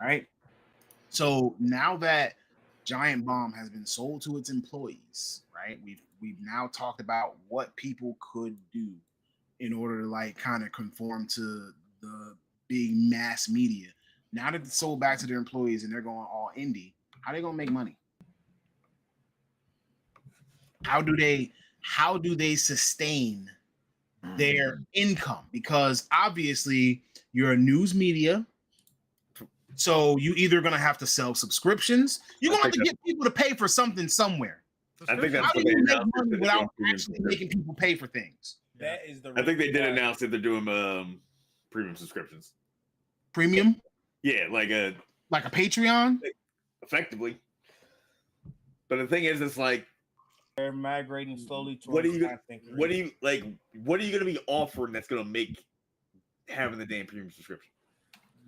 right? So now that Giant Bomb has been sold to its employees, right? We've now talked about what people could do in order to like kind of conform to the big mass media. Now that it's sold back to their employees and they're going all indie, how they gonna make money? How do they sustain their income? Because obviously you're a news media, so you either gonna have to sell subscriptions. You're gonna have to get people to pay for something somewhere. I think that's How what do they you make announced. money They're without doing premium actually subscriptions. making people pay for things? That is the. I think they did reason why- announce that they're doing premium subscriptions. Premium, Yeah, like like a Patreon. effectively. But the thing is, it's like, They're migrating slowly towards what are you content what are creation. you like? What are you gonna be offering that's gonna make having the damn premium subscription?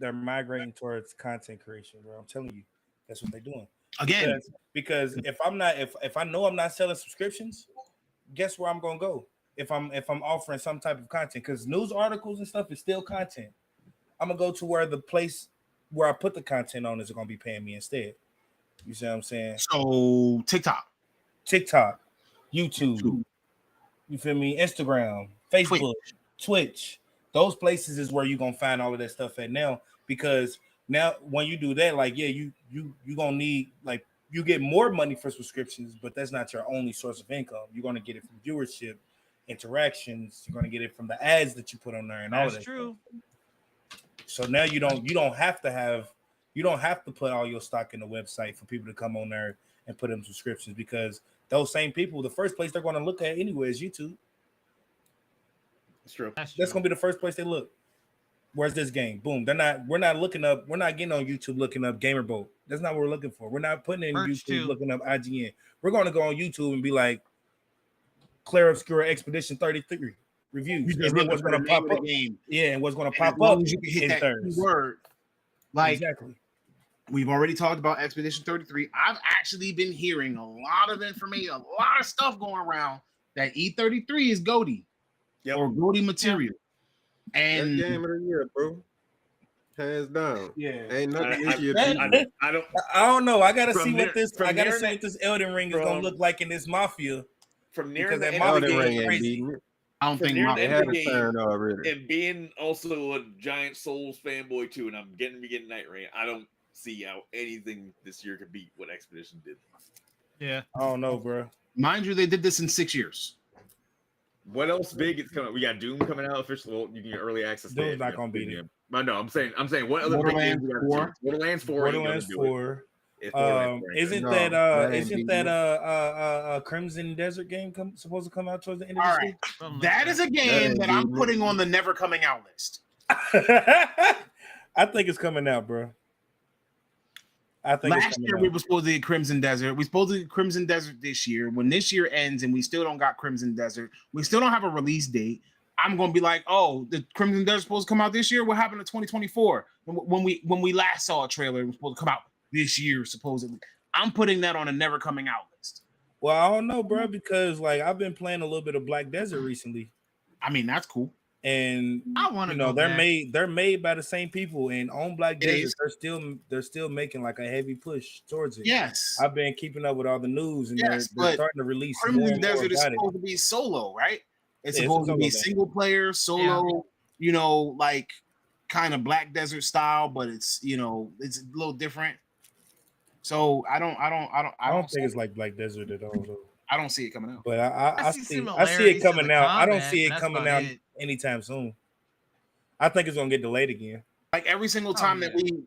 they're migrating towards content creation, bro. I'm telling you, that's what they're doing. Again, Because if I know I'm not selling subscriptions, guess where I'm gonna go? If I'm offering some type of content, because news articles and stuff is still content. I'm gonna go to where the place where I put the content on is gonna be paying me instead. You see what I'm saying? so TikTok, YouTube, you feel me? Instagram, Facebook, Twitch. Those places is where you're gonna find all of that stuff at now. Because now when you do that, like you gonna need, like, you get more money for subscriptions, but that's not your only source of income. You're gonna get it from viewership, interactions. You're gonna get it from the ads that you put on there and all that. That's true. So now you don't have to put all your stock in the website for people to come on there and put in subscriptions, because those same people, the first place they're going to look at anyway is YouTube. That's true. That's going to be the first place they look. Where's this game? Boom. We're not getting on YouTube looking up Gamer Boat. That's not what we're looking for. We're not putting in YouTube looking up IGN. We're going to go on YouTube and be like, Claire Obscura Expedition 33 reviews. And then what's going to pop up? Game. Yeah, and what's going to pop up? You can hit that word. Like, exactly. We've already talked about Expedition 33. I've actually been hearing a lot of information, a lot of stuff going around that E33 is GOATY or GOATY material. And that game of the year, bro. Hands down. Yeah. Ain't nothing this year. I don't know. I gotta see what this Elden Ring is gonna look like in this Mafia. From near the Elden Ring ain't beating it. I don't think they had a turn already. And being also a giant Souls fanboy too, and I'm getting Night Rain, I don't see how anything this year could beat what Expedition did. Yeah. I don't know, bro. Mind you, they did this in 6 years. What else big is coming? We got Doom coming out officially. Well, you can get early access. Doom's not gonna beat it. But no, I'm saying what other Borderlands 4? Borderlands 4. Borderlands 4. Isn't that Crimson Desert game supposed to come out towards the end of the year? That is a game that I'm putting on the never coming out list. I think it's coming out, bro. I think last year we were supposed to get Crimson Desert. We're supposed to get Crimson Desert this year. When this year ends and we still don't got Crimson Desert, we still don't have a release date. I'm gonna be like, oh, the Crimson Desert supposed to come out this year. What happened to 2024? When we last saw a trailer, it was supposed to come out this year, supposedly. I'm putting that on a never coming out list. Well, I don't know, bro, because like I've been playing a little bit of Black Desert recently. I mean, that's cool. And I want to know they're made by the same people, and on Black Desert they're still making like a heavy push towards it. Yes, I've been keeping up with all the news, and they're starting to release. Crimson Desert is supposed to be solo, right? It's supposed to be single player, solo. You know, like kind of Black Desert style, but it's it's a little different. So I don't think it's like Black Desert at all, though. I don't see it coming out. But I see it coming out. I don't see it coming out anytime soon. I think it's gonna get delayed again. Like every single time that we,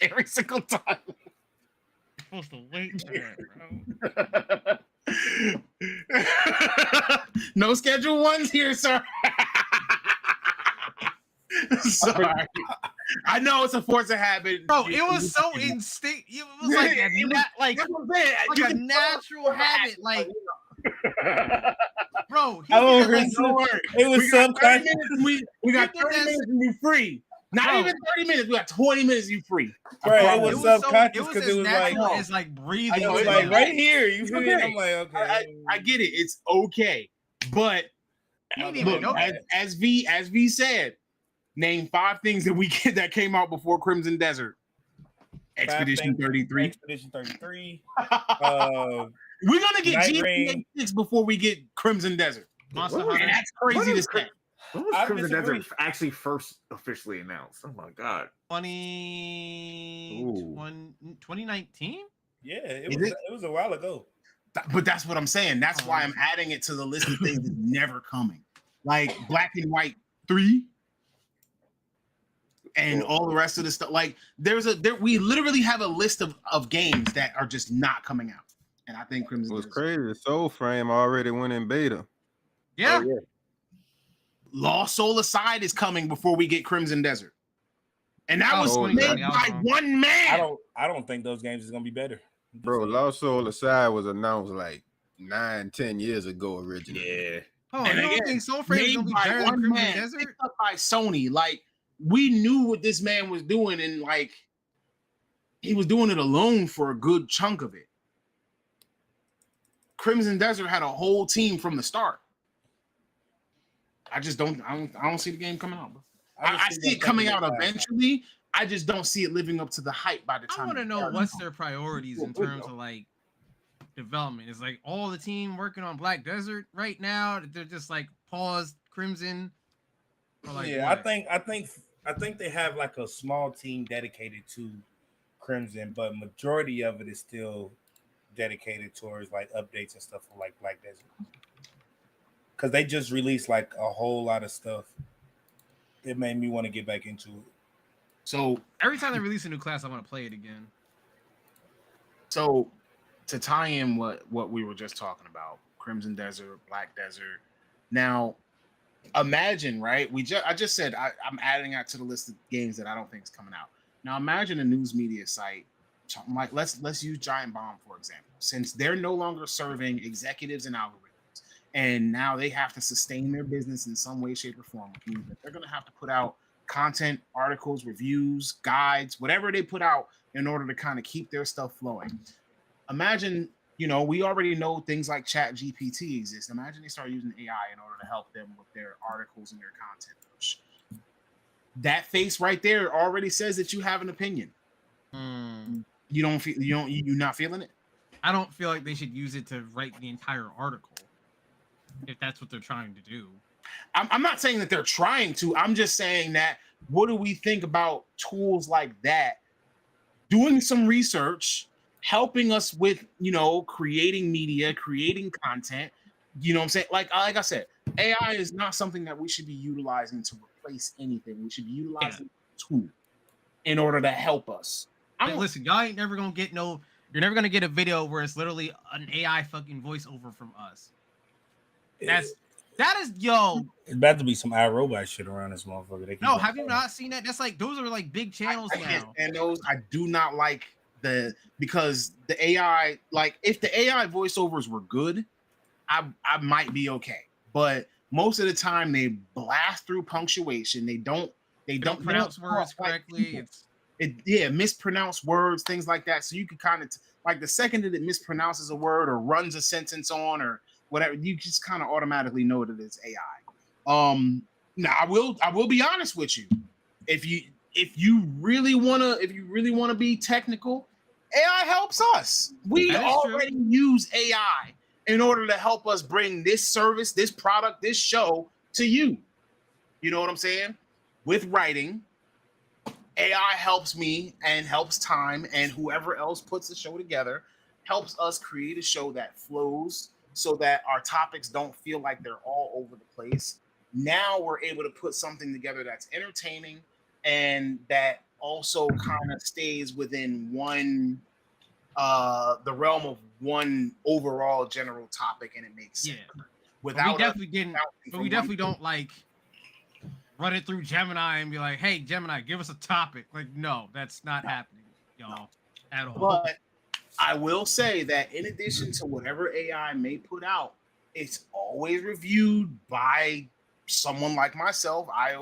every single time. Supposed to wait for that, bro. No schedule ones here, sir. Sorry. I know it's a force of habit. Bro, it was so instinct. It was like a natural habit. Like, bro, it was subconscious. We got 30 minutes and you free. Not even 30 minutes. We got 20 minutes. You free. Right, it was subconscious because it was like it's like breathing. It was like right here. You feel me? I'm like, okay. I get it. It's okay, but look, as V said. Name 5 things that came out before Crimson Desert. Expedition 33. Expedition 33. We're gonna get GTA 6 before we get Crimson Desert. Monster Hunter. And that's crazy to say. When was Crimson Desert actually first officially announced? Oh my god. 2019? Yeah, it was a while ago. But that's what I'm saying. That's why I'm adding it to the list of things that's never coming. Like Black and White 3. And all the rest of the stuff, like we literally have a list of games that are just not coming out, and I think Crimson was crazy. Soul Frame already went in beta. Yeah. Lost Soul Aside is coming before we get Crimson Desert, and that was made by one man. I don't think those games is gonna be better, bro. Lost Soul Aside was announced like 9-10 years ago originally. Yeah. Oh, and you don't think Soul Frame is gonna be better than Crimson Desert? Picked up by Sony, like. we knew what this man was doing, and like he was doing it alone for a good chunk of it. Crimson Desert had a whole team from the start. I don't see the game coming out, bro. I see it coming out eventually. I just don't see it living up to the hype by the time. I want to know what's their priorities in terms of like development. Is like all the team working on Black Desert right now? They're just like paused Crimson. Or like yeah, what? I think they have like a small team dedicated to Crimson, but majority of it is still dedicated towards like updates and stuff for like Black Desert. Because they just released like a whole lot of stuff. It made me want to get back into it. So Every time they release a new class, I want to play it again. So to tie in what we were just talking about, Crimson Desert, Black Desert. Now, imagine, right? I just said I'm adding that to the list of games that I don't think is coming out. Now imagine a news media site. Like let's use Giant Bomb for example. Since they're no longer serving executives and algorithms, and now they have to sustain their business in some way, shape, or form. They're going to have to put out content, articles, reviews, guides, whatever they put out in order to kind of keep their stuff flowing. Imagine, we already know things like Chat GPT exist. Imagine they start using AI in order to help them with their articles and their content push. That face right there already says that you have an opinion. You're not feeling it? I don't feel like they should use it to write the entire article if that's what they're trying to do. I'm not saying that they're trying to. I'm just saying that what do we think about tools like that? Doing some research, helping us with, creating media, creating content. You know what I'm saying? Like I said, AI is not something that we should be utilizing to replace anything. We should be utilizing a tool in order to help us. Listen, y'all ain't never gonna get you're never gonna get a video where it's literally an AI fucking voiceover from us. That is It's about to be some iRobot shit around this motherfucker. No, have you not seen that? That's like those are like big channels now. And those I do not like because the AI, like if the AI voiceovers were good, I might be okay. But most of the time they blast through punctuation. They don't pronounce words correctly. Mispronounce words, things like that. So you can kind of like the second that it mispronounces a word or runs a sentence on or whatever, you just kind of automatically know that it's AI. Now I will be honest with you. If you really wanna be technical, AI helps us. We already use AI in order to help us bring this service, this product, this show to you. You know what I'm saying? With writing, AI helps me and helps Time and whoever else puts the show together, helps us create a show that flows so that our topics don't feel like they're all over the place. Now we're able to put something together that's entertaining and that also kind of stays within the realm of one overall general topic, and it makes sense. Yeah. We definitely don't like run it through Gemini and be like, hey, Gemini, give us a topic. Like, no, that's not happening, y'all, at all. But I will say that in addition to whatever AI may put out, it's always reviewed by someone like myself. I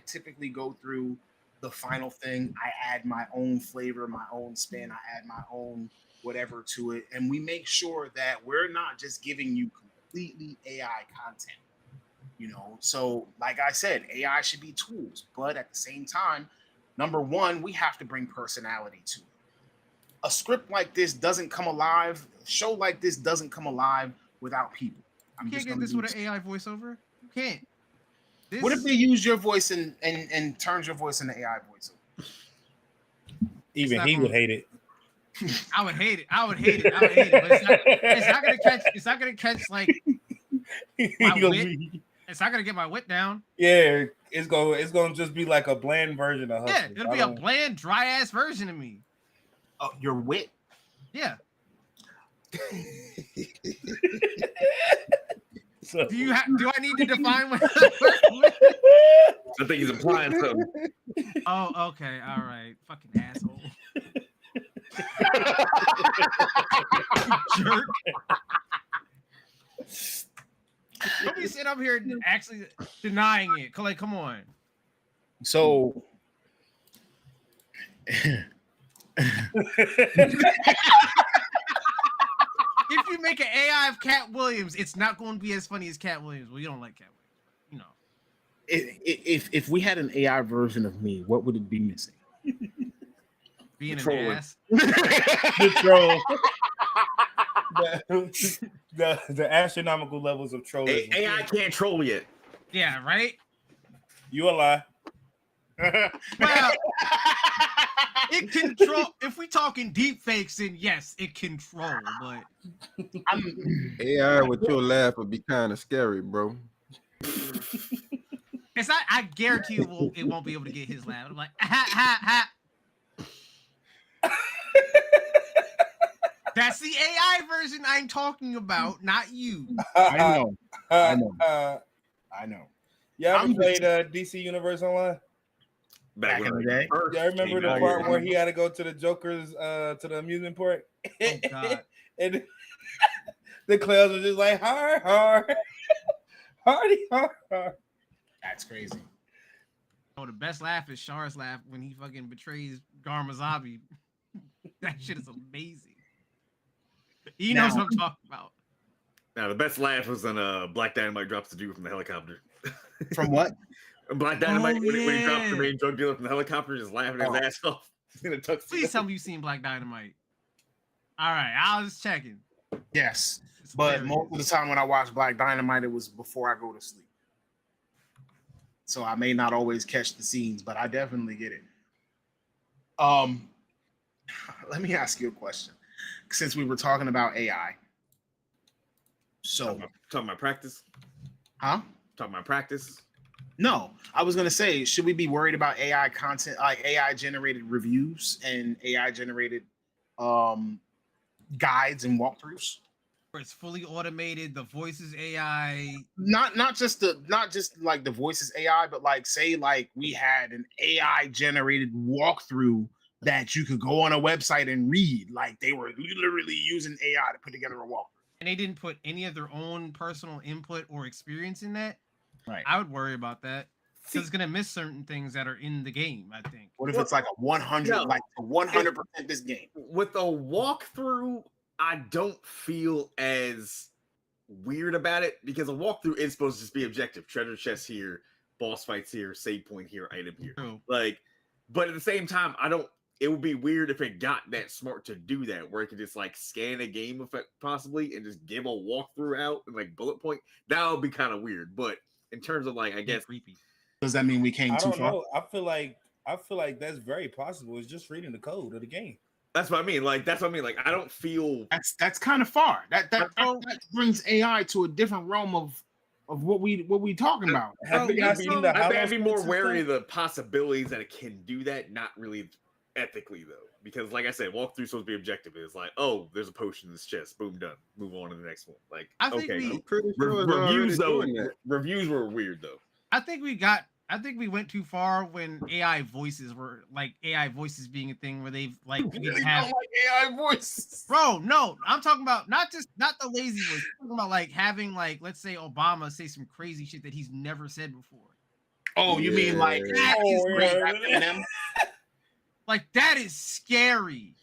typically go through the final thing. I add my own flavor, my own spin. I add my own whatever to it. And we make sure that we're not just giving you completely AI content. So like I said, AI should be tools, but at the same time, number one, we have to bring personality to it. A script like this doesn't come alive. A show like this doesn't come alive without people. You can't get this with an AI voiceover. You can't. What if they use your voice and turns your voice into AI voiceover? Even he would hate it. I would hate it. But it's not gonna catch like my wit. It's not gonna get my wit down. Yeah, it's gonna just be like a bland version of Hustle. Yeah, it'll be a bland, dry ass version of me. Your wit? Yeah. So, do I need to define what? I think he's implying something. Oh, okay, all right, fucking asshole. Jerk. Don't be sitting up here actually denying it. Like, come on. So If you make an AI of Cat Williams, it's not going to be as funny as Cat Williams. Well, you don't like Cat Williams, you know. If we had an AI version of me, what would it be missing? Being an Trolling. ass. The troll. the astronomical levels of trollism. AI can't troll yet. Yeah, right? You a lie. Well, it can troll. If we talking deep fakes, then yes, it can troll. But AI with your laugh would be kind of scary, bro. it's not. I guarantee it won't be able to get his laugh. I'm like, ha ha ha. That's the AI version I'm talking about, not you. I know. You ever I'm played DC Universe Online? Back in the day. Yeah, I remember the part where he had to go to the Joker's to the amusement park. Oh God. And the clouds were just like hard. That's crazy. Oh, the best laugh is Char's laugh when he fucking betrays Garmazabi. That shit is amazing. He knows what I'm talking about. Now the best laugh was when Black Dynamite drops the dude from the helicopter. From what? Black Dynamite Oh, when he drops yeah. the main drug dealer from the helicopter, just laughing his ass off in a tuxedo. Please tell me you've seen Black Dynamite. All right, I was checking. Yes. It's But hilarious. most of the time when I watch Black Dynamite, it was before I go to sleep. So I may not always catch the scenes, but I definitely get it. Let me ask you a question. Since we were talking about AI. So Talking about practice. huh? Talking about practice. No, I was gonna say, should we be worried about AI content, like AI generated reviews and AI generated guides and walkthroughs? Where it's fully automated, the voice is AI. Not just like the voices AI, but like say like we had an AI generated walkthrough that you could go on a website and read. Like they were literally using AI to put together a walkthrough. And they didn't put any of their own personal input or experience in that. Right. I would worry about that. Because it's gonna miss certain things that are in the game, I think. What if it's like a 100, No. like a 100% this game? With a walkthrough, I don't feel as weird about it because a walkthrough is supposed to just be objective. Treasure chest here, boss fights here, save point here, item here. True. Like, but at the same time, it would be weird if it got that smart to do that, where it could just like scan a game effect possibly and just give a walkthrough out and like bullet point. That would be kind of weird. But in terms of like, I guess Creepy. Does that mean we came I too don't far? know. I feel like that's very possible. It's just reading the code of the game. that's what I mean. Like, that's what I mean. Like, I don't feel That's kind of far. That brings AI to a different realm of what we talking about. Have you guys seen the I'd be Hollow more System? wary of the possibilities that it can do that, not really ethically though. Because like I said, walkthrough supposed to be objective. It's like, oh, there's a potion in this chest. Boom, done. Move on to the next one. Like, I think okay. I'm pretty sure it's Reviews though, already doing that. reviews were weird though. I think we went too far when AI voices were like AI voices being a thing where they've like you can have AI voices. bro, no, I'm talking about not the lazy voice. I'm talking about like having like let's say Obama say some crazy shit that he's never said before. Oh, you mean like Yeah. that is great. yeah. Like Eminem? Like that is scary.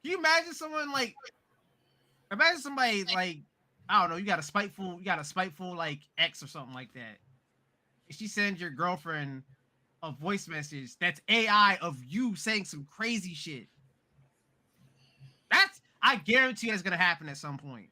Can you imagine somebody like I don't know, you got a spiteful like ex or something like that. If she sends your girlfriend a voice message that's AI of you saying some crazy shit. I guarantee that's gonna happen at some point.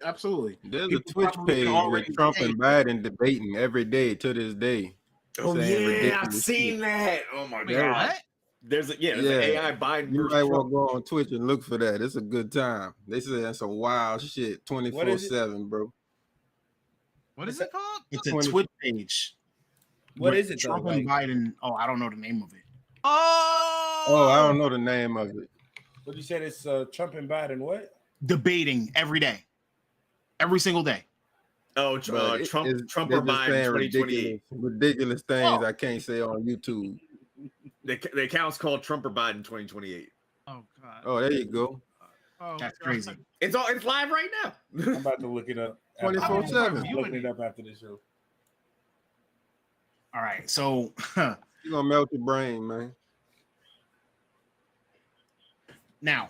Absolutely. There's a People Twitch probably page already with Trump say- and Biden debating every day to this day. Oh saying yeah, I've ridiculous seen shit. that. Oh my Wait, god. what? There's an Yeah. AI Biden You versus might Trump. want to go on Twitch and look for that. It's a good time. They say that's some wild shit 24/7, bro. What is it called? It's a 20 Twitch page. What where is it though? Trump and Like, Biden. Oh, I don't know the name of it. Oh, I don't know the name of it. what you said? It's Trump and Biden. What? Debating every day, every single day. Oh, But Trump they're or just Biden saying 2028. ridiculous things Oh. I can't say on YouTube. The account's called Trump or Biden 2028. Oh god. Oh, there you go. Oh, That's God. crazy. It's live right now. I'm about to look it up. 24/7. I'm looking it up after the show. All right, so You gonna melt your brain, man. Now,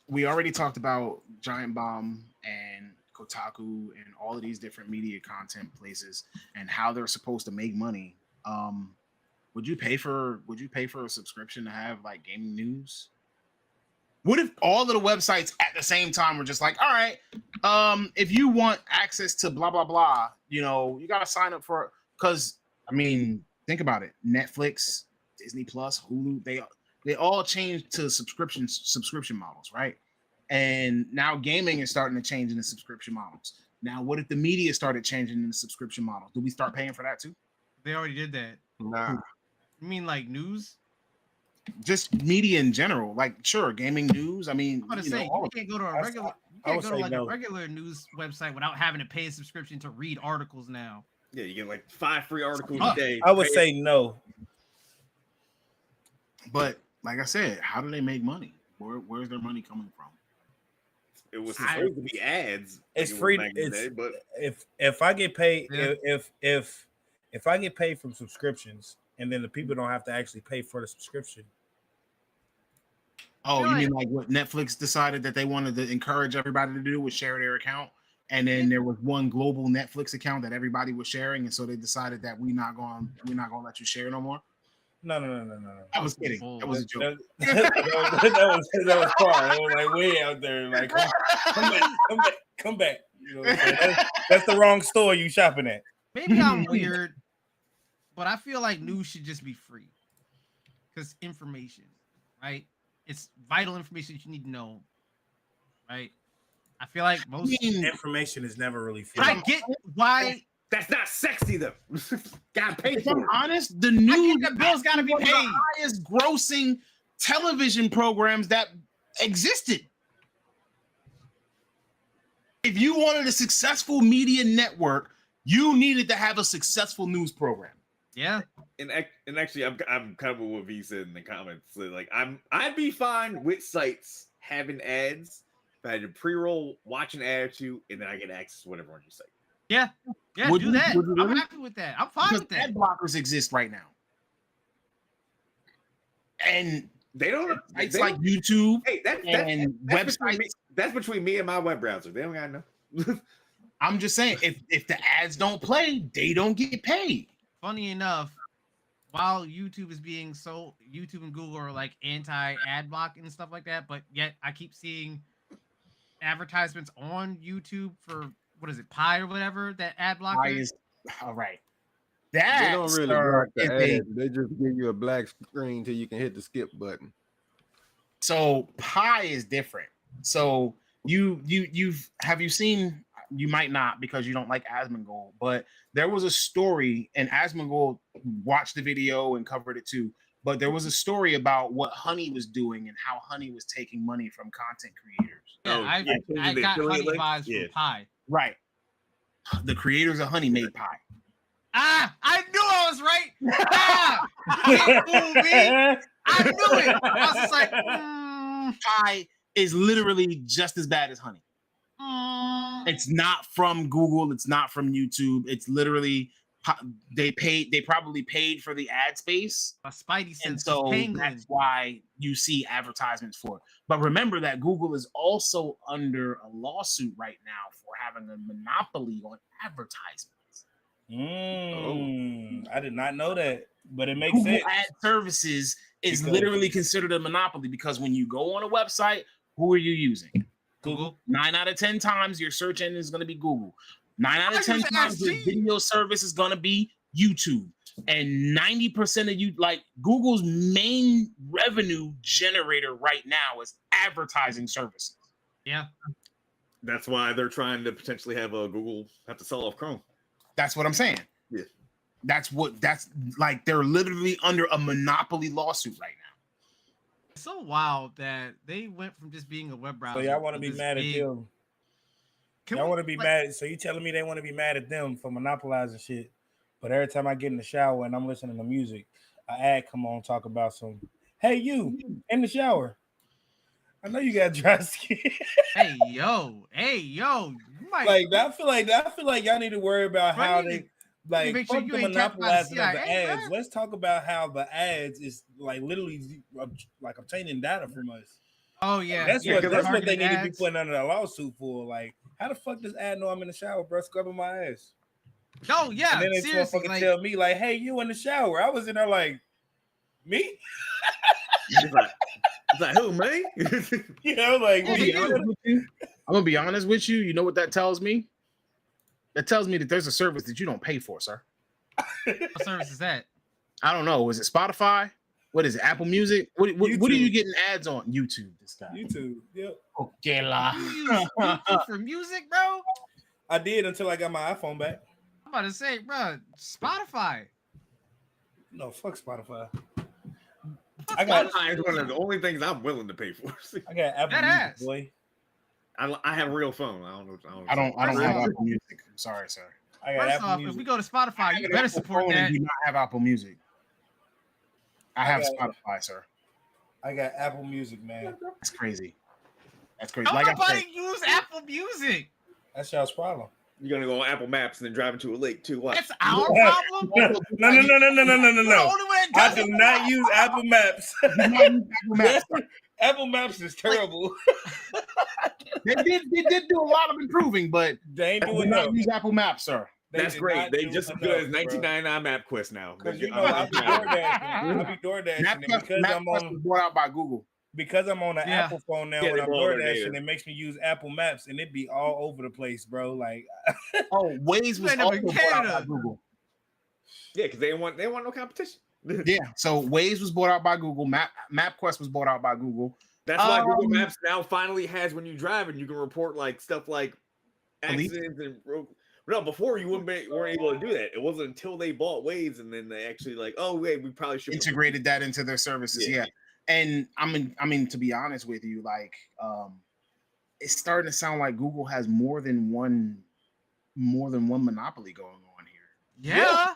we already talked about Giant Bomb and Kotaku and all of these different media content places and how they're supposed to make money. Would you pay for a subscription to have like gaming news? What if all of the websites at the same time were just like, all right, if you want access to blah blah blah, you know, you gotta sign up for, because I mean, think about it. Netflix, Disney Plus, Hulu, they all changed to subscription models, right? And now gaming is starting to change into subscription models. Now, what if the media started changing into subscription models? Do we start paying for that too? They already did that. Nah. You mean like news? Just media in general, like sure, gaming news. I mean, I'm gonna say you can't go to a regular, a regular news website without having to pay a subscription to read articles now. Yeah, you get like 5 free articles a day. I would say no. But like I said, how do they make money? Where's their money coming from? It was supposed to be ads. It's free. But if I get paid, Yeah. if I get paid from subscriptions, and then the people don't have to actually pay for the subscription. Oh, you mean like what Netflix decided that they wanted to encourage everybody to do was share their account, and then there was one global Netflix account that everybody was sharing, and so they decided that we're not going to let you share no more. No. I was kidding. That was a joke. That was far. It was like way out there. Like come back. You know what I'm saying? That's the wrong store you shopping at. Maybe I'm weird, but I feel like news should just be free. Because information, right? It's vital information that you need to know, right? I feel like most information is never really free. I get why that's not sexy though. Gotta pay If for I'm it. honest, the news the bills gotta be one of paid. the highest grossing television programs that existed. If you wanted a successful media network, you needed to have a successful news program. Yeah. And actually, I'm kind of with what V said in the comments. So, like, I'd be fine with sites having ads. If I had to pre-roll, watch an ad or two, and then I get access to whatever on your site. Yeah. Yeah, Would do you- that. would you I'm really? happy with that. I'm fine Because with that. ad blockers exist right now. And They don't. sites they like don't- YouTube Hey, and that's between websites. me. That's between me and my web browser. They don't gotta know. I'm just saying, if the ads don't play, they don't get paid. Funny enough, while YouTube is being so, YouTube and Google are like anti-ad block and stuff like that, but yet I keep seeing advertisements on YouTube for what is it, Pi or whatever, that ad blocker. Why is all right? They That don't really sir, block the is a- ad. They just give you a black screen till you can hit the skip button. so Pi is different. So you've seen, you might not because you don't like Asmongold, but there was a story, and Asmongold watched the video and covered it too. But there was a story about what Honey was doing and how Honey was taking money from content creators. Yeah, Oh, I changing the got Honey affiliate links? vibes Yeah. from Pi. Right. The creators of Honey made Pi. Ah, I knew I was right. Ah, you can't fool me. I knew it. I was just like, Pi is literally just as bad as Honey. It's not from Google. It's not from YouTube. It's literally they probably paid for the ad space, my Spidey and sense so is that's why you see advertisements for it. But remember that Google is also under a lawsuit right now for having a monopoly on advertisements. I did not know that, but it makes Google sense. Ad Services is Because- literally considered a monopoly because when you go on a website, who are you using? Google. 9 out of 10 times your search engine is going to be Google. 9 out I of 10 use times your SG. video service is going to be YouTube. And 90% of you, like Google's main revenue generator right now is advertising services. Yeah. That's why they're trying to potentially have Google have to sell off Chrome. That's what I'm saying. Yeah. That's like they're literally under a monopoly lawsuit right now. It's so wild that they went from just being a web browser. So y'all want to be this mad at big- them? Can Y'all we- want to be like, mad? So you telling me they want to be mad at them for monopolizing shit? But every time I get in the shower and I'm listening to music, an ad come on talk about some. Hey, you in the shower? I know you got dry skin. Hey yo, you might like I feel like y'all need to worry about Bro, how you they need- like make sure fuck you the ain't tapped by the monopolizing of the CIA, ads. bro. Let's talk about how the ads is like literally like obtaining data from us. Oh yeah, That's yeah, what that's what they targeted need to be ads. putting under a lawsuit for. Like, how the fuck does ad know I'm in the shower, bro, scrubbing my ass? No, And yeah, then this seriously, motherfucker like tell me, like, hey, you in the shower. I was in there like, me? It's like who, me? You know, like, Yeah, me? you. I'm gonna be honest with you. You know what that tells me? That tells me that there's a service that you don't pay for, sir. What service is that? I don't know. Is it Spotify? What is it? Apple Music? What are YouTube. you getting ads on? YouTube. This guy. YouTube. Yep. Okay, la. You use YouTube for music, bro? I did until I got my iPhone back. I'm about to say, bro, Spotify. No, fuck Spotify. Fuck I got- Spotify is one of the only things I'm willing to pay for. I got Apple That Music, ass. boy. I have a real phone. I don't know. I don't First have off- Apple Music. I'm sorry, sir. I got First Apple off, Music. if we go to Spotify, you better support that. Do not have Apple Music. I have got- Spotify, sir. I got Apple Music, man. That's crazy. That's crazy. Don't Like I said, nobody use Apple Music. That's y'all's problem. You're gonna go on Apple Maps and then drive into a lake too. What? That's our problem. No. We're the No. only one that I does do it. not use Apple Maps. do not use Apple Maps. Apple Maps is terrible. They did do a lot of improving, but They ain't do doing not enough. use Apple Maps, sir. That's did great. not They do just as enough, good as 1999 MapQuest now. Because you know I be DoorDashing and because I'm MapQuest on was bought out by Google. because I'm on an Yeah. Apple phone now Yeah, when they I'm blow their DoorDashing, data. it makes me use Apple Maps and it be all over the place, bro. Like Oh, Waze was end up also in bought out by Canada. Google. Yeah, because they want no competition. Yeah, so Waze was bought out by Google. MapQuest was bought out by Google. That's why Google Um, Maps now finally has when you drive and you can report like stuff like Police? accidents and no. Before you weren't able to do that. It wasn't until they bought Waze and then they actually like, oh wait, we probably should Integrated that into their services. Yeah. Yeah. And I mean, to be honest with you, like, it's starting to sound like Google has more than one monopoly going on here. Yeah.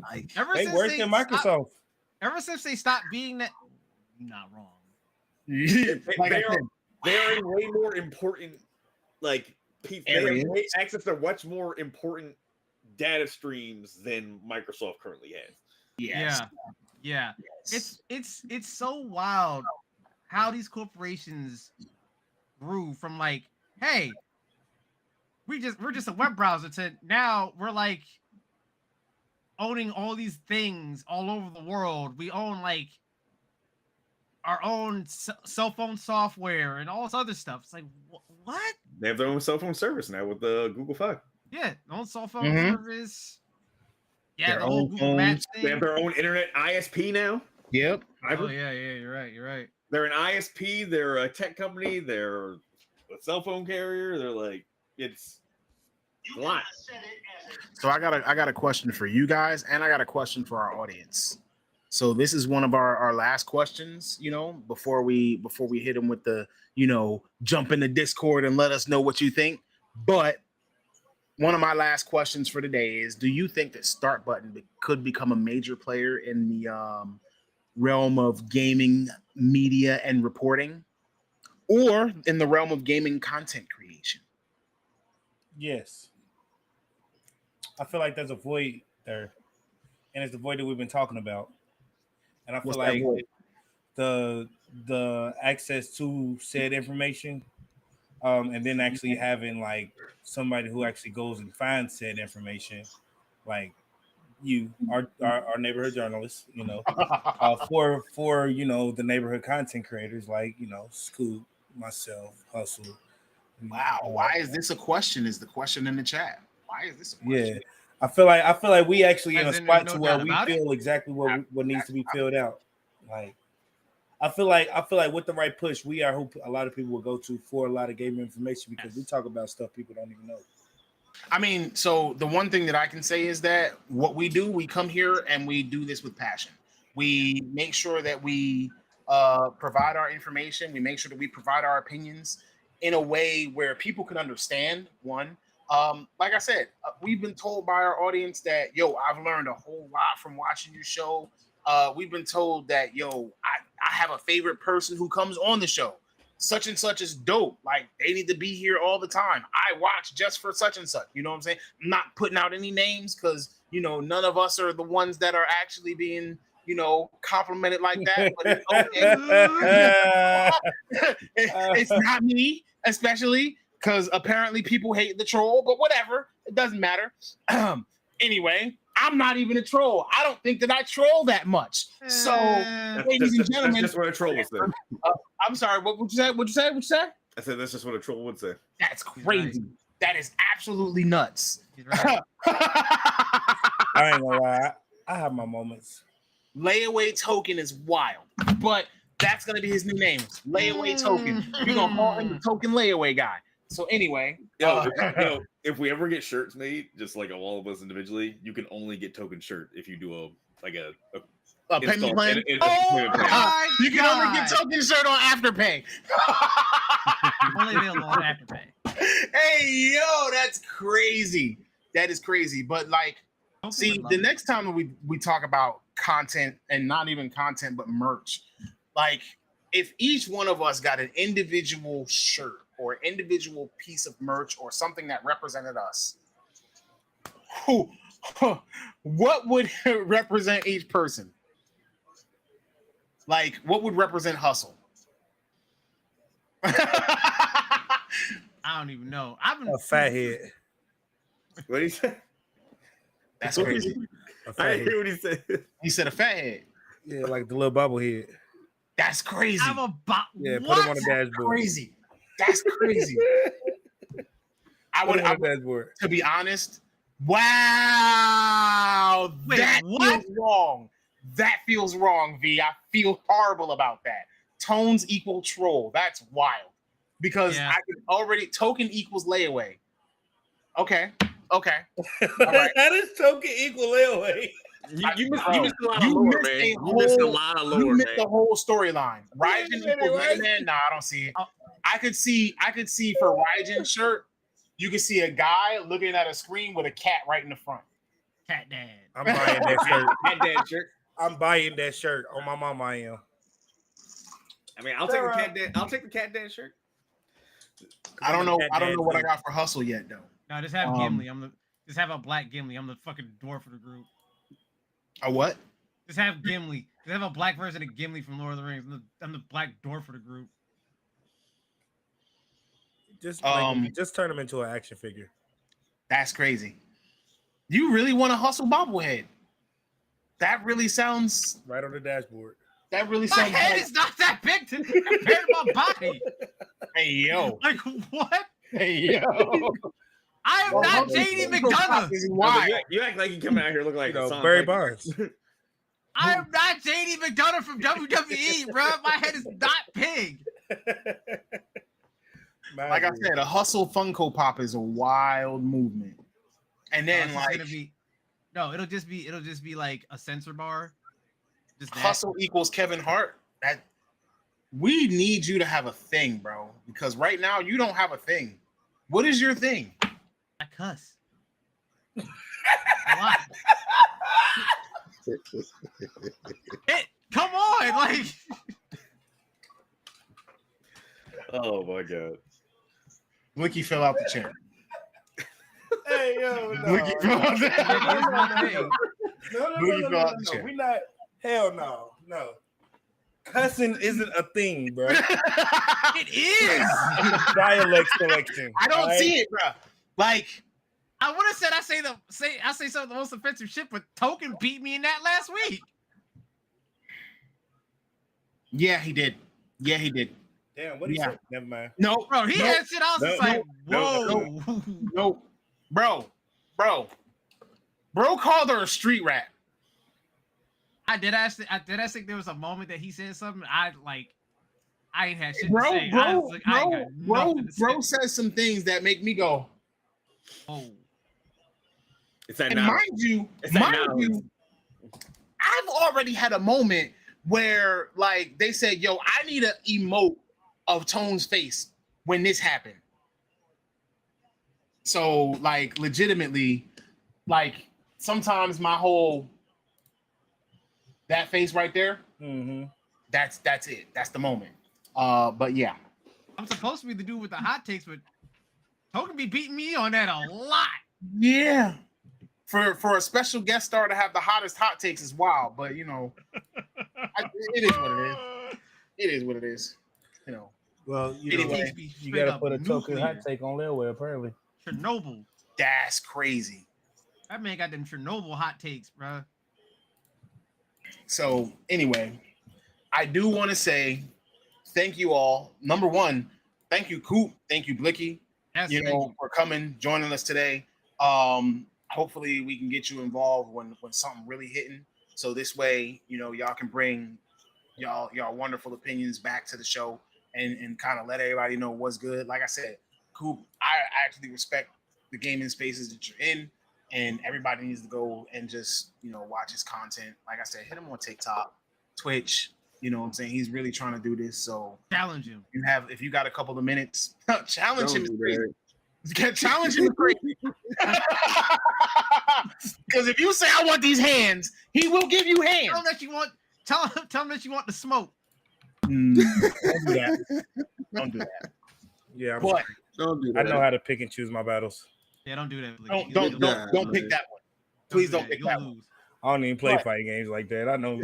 Like, Ever they since worse they than stopped- Microsoft. ever since they stopped being that, you're not wrong. like I said, They're in way more important like they have Areas. access to much more important data streams than Microsoft currently has. yes. Yeah. It's so wild how these corporations grew from like, hey, we're just a web browser to now we're like owning all these things all over the world. We own like our own cell phone software and all this other stuff. It's like what? They have their own cell phone service now with the Google Fi. Yeah, own cell phone Mhm. service. Yeah, Their the whole own Google Maps They thing. have their own internet ISP now. Yep. Oh yeah, you're right. They're an ISP. They're a tech company. They're a cell phone carrier. They're like it's a lot. So I got a question for you guys, and I got a question for our audience. So this is one of our last questions, you know, before we hit them with the, you know, jump in the Discord and let us know what you think. But one of my last questions for today is: do you think that Start Button could become a major player in the realm of gaming media and reporting, or in the realm of gaming content creation? Yes. I feel like there's a void there. And it's the void that we've been talking about. And I feel What's that like void? the access to said information, and then actually having like somebody who actually goes and finds said information, like you, our neighborhood journalists, you know, for you know the neighborhood content creators like you know Scoop, myself, Hustle. Wow, why is this a question? Is the question in the chat? Why is this a question? Yeah, I feel like we actually in a As in, spot there's to no where doubt we about it? feel exactly what needs to be filled out. Like, I feel like with the right push, we are who a lot of people will go to for a lot of gaming information because we talk about stuff people don't even know. I mean, so the one thing that I can say is that what we do, we come here and we do this with passion. We make sure that we provide our information. We make sure that we provide our opinions in a way where people can understand. One, like I said, we've been told by our audience that, yo, I've learned a whole lot from watching your show. We've been told that, yo, I have a favorite person who comes on the show. Such and such is dope. Like, they need to be here all the time. I watch just for such and such. You know what I'm saying? I'm not putting out any names because, you know, none of us are the ones that are actually being complimented like that, but it's okay. It's not me, especially because apparently people hate the troll, but whatever, it doesn't matter. Anyway, I'm not even a troll. I don't think that I troll that much. So, ladies and gentlemen, that's just what a troll would say. I'm sorry. What would you say? What'd you say? I said that's just what a troll would say. That's crazy. Right. That is absolutely nuts. Right. I ain't gonna lie. I have my moments. Layaway Token is wild, but that's gonna be his new name. Layaway Token. You're gonna call him the Token Layaway guy. So anyway, if we ever get shirts made, just like all of us individually, you can only get Token shirt if you do a payment plan. You can only get Token shirt on Afterpay. Only available on Afterpay. Hey, yo, that's crazy. That is crazy. But like, see, the next time we talk about content, and not even content, but merch, like if each one of us got an individual shirt or individual piece of merch or something that represented us, what would represent each person? Like, what would represent Hustle? I don't even know. I've been a fathead. What did he say? That's crazy. I didn't hear what he said. He said a fathead. Yeah, like the little bobblehead. That's crazy. I'm a yeah, what? put him on the dashboard. Crazy. That's crazy. I would, to be honest. Wow. Wait, that what? feels wrong. That feels wrong, V. I feel horrible about that. Tones equal troll. That's wild. Because I can already token equals layaway. Okay. All right. How does token equal layaway? You missed a lot of lore, man. You missed a lot of lore, You missed man. the whole storyline. Raijin equals Mega Man. Nah, I don't see it. I could see for Raijin's shirt, you could see a guy looking at a screen with a cat right in the front. Cat dad. I'm buying that shirt. Cat dad shirt. I'm buying that shirt. On my mama, I am. I mean, I'll take the cat dad. I'll take the cat dad shirt. I don't know what I got for Hustle yet, though. No, just have Gimli. Just have a black Gimli. I'm the fucking dwarf of the group. A what? Just have Gimli. Just have a black version of Gimli from Lord of the Rings. I'm the black dwarf of the group. Just turn him into an action figure. That's crazy. You really want to Hustle bobblehead? That really sounds right on the dashboard. That really my sounds. My head is not that big compared to my body. Hey yo! Like what? Hey yo! I am not JD McDonough. Why? You act like you coming out here looking like Barry Bonds. I am not JD McDonough from WWE, bro. My head is not big. Like I said, a Hustle Funko Pop is a wild movement. And then it'll just be like a sensor bar. Just Hustle equals Kevin Hart. That we need you to have a thing, bro. Because right now you don't have a thing. What is your thing? I cuss. A lot. Come on, like. Oh my god. Blicky fell out the chair. Hey yo, no. Blicky fell out the chair. No. We not. Hell no. Cussing isn't a thing, bro. It is. Dialect selection. I don't see it, bro. Like I would have said I say some of the most offensive shit, but Token beat me in that last week. Yeah, he did. Damn, what do you say? Never mind. No, bro, he had shit. I was just like, whoa. No, bro. Bro called her a street rat. I did think there was a moment that he said something. I ain't had shit bro, to say. Bro says some things that make me go, oh. It's that and now. mind you, I've already had a moment where like they said, yo, I need an emote of Tone's face when this happened. So like legitimately, like sometimes my whole that face right there, that's it. That's the moment. But yeah. I'm supposed to be the dude with the hot takes, but Token be beating me on that a lot. Yeah. for a special guest star to have the hottest hot takes is wild, but it is what it is. It is what it is. Well, Anyway, you got to put a token hot take on Leeway, apparently. Chernobyl. That's crazy. That man got them Chernobyl hot takes, bro. So anyway, I do want to say thank you all. Number one, thank you, Coop. Thank you, Blicky. Yes, For coming, joining us today. Hopefully we can get you involved when something really hitting. So this way, y'all can bring y'all wonderful opinions back to the show and kind of let everybody know what's good. Like I said, Coop, I actually respect the gaming spaces that you're in, and everybody needs to go and just watch his content. Like I said, hit him on TikTok, Twitch. You know what I'm saying? He's really trying to do this. So challenge him. If you got a couple of minutes, challenge him. Challenge him crazy. Because if you say I want these hands, he will give you hands. Tell him that you want. Tell him that you want the smoke. Don't do that. Don't do that. Yeah, but don't do that. I know how to pick and choose my battles. Yeah, don't do that. Don't pick that one. Please don't pick that one. I don't even play fighting games like that. I know.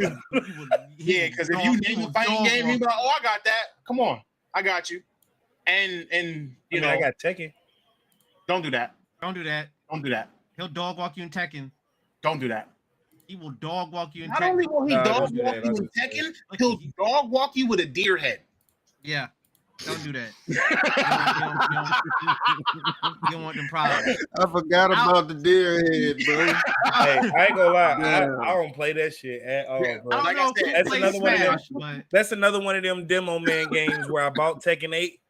Yeah, because if you name a fighting game, you'll be like, "Oh, I got that. Come on, I got you." And I got Tekken. Don't do that. Don't do that. Don't do that. He'll dog walk you in Tekken. Don't do that. He will dog walk you in Not Tekken. only will he dog walk you in Tekken, he'll dog walk you with a deer head. Yeah. Don't do that. You don't want them problems. I forgot about the deer head, bro. Hey, I ain't gonna lie. I don't play that shit at all, bro. Like I said, that's another one of them. That's another one of them demo man games where I bought Tekken 8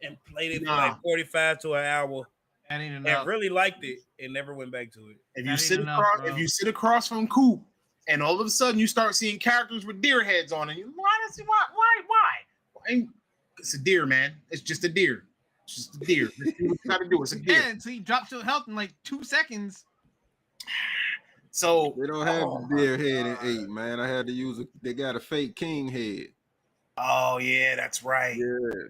and played it for like 45 to an hour. That ain't enough. And really liked it and never went back to it. If you sit across from Coop and all of a sudden you start seeing characters with deer heads on, and you why? And it's a deer, man. It's just a deer. It's just a deer. What you gotta do. It's a deer. Yeah, so he drops to health in like 2 seconds. So they don't have the deer head in 8, man. I had to use they got a fake king head. Oh yeah, that's right. Yeah.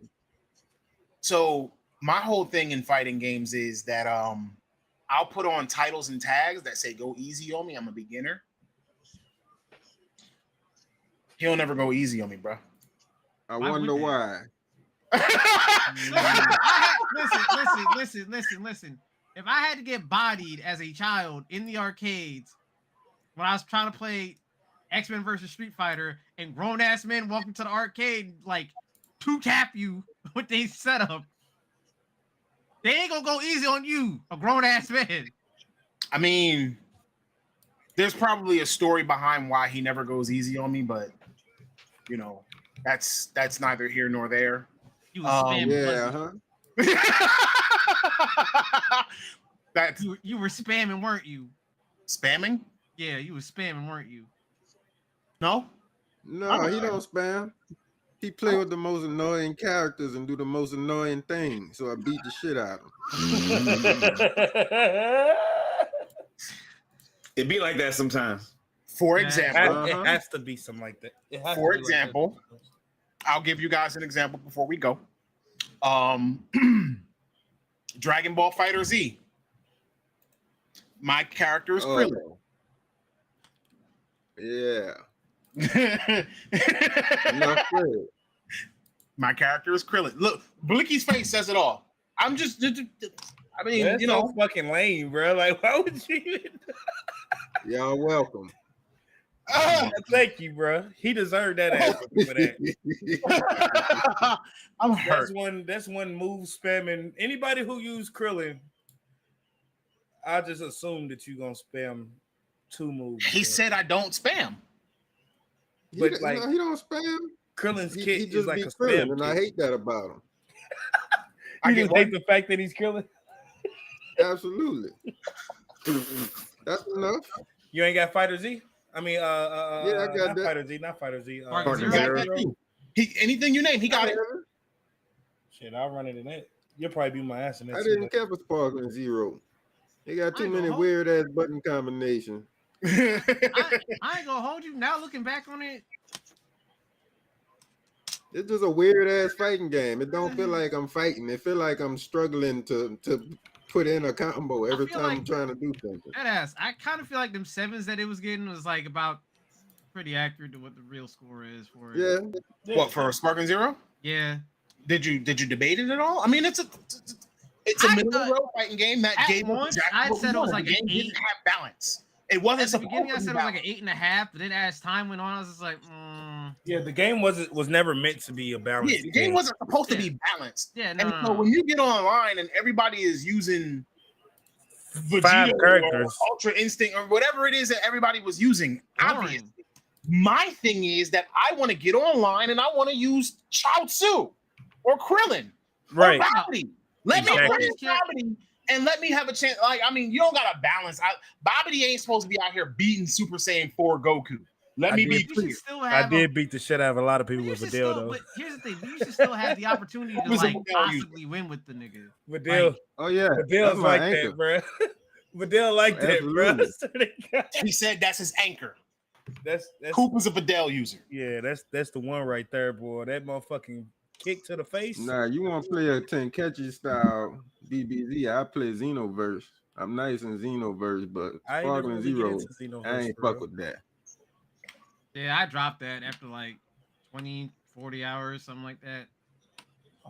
So my whole thing in fighting games is that I'll put on titles and tags that say go easy on me. I'm a beginner. He'll never go easy on me, bro. I wonder why. Listen. If I had to get bodied as a child in the arcades when I was trying to play X-Men versus Street Fighter and grown-ass men walk into the arcade like to tap you with they setup, they ain't gonna go easy on you, a grown-ass man. I mean, there's probably a story behind why he never goes easy on me, but that's neither here nor there. You was spamming, you were spamming, weren't you? Spamming? Yeah, you were spamming, weren't you? No, he don't spam. He play with the most annoying characters and do the most annoying things. So I beat the shit out of him. It be like that sometimes. For example, it has to be something like that. For example, I'll give you guys an example before we go. Dragon Ball Fighter Z. My character is Krillin. Yeah. My character is Krillin. Look, Blicky's face says it all. I'm just, I mean, that's so fucking lame, bro. Like, why would you? Y'all welcome. Thank you, bro. He deserved that ass for that. I'm hurt. That's one move spamming. Anybody who used Krillin, I just assume that you're gonna spam 2 moves. He said I don't spam. But he don't spam. Krillin's kit just is like a Krillin, spam and kit. I hate that about him. I just hate the fact that he's Krillin. Absolutely. That's enough. You ain't got Fighter Z? I mean, yeah, I got that. Not Fighter Z. Anything you name, he got it. Shit, I'll run it in that. You'll probably be my ass in that. I didn't care for Sparkling Zero. They got too many weird ass button combinations. I ain't gonna hold you. Now looking back on it, it's just a weird ass fighting game. It don't feel like I'm fighting. It feel like I'm struggling to put in a combo every feel time like- I'm trying to do something. That ass. I kind of feel like them 7s that it was getting was like about pretty accurate to what the real score is for it. Yeah. What for Sparking Zero? Yeah. Did you debate it at all? I mean, it's a I middle thought- road fighting game that at gave us once, exactly I what we said it was wanted. like The an game didn't 8. have balance. It wasn't At the supposed beginning, I to be said it was like balanced. an 8.5, but then as time went on, I was just like, Yeah, the game was never meant to be a balanced Yeah, the game wasn't supposed to be balanced. yeah, And so when you get online and everybody is using 5 Vegeta characters. or Ultra Instinct or whatever it is that everybody was using, obviously. boring. My thing is that I want to get online and I want to use Chaozu or Krillin Right. or Babidi. Let me Exactly. play as Babidi and let me have a chance. Like, I mean, you don't got to balance. Babidi ain't supposed to be out here beating Super Saiyan 4 Goku. Let me be You clear. should still I have did beat the shit out of a lot of people you with should Videl still, though. but here's the thing, you should still have the opportunity to Was a like Videl user. possibly win with the nigga. Videl, Like, Oh yeah. That's Vidal's my like anchor. that, bro. Videl like that, bro. Absolutely. Swear to God. He said that's his anchor. That's Koopa's a Videl user. yeah, that's the one right there, boy. That motherfucking kick to the face. Nah, you want to play a Tenkaichi style DBZ? I play Xenoverse. I'm nice in Xenoverse, but I ain't never Sparkling really get Zero, into Xenoverse, I ain't bro. fuck with that. yeah, I dropped that after like 20, 40 hours, something like that.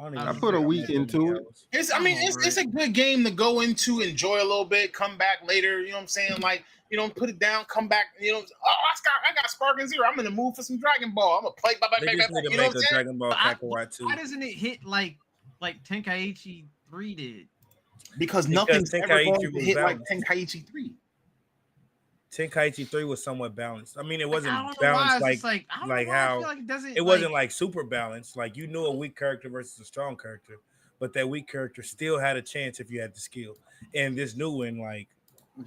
don't I even put a think week I'm into many it. hours. It's a good game to go into, enjoy a little bit, come back later. You know what I'm saying? Like, you know, put it down, come back. You know, I got Sparking Zero. I'm in the mood for some Dragon Ball. I'm gonna play. They just need to You know make what a I'm saying? Dragon Ball But Kakarot too. Why doesn't it hit like Tenkaichi 3 did? Because Because nothing's ever Tenkaichi going to was hit like balanced. Tenkaichi 3. Tenkaichi 3 was somewhat balanced. I mean, it Like, wasn't I don't know why. balanced It's like just like I don't like know why I how feel like it doesn't. it wasn't like super balanced. Like you knew a weak character versus a strong character, but that weak character still had a chance if you had the skill. And this new one, like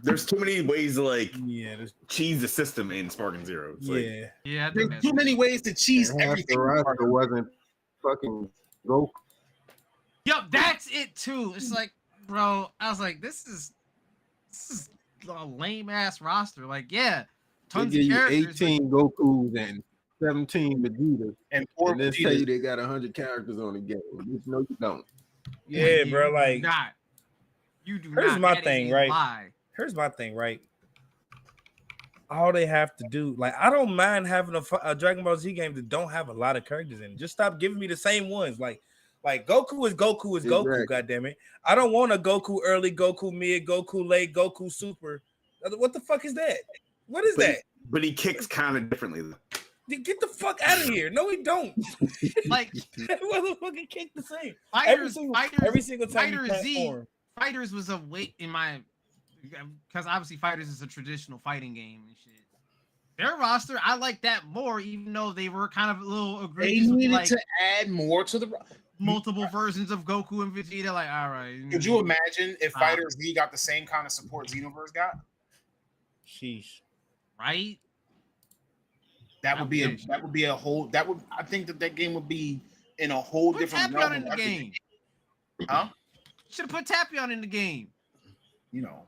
There's too many ways to like yeah, cheese the system in Sparking Zero. It's like, yeah. Yeah, I think There's that's too many ways to cheese And half everything. the roster wasn't fucking Goku. Yup, that's it too. It's like, bro, I was like, this is a lame ass roster. Like, yeah, They tons give of you characters. 18 Gokus and 17 Vegetas, And poor and then tell you Vegeta. they got 100 characters on the game. You know you don't. Yeah, You bro. do Like not. You do here's not. my That is thing, a right? lie. here's my thing, right? All they have to do, like, I don't mind having a Dragon Ball Z game that don't have a lot of characters in it. Just stop giving me the same ones. Like Goku is Goku is Goku. Exactly. God damn it! I don't want a Goku early, Goku mid, Goku late, Goku super. What the fuck is that? What is that? but he kicks kind of differently. Get the fuck out of here! No, he don't. Like That motherfucker kick the same Fighters, every single time he Fighter Z, transform. Fighters was a weight in my, because obviously Fighters is a traditional fighting game and shit. Their roster, I like that more, even though they were kind of a little They egregious with needed like to add more to the. multiple versions of Goku and Vegeta. Like, all right, Could you imagine if Fighter Z got the same kind of support Xenoverse got? Sheesh. right? That would be a whole. I think that game would be in a whole Put different Tapion realm in of the everything. game. Huh? Should have put Tapion in the game. You know,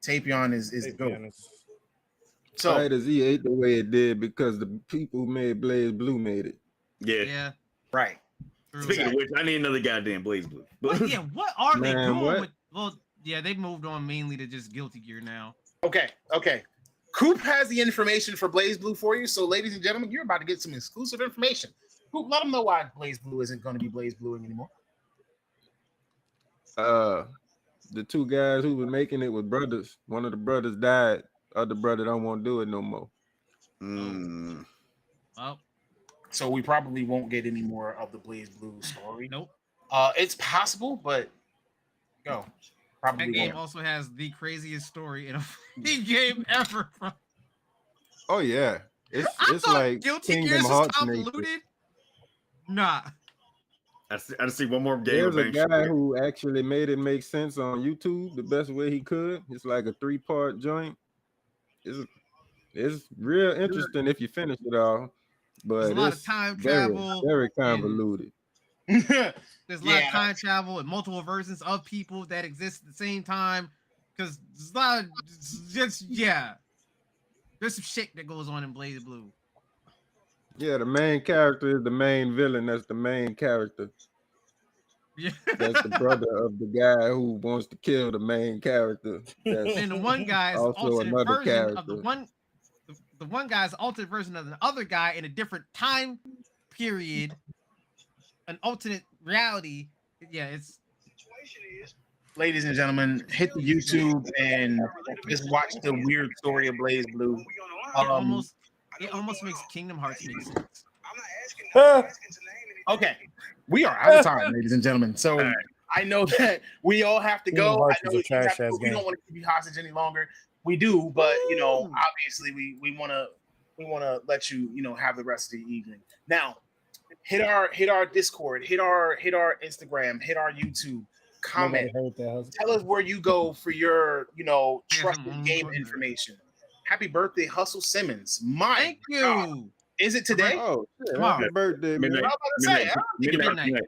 Tapion is To be dope. honest. So Fighter Z ate the way it did because the people who made Blaze Blue made it. Yeah. Yeah. right. True. Speaking of which, I need another goddamn Blaze Blue. What, yeah, what are they Man, doing what? with? Well, yeah, they moved on mainly to just Guilty Gear now. Okay. Coop has the information for Blaze Blue for you. So, ladies and gentlemen, you're about to get some exclusive information. Coop, let them know why Blaze Blue isn't going to be Blaze Blue anymore. The two guys who were making it was brothers. One of the brothers died. Other brother don't want to do it no more. Mm. Well, So we probably won't get any more of the Blaze Blue story. nope. It's possible, but That probably game won't. also has the craziest story in a fighting game ever. Oh yeah, I it's thought like Guilty Kingdom Gears was Hearts nature. convoluted. Nah. I just see one more game. There's a eventually. guy who actually made it make sense on YouTube the best way he could. It's like a 3-part joint. It's real interesting if you finish it all, There's but a lot it's of time very, travel. very convoluted. There's a lot Yeah. of time travel and multiple versions of people that exist at the same time. Because there's a lot of just there's some shit that goes on in Blaze Blue. Yeah, the main character is the main villain. That's the main character. Yeah. That's the brother of the guy who wants to kill the main character. That's And the one guy is also alternate another version of the character. one. The one guy's alternate version of the other guy in a different time period, an alternate reality. Yeah, it's. Ladies and gentlemen, hit the YouTube and just watch the weird story of Blaze Blue. It almost makes Kingdom Hearts make sense. Okay, we are out of time, ladies and gentlemen. So I know that we all have to Kingdom go. Hearts I is know a trash ass we game. don't want to keep you hostage any longer. We do, but you know, obviously, we want to let you have the rest of the evening. Now, hit our Discord, hit our Instagram, hit our YouTube. Comment. Tell us where you go for your trusted game information. Happy birthday, Hustle Simmons. Thank you. God. Is it today? Oh, shit, Tomorrow. happy birthday, man. I was about to say, I don't think it's Midnight. birthday.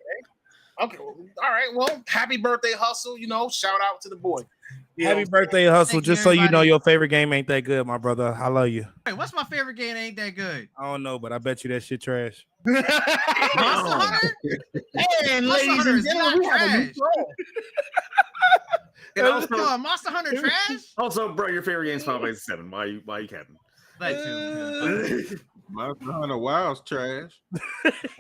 Okay, well, all right. Well, happy birthday, Hustle. Shout out to the boy. Happy birthday, Hustle. Thank you, Just so you know, everybody. your favorite game ain't that good, my brother. I love you. Wait, what's my favorite game? Ain't that good? I don't know, but I bet you that shit trash. Monster Hunter. And Monster ladies Hunter and is gentlemen, not we have a new trash. troll. And also, Oh, Monster Hunter trash. also, bro, your favorite game's Final Fantasy 7. Why you capping? That too. Monster Hunter Wild's trash.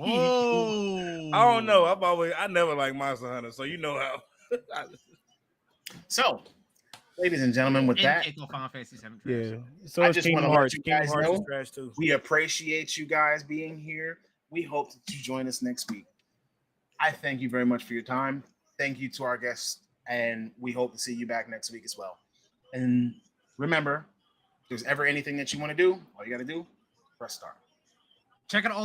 Oh, I don't know. I never liked Monster Hunter, so you know how. So, ladies and gentlemen, with that, Can't go Final Fantasy 7 trash. Yeah. So I it's just Kingdom wanna let Hearts. you Kingdom guys Hearts is know trash too. we appreciate you guys being here. We hope that you join us next week. I thank you very much for your time. Thank you to our guests, and we hope to see you back next week as well. And remember, if there's ever anything that you want to do, all you got to do, press start. Check out all